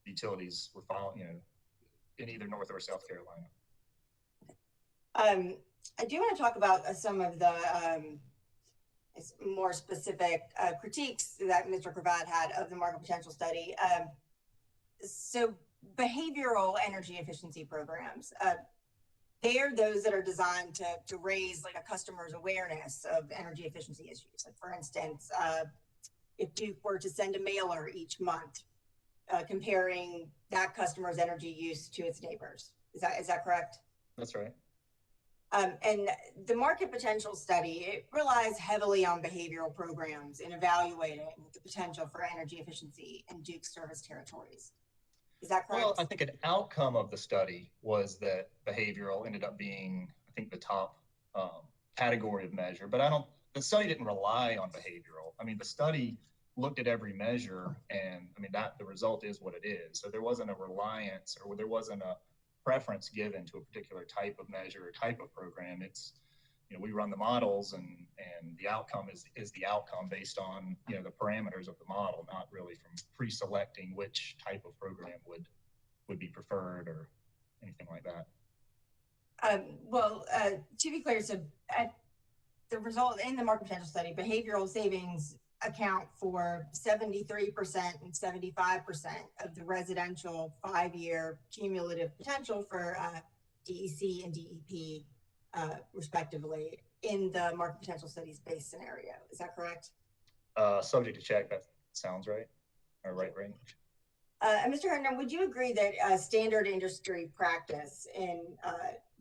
utilities were following, in either North or South Carolina. I do want to talk about some of the more specific critiques that Mr. Cravat had of the market potential study. So behavioral energy efficiency programs, they are those that are designed to raise like a customer's awareness of energy efficiency issues. Like for instance, if Duke were to send a mailer each month comparing that customer's energy use to its neighbors. Is that correct? That's right. And the market potential study, it relies heavily on behavioral programs in evaluating the potential for energy efficiency in Duke's service territories. Is that correct? Well, I think an outcome of the study was that behavioral ended up being, I think, the top category of measure. But the study didn't rely on behavioral. I mean, the study looked at every measure, and I mean, the result is what it is. So there wasn't a reliance, or there wasn't a preference given to a particular type of measure or type of program. It's, we run the models, and the outcome is the outcome based on, the parameters of the model, not really from pre-selecting which type of program would be preferred or anything like that. To be clear, so at the result in the market potential study, behavioral savings account for 73% and 75% of the residential 5-year cumulative potential for DEC and DEP, respectively, in the market potential studies base scenario. Is that correct? Subject to check. That sounds right. Or right range. Mr. Herndon, would you agree that standard industry practice in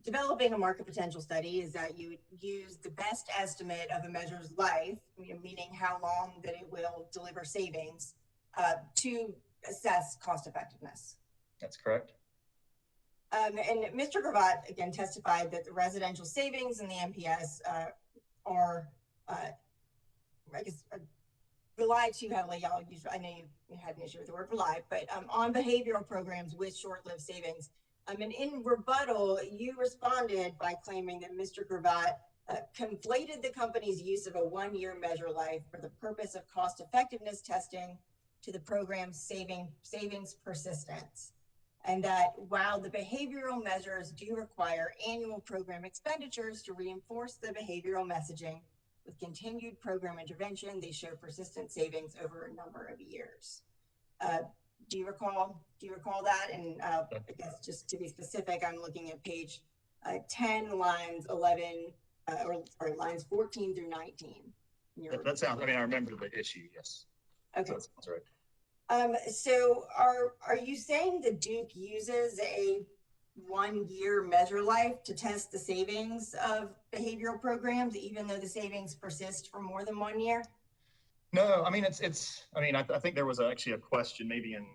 developing a market potential study is that you would use the best estimate of a measure's life, meaning how long that it will deliver savings, to assess cost effectiveness? That's correct. And Mr. Cravat, again, testified that the residential savings in the MPS are I guess, rely too heavily, y'all use, I know you had an issue with the word rely, but on behavioral programs with short-lived savings. And in rebuttal, you responded by claiming that Mr. Gravatt conflated the company's use of a one-year measure life for the purpose of cost effectiveness testing to the program's savings persistence. And that while the behavioral measures do require annual program expenditures to reinforce the behavioral messaging, with continued program intervention, they show persistent savings over a number of years. Do you recall that? And I guess just to be specific, I'm looking at page 10, lines 11, or lines 14 through 19. That sounds, I mean, I remember the issue, yes. Okay. That sounds right. So are you saying the Duke uses a one-year measure life to test the savings of behavioral programs, even though the savings persist for more than 1 year? No, I mean, I think there was actually a question maybe in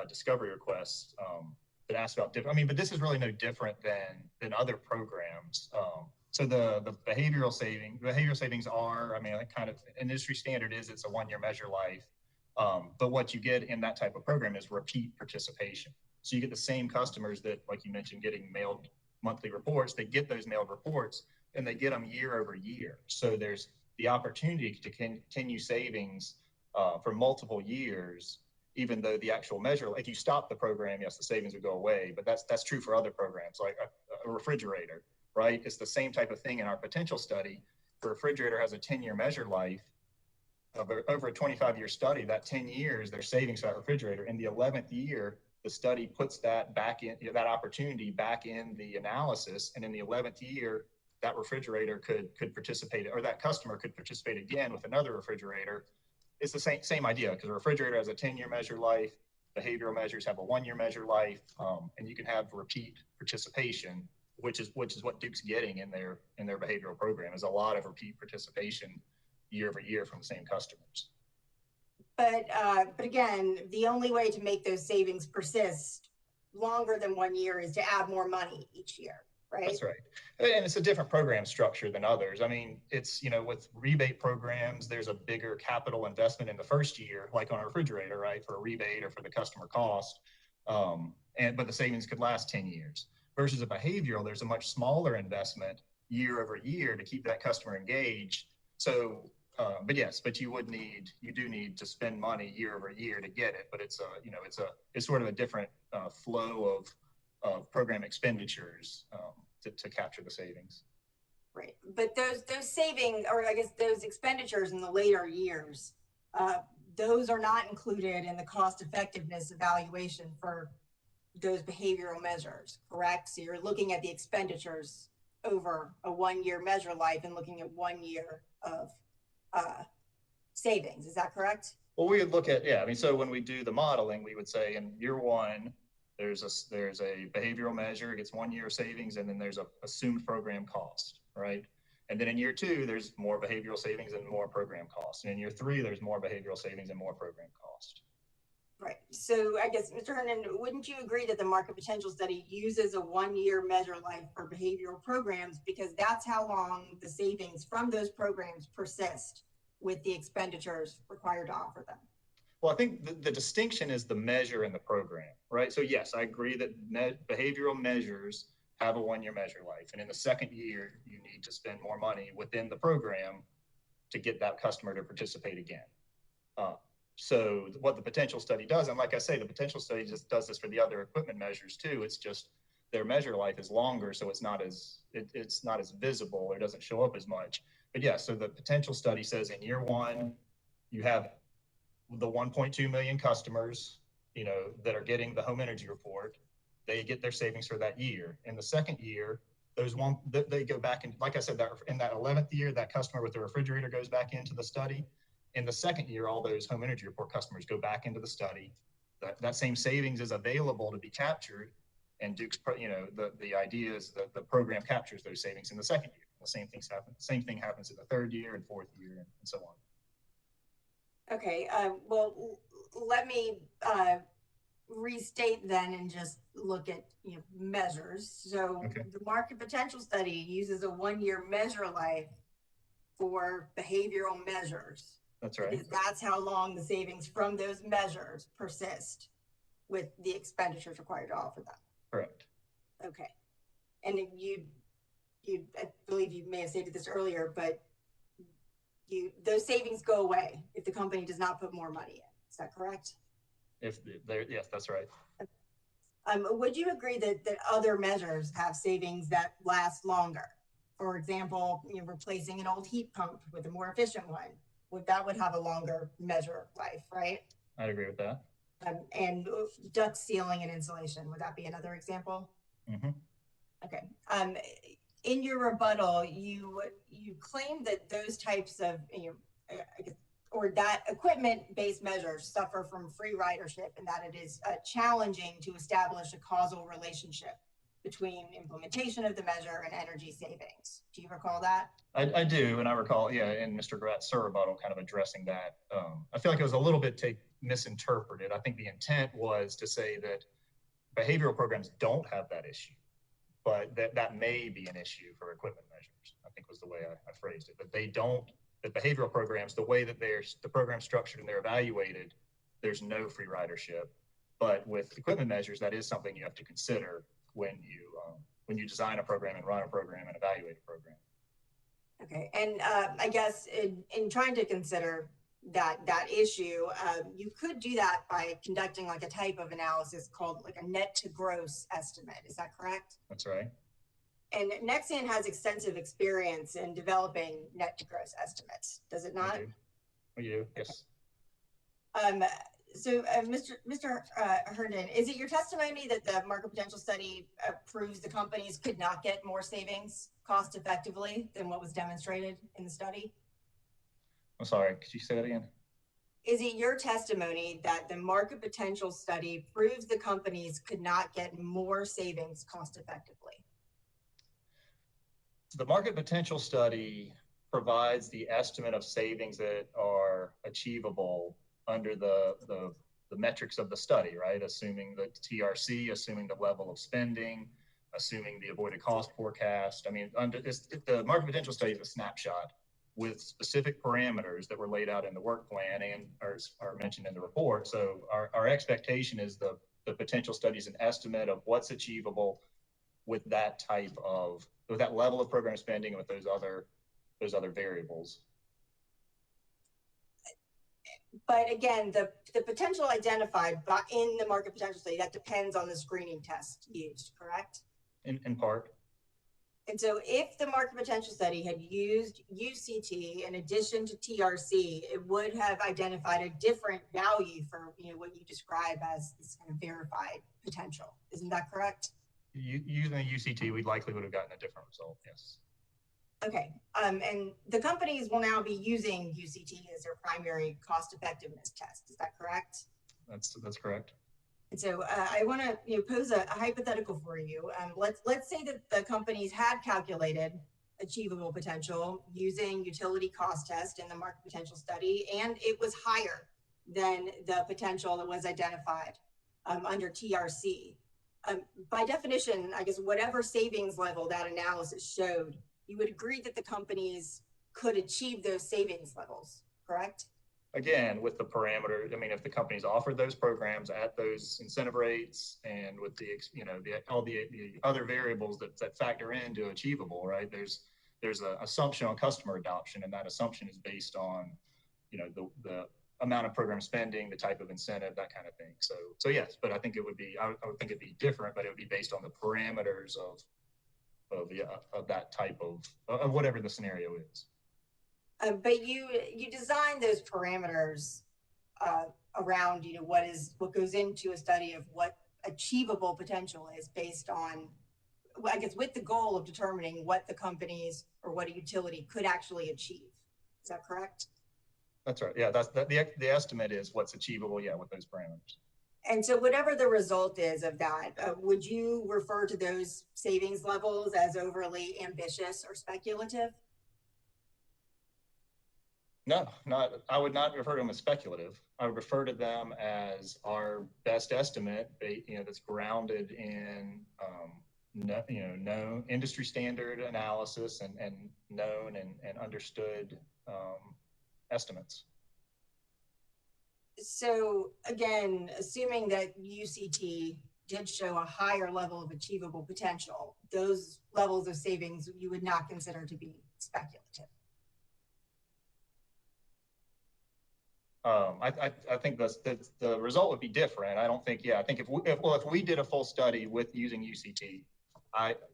discovery requests that asked about different, but this is really no different than other programs. So the behavioral savings are, kind of industry standard is it's a one-year measure life. But what you get in that type of program is repeat participation. So you get the same customers that, like you mentioned, getting mailed monthly reports, they get those mailed reports and they get them year over year. So there's the opportunity to continue savings for multiple years, even though the actual measure, if you stop the program, yes, the savings would go away, but that's true for other programs, like a refrigerator, right? It's the same type of thing in our potential study. The refrigerator has a 10-year measure life. Over a 25-year study, that 10 years, their savings for that refrigerator. In the 11th year, the study puts that back in, that opportunity back in the analysis. And in the 11th year, that refrigerator could participate, or that customer could participate again with another refrigerator. It's the same idea, because a refrigerator has a 10-year measure life, behavioral measures have a 1-year measure life, and you can have repeat participation, which is what Duke's getting in their behavioral program, is a lot of repeat participation year over year from the same customers. But again, the only way to make those savings persist longer than 1 year is to add more money each year, right? That's right. And it's a different program structure than others. It's, with rebate programs, there's a bigger capital investment in the first year, like on a refrigerator, right? For a rebate or for the customer cost. But the savings could last 10 years. Versus a behavioral, there's a much smaller investment year over year to keep that customer engaged. So, but you do need to spend money year over year to get it. But it's sort of a different flow of program expenditures to capture the savings. Right. But those savings, or I guess those expenditures in the later years, those are not included in the cost effectiveness evaluation for those behavioral measures, correct? So you're looking at the expenditures over a 1-year measure life and looking at 1 year of savings. Is that correct? Well, we would look at, so when we do the modeling, we would say in year 1, there's a behavioral measure, it gets 1 year of savings, and then there's a assumed program cost, right? And then in year 2, there's more behavioral savings and more program cost. And in year 3, there's more behavioral savings and more program cost. Right. So I guess, Mr. Hernan, wouldn't you agree that the market potential study uses a 1-year measure life for behavioral programs, because that's how long the savings from those programs persist with the expenditures required to offer them? Well, I think the distinction is the measure and the program, right? So yes, I agree that behavioral measures have a 1-year measure life. And in the second year, you need to spend more money within the program to get that customer to participate again. So what the potential study does, and like I say, the potential study just does this for the other equipment measures too. It's just their measure life is longer, so it's not as visible, or doesn't show up as much. But yeah, so the potential study says in year 1, you have the 1.2 million customers, that are getting the home energy report. They get their savings for that year. In the second year, they go back, and like I said, that in that 11th year, that customer with the refrigerator goes back into the study. In the second year, all those home energy report customers go back into the study. That same savings is available to be captured, and Duke's, the idea is that the program captures those savings in the second year. The same thing happens in the third year and fourth year, and so on. Okay. Well, let me restate then and just look at measures. So okay. The market potential study uses a 1-year measure life for behavioral measures. That's right. Because that's how long the savings from those measures persist with the expenditures required to offer them. Correct. Okay. And I believe you may have stated this earlier, but those savings go away if the company does not put more money in. Is that correct? Yes, that's right. Would you agree that other measures have savings that last longer? For example, replacing an old heat pump with a more efficient one. That would have a longer measure of life, right? I'd agree with that. And duct sealing and insulation, would that be another example? Mm-hmm. Okay. In your rebuttal, you claim that those types of, or that equipment-based measures suffer from free ridership and that it is challenging to establish a causal relationship between implementation of the measure and energy savings. Do you recall that? I do, and I recall, in Mr. Gratt's rebuttal kind of addressing that. I feel like it was a little bit misinterpreted. I think the intent was to say that behavioral programs don't have that issue, but that may be an issue for equipment measures, I think was the way I phrased it. That they don't, that behavioral programs, the way that the program's structured and they're evaluated, there's no free ridership. But with equipment measures, that is something you have to consider when you design a program and run a program and evaluate a program. Okay, and I guess in trying to consider that issue, you could do that by conducting like a type of analysis called like a net to gross estimate. Is that correct? That's right. And Nexan has extensive experience in developing net to gross estimates, does it not? We do, yes. So, Mr. Herndon, is it your testimony that the market potential study proves the companies could not get more savings cost effectively than what was demonstrated in the study? I'm sorry, could you say that again? Is it your testimony that the market potential study proves the companies could not get more savings cost effectively? The market potential study provides the estimate of savings that are achievable under the metrics of the study, right? Assuming the TRC, assuming the level of spending, assuming the avoided cost forecast. I mean, the market potential study is a snapshot with specific parameters that were laid out in the work plan and are mentioned in the report. So our expectation is the potential study is an estimate of what's achievable with that with that level of program spending and with those other variables. But again, the potential identified in the market potential study, that depends on the screening test used, correct? In part. And so if the market potential study had used UCT in addition to TRC, it would have identified a different value for what you describe as this kind of verified potential. Isn't that correct? Using the UCT, we likely would have gotten a different result, yes. Okay, and the companies will now be using UCT as their primary cost effectiveness test. Is that correct? That's correct. And so I want to pose a hypothetical for you. Let's say that the companies had calculated achievable potential using utility cost test in the market potential study, and it was higher than the potential that was identified under TRC. By definition, I guess whatever savings level that analysis showed, you would agree that the companies could achieve those savings levels, correct? Again, with the parameter, I mean, if the companies offered those programs at those incentive rates and with all the other variables that factor into achievable, right? There's an assumption on customer adoption, and that assumption is based on, the amount of program spending, the type of incentive, that kind of thing. So yes, but I think I would think it'd be different, but it would be based on the parameters of that type of whatever the scenario is. But you design those parameters around what goes into a study of what achievable potential is based on, I guess, with the goal of determining what the companies or what a utility could actually achieve. Is that correct? That's right. Yeah, the estimate is what's achievable. Yeah, with those parameters. And so whatever the result is of that, would you refer to those savings levels as overly ambitious or speculative? No, I would not refer to them as speculative. I would refer to them as our best estimate, that's grounded in known industry standard analysis and known and understood estimates. So again, assuming that UCT did show a higher level of achievable potential, those levels of savings you would not consider to be speculative. I think the result would be different. I don't think, I think if we did a full study with using UCT,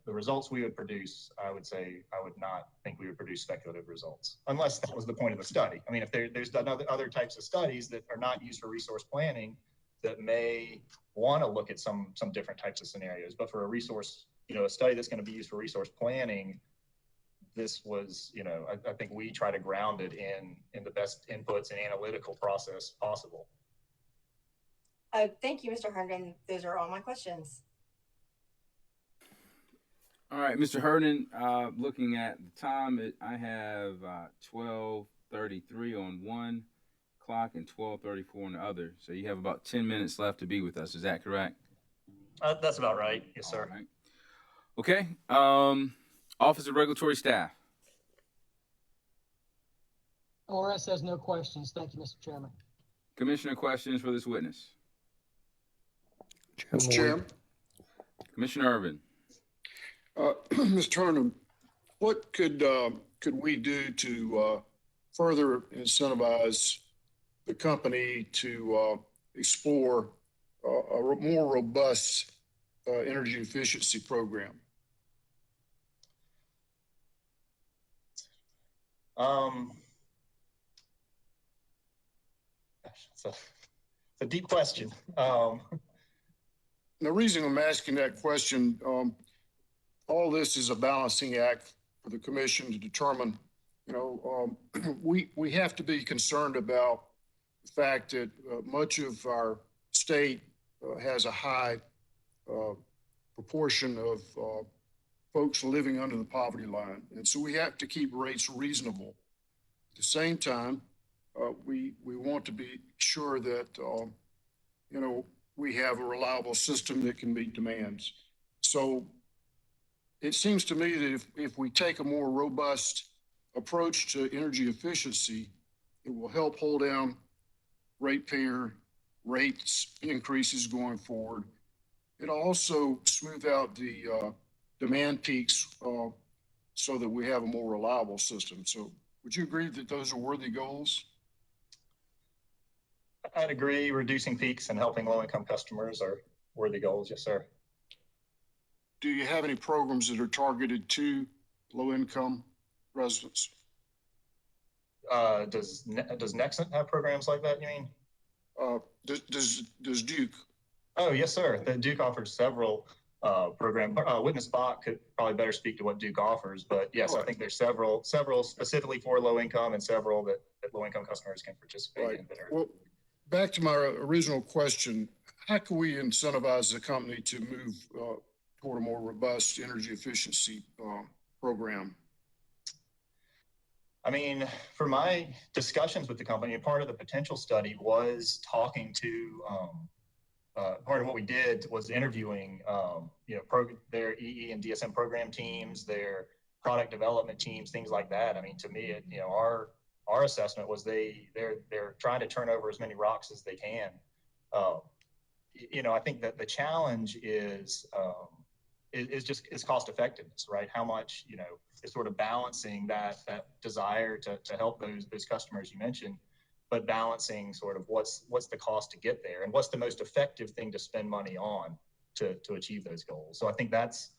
the results we would produce, I would say, I would not think we would produce speculative results, unless that was the point of the study. I mean, if there's other types of studies that are not used for resource planning that may want to look at some different types of scenarios, but for a resource, a study that's going to be used for resource planning, this was, I think we try to ground it in the best inputs and analytical process possible. Thank you, Mr. Herndon. Those are all my questions. All right, Mr. Herndon, looking at the time, I have 12:33 on one clock and 12:34 on the other. So you have about 10 minutes left to be with us. Is that correct? That's about right. Yes, sir. All right. Okay. Office of Regulatory Staff. ORS has no questions. Thank you, Mr. Chairman. Commissioner, questions for this witness? Mr. Chairman. Commissioner Irvin. Mr. Turner, what could we do to further incentivize the company to explore a more robust energy efficiency program? It's a deep question. The reason I'm asking that question, all this is a balancing act for the commission to determine, we have to be concerned about the fact that much of our state has a high proportion of folks living under the poverty line. And so we have to keep rates reasonable. At the same time, we want to be sure that, we have a reliable system that can meet demands. So it seems to me that if we take a more robust approach to energy efficiency, it will help hold down ratepayer rates increases going forward. It'll also smooth out the demand peaks so that we have a more reliable system. So would you agree that those are worthy goals? I'd agree. Reducing peaks and helping low-income customers are worthy goals. Yes, sir. Do you have any programs that are targeted to low-income residents? Does Nexent have programs like that, you mean? Does Duke? Oh, yes, sir. The Duke offers several programs. Witness Bach could probably better speak to what Duke offers, but yes, I think there's several specifically for low income and several that low-income customers can participate in. Well, back to my original question, how can we incentivize the company to move toward a more robust energy efficiency program? I mean, for my discussions with the company, part of the potential study was talking to, part of what we did was interviewing, their EE and DSM program teams, their product development teams, things like that. I mean, to me, our assessment was they're trying to turn over as many rocks as they can. I think that the challenge is cost effectiveness, right? How much, is sort of balancing that desire to help those customers you mentioned, but balancing sort of what's the cost to get there and what's the most effective thing to spend money on to achieve those goals. So I think that's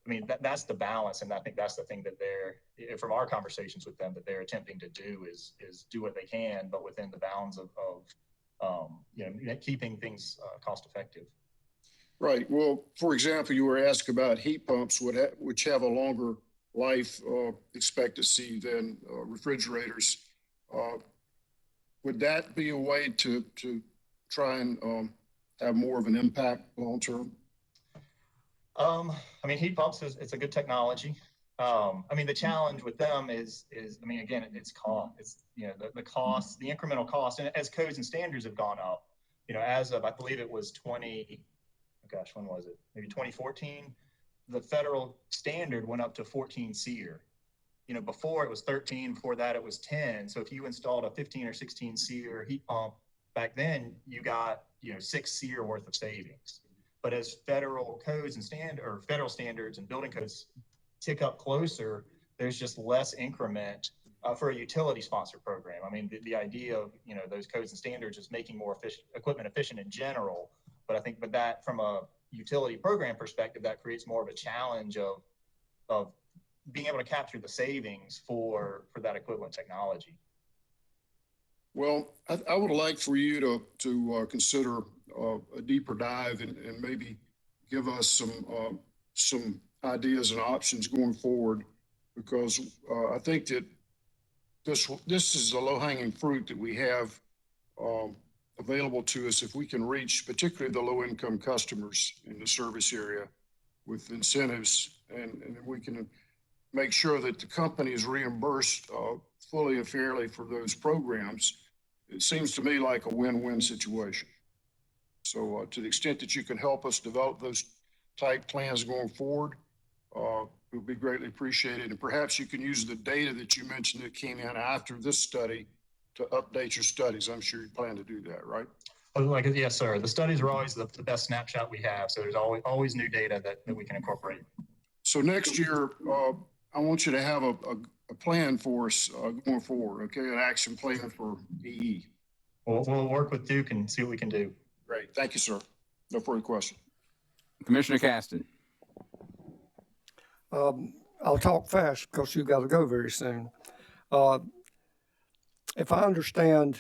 the balance. And I think that's the thing that from our conversations with them, that they're attempting to do is do what they can, but within the bounds of keeping things cost effective. Right. Well, for example, you were asked about heat pumps, which have a longer life expectancy than refrigerators. Would that be a way to try and have more of an impact long term? Heat pumps it's a good technology. The challenge with them is again, it's cost. It's the cost, the incremental cost, and as codes and standards have gone up, as of I believe it was when was it? Maybe 2014. the federal standard went up to 14 SEER. Before it was 13, before that it was 10. So if you installed a 15 or 16 SEER heat pump back then, you got, 6 SEER worth of savings. But as federal codes and federal standards and building codes tick up closer, there's just less increment for a utility sponsored program. I mean, the idea of, those codes and standards is making more equipment efficient in general. But I think, that from a utility program perspective, that creates more of a challenge of being able to capture the savings for that equivalent technology. Well, I would like for you to consider a deeper dive and maybe give us some ideas and options going forward, because I think that this is the low-hanging fruit that we have available to us if we can reach particularly the low-income customers in the service area with incentives, and we can make sure that the company is reimbursed fully and fairly for those programs. It seems to me like a win-win situation. So to the extent that you can help us develop those type plans going forward, it would be greatly appreciated. And perhaps you can use the data that you mentioned that came in after this study to update your studies. I'm sure you plan to do that, right? Yes, sir. The studies are always the best snapshot we have. So there's always new data that we can incorporate. So next year, I want you to have a plan for us going forward, okay? An action plan for EE. We'll work with Duke and see what we can do. Great. Thank you, sir. No further question. Commissioner Caston. I'll talk fast because you've got to go very soon. If I understand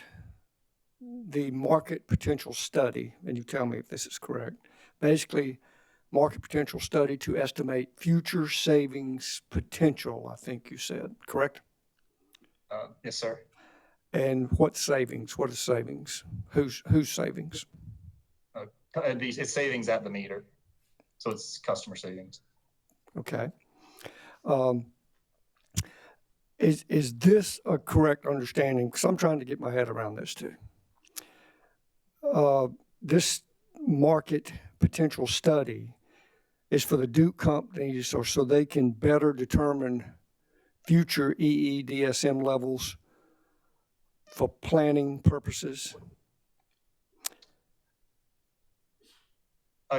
the market potential study, and you tell me if this is correct, basically market potential study to estimate future savings potential, I think you said, correct? Yes, sir. And what savings? What is savings? Whose savings? It's savings at the meter. So it's customer savings. Okay. Is this a correct understanding? Because I'm trying to get my head around this too. This market potential study is for the Duke companies, or so they can better determine future EE/DSM levels for planning purposes.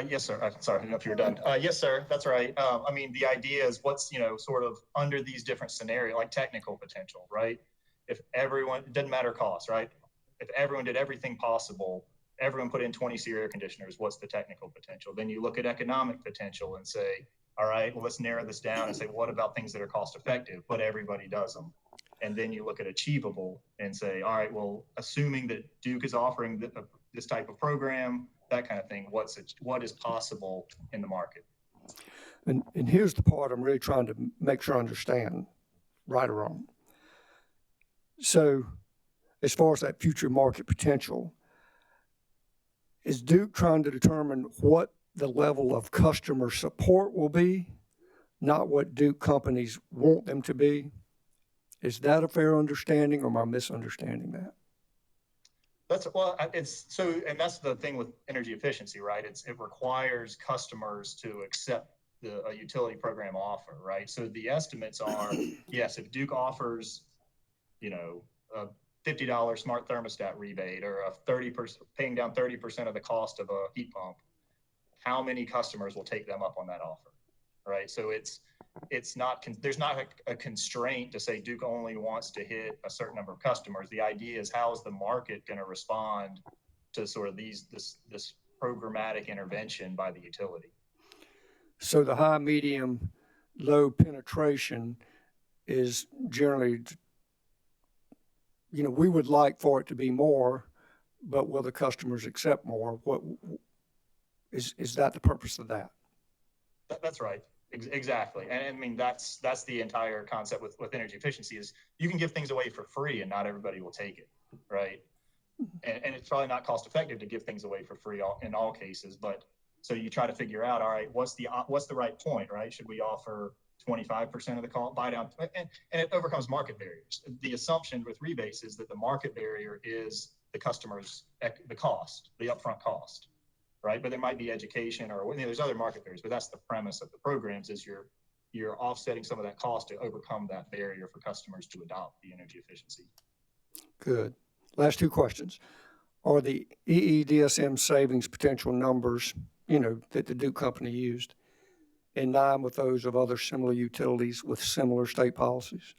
Yes, sir. Sorry, I didn't know if you were done. Yes, sir. That's right. I mean, the idea is what's, sort of under these different scenarios, like technical potential, right? If everyone, it doesn't matter cost, right? If everyone did everything possible, everyone put in 20 SEER air conditioners, what's the technical potential? Then you look at economic potential and say, all right, well, let's narrow this down and say, what about things that are cost effective, but everybody does them? And then you look at achievable and say, all right, well, assuming that Duke is offering this type of program, that kind of thing, what is possible in the market? And here's the part I'm really trying to make sure I understand, right or wrong. So as far as that future market potential, is Duke trying to determine what the level of customer support will be, not what Duke companies want them to be? Is that a fair understanding, or am I misunderstanding that? And that's the thing with energy efficiency, right? It requires customers to accept a utility program offer, right? So the estimates are, yes, if Duke offers, a $50 smart thermostat rebate or a 30% paying down 30% of the cost of a heat pump, how many customers will take them up on that offer, right? So it's not, there's not a constraint to say Duke only wants to hit a certain number of customers. The idea is, how is the market going to respond to sort of this programmatic intervention by the utility? So the high, medium, low penetration is generally, we would like for it to be more, but will the customers accept more? What is that the purpose of that? That's right. Exactly. And I mean, that's the entire concept with energy efficiency is you can give things away for free and not everybody will take it, right? And it's probably not cost effective to give things away for free in all cases, but so you try to figure out, all right, what's the right point, right? Should we offer 25% of the cost buy down? And it overcomes market barriers. The assumption with rebates is that the market barrier is the customer's, the cost, the upfront cost, right? But there might be education or there's other market barriers, but that's the premise of the programs is you're offsetting some of that cost to overcome that barrier for customers to adopt the energy efficiency. Good. Last two questions. Are the EEDSM savings potential numbers, that the Duke company used in line with those of other similar utilities with similar state policies?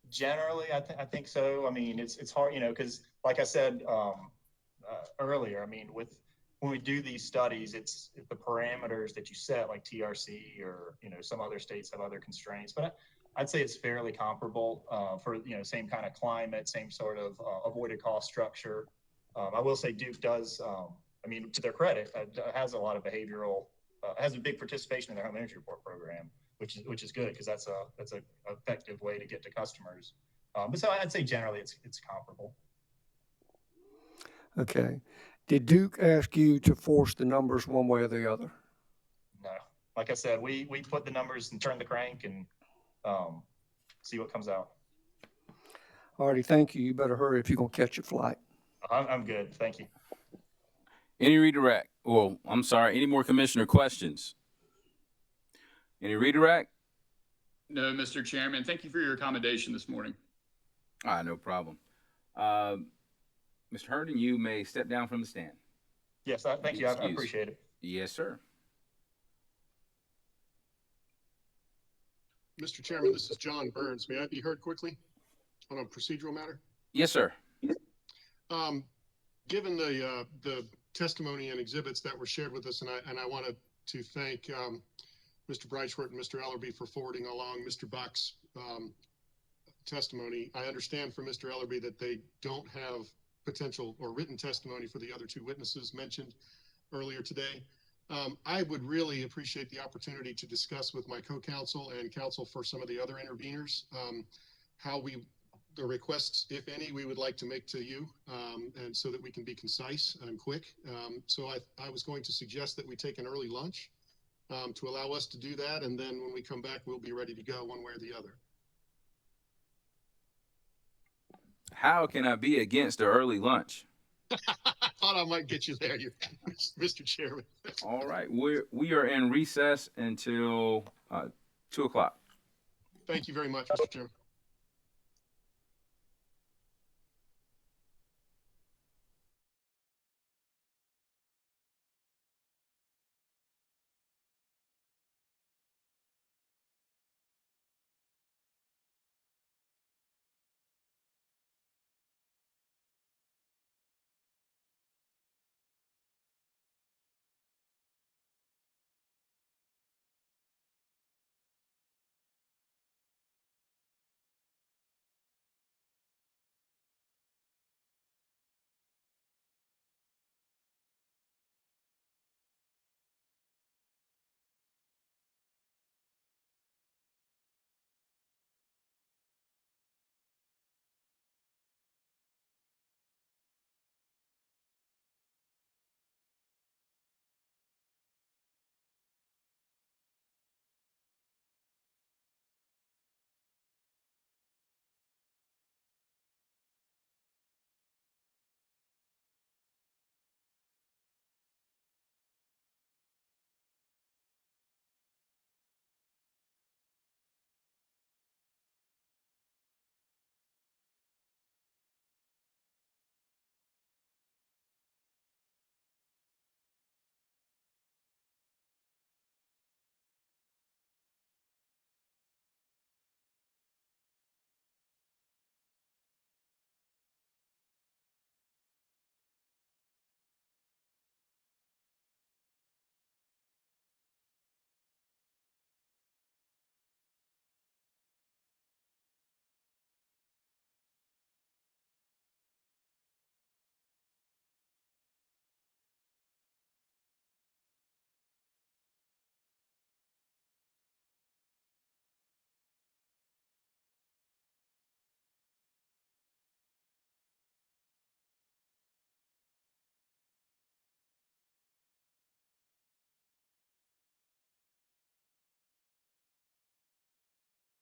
Generally, I think so. I mean, it's hard, because like I said earlier, I mean, when we do these studies, it's the parameters that you set, like TRC or some other states have other constraints. But I'd say it's fairly comparable for same kind of climate, same sort of avoided cost structure. I will say Duke does, I mean, to their credit, has a lot of behavioral, has a big participation in their home energy report program, which is good because that's a effective way to get to customers. But so I'd say generally it's comparable. Okay. Did Duke ask you to force the numbers one way or the other? No. Like I said, we put the numbers and turn the crank and see what comes out. All righty, thank you. You better hurry if you're going to catch your flight. I'm good. Thank you. Any redirect? Well, I'm sorry, any more commissioner questions? Any redirect? No, Mr. Chairman. Thank you for your accommodation this morning. No problem. Mr. Herndon, you may step down from the stand. Yes, thank you. I appreciate it. Yes, sir. Mr. Chairman, this is John Burns. May I be heard quickly on a procedural matter? Yes, sir. Given the testimony and exhibits that were shared with us, and I wanted to thank Mr. Breitschwert and Mr. Ellerby for forwarding along Mr. Bach's testimony. I understand from Mr. Ellerby that they don't have potential or written testimony for the other two witnesses mentioned earlier today. I would really appreciate the opportunity to discuss with my co-counsel and counsel for some of the other interveners how the requests, if any, we would like to make to you, and so that we can be concise and quick. So I was going to suggest that we take an early lunch to allow us to do that, and then when we come back, we'll be ready to go one way or the other. How can I be against the early lunch? I thought I might get you there, Mr. Chairman. All right, we are in recess until 2 o'clock. Thank you very much, Mr. Chairman.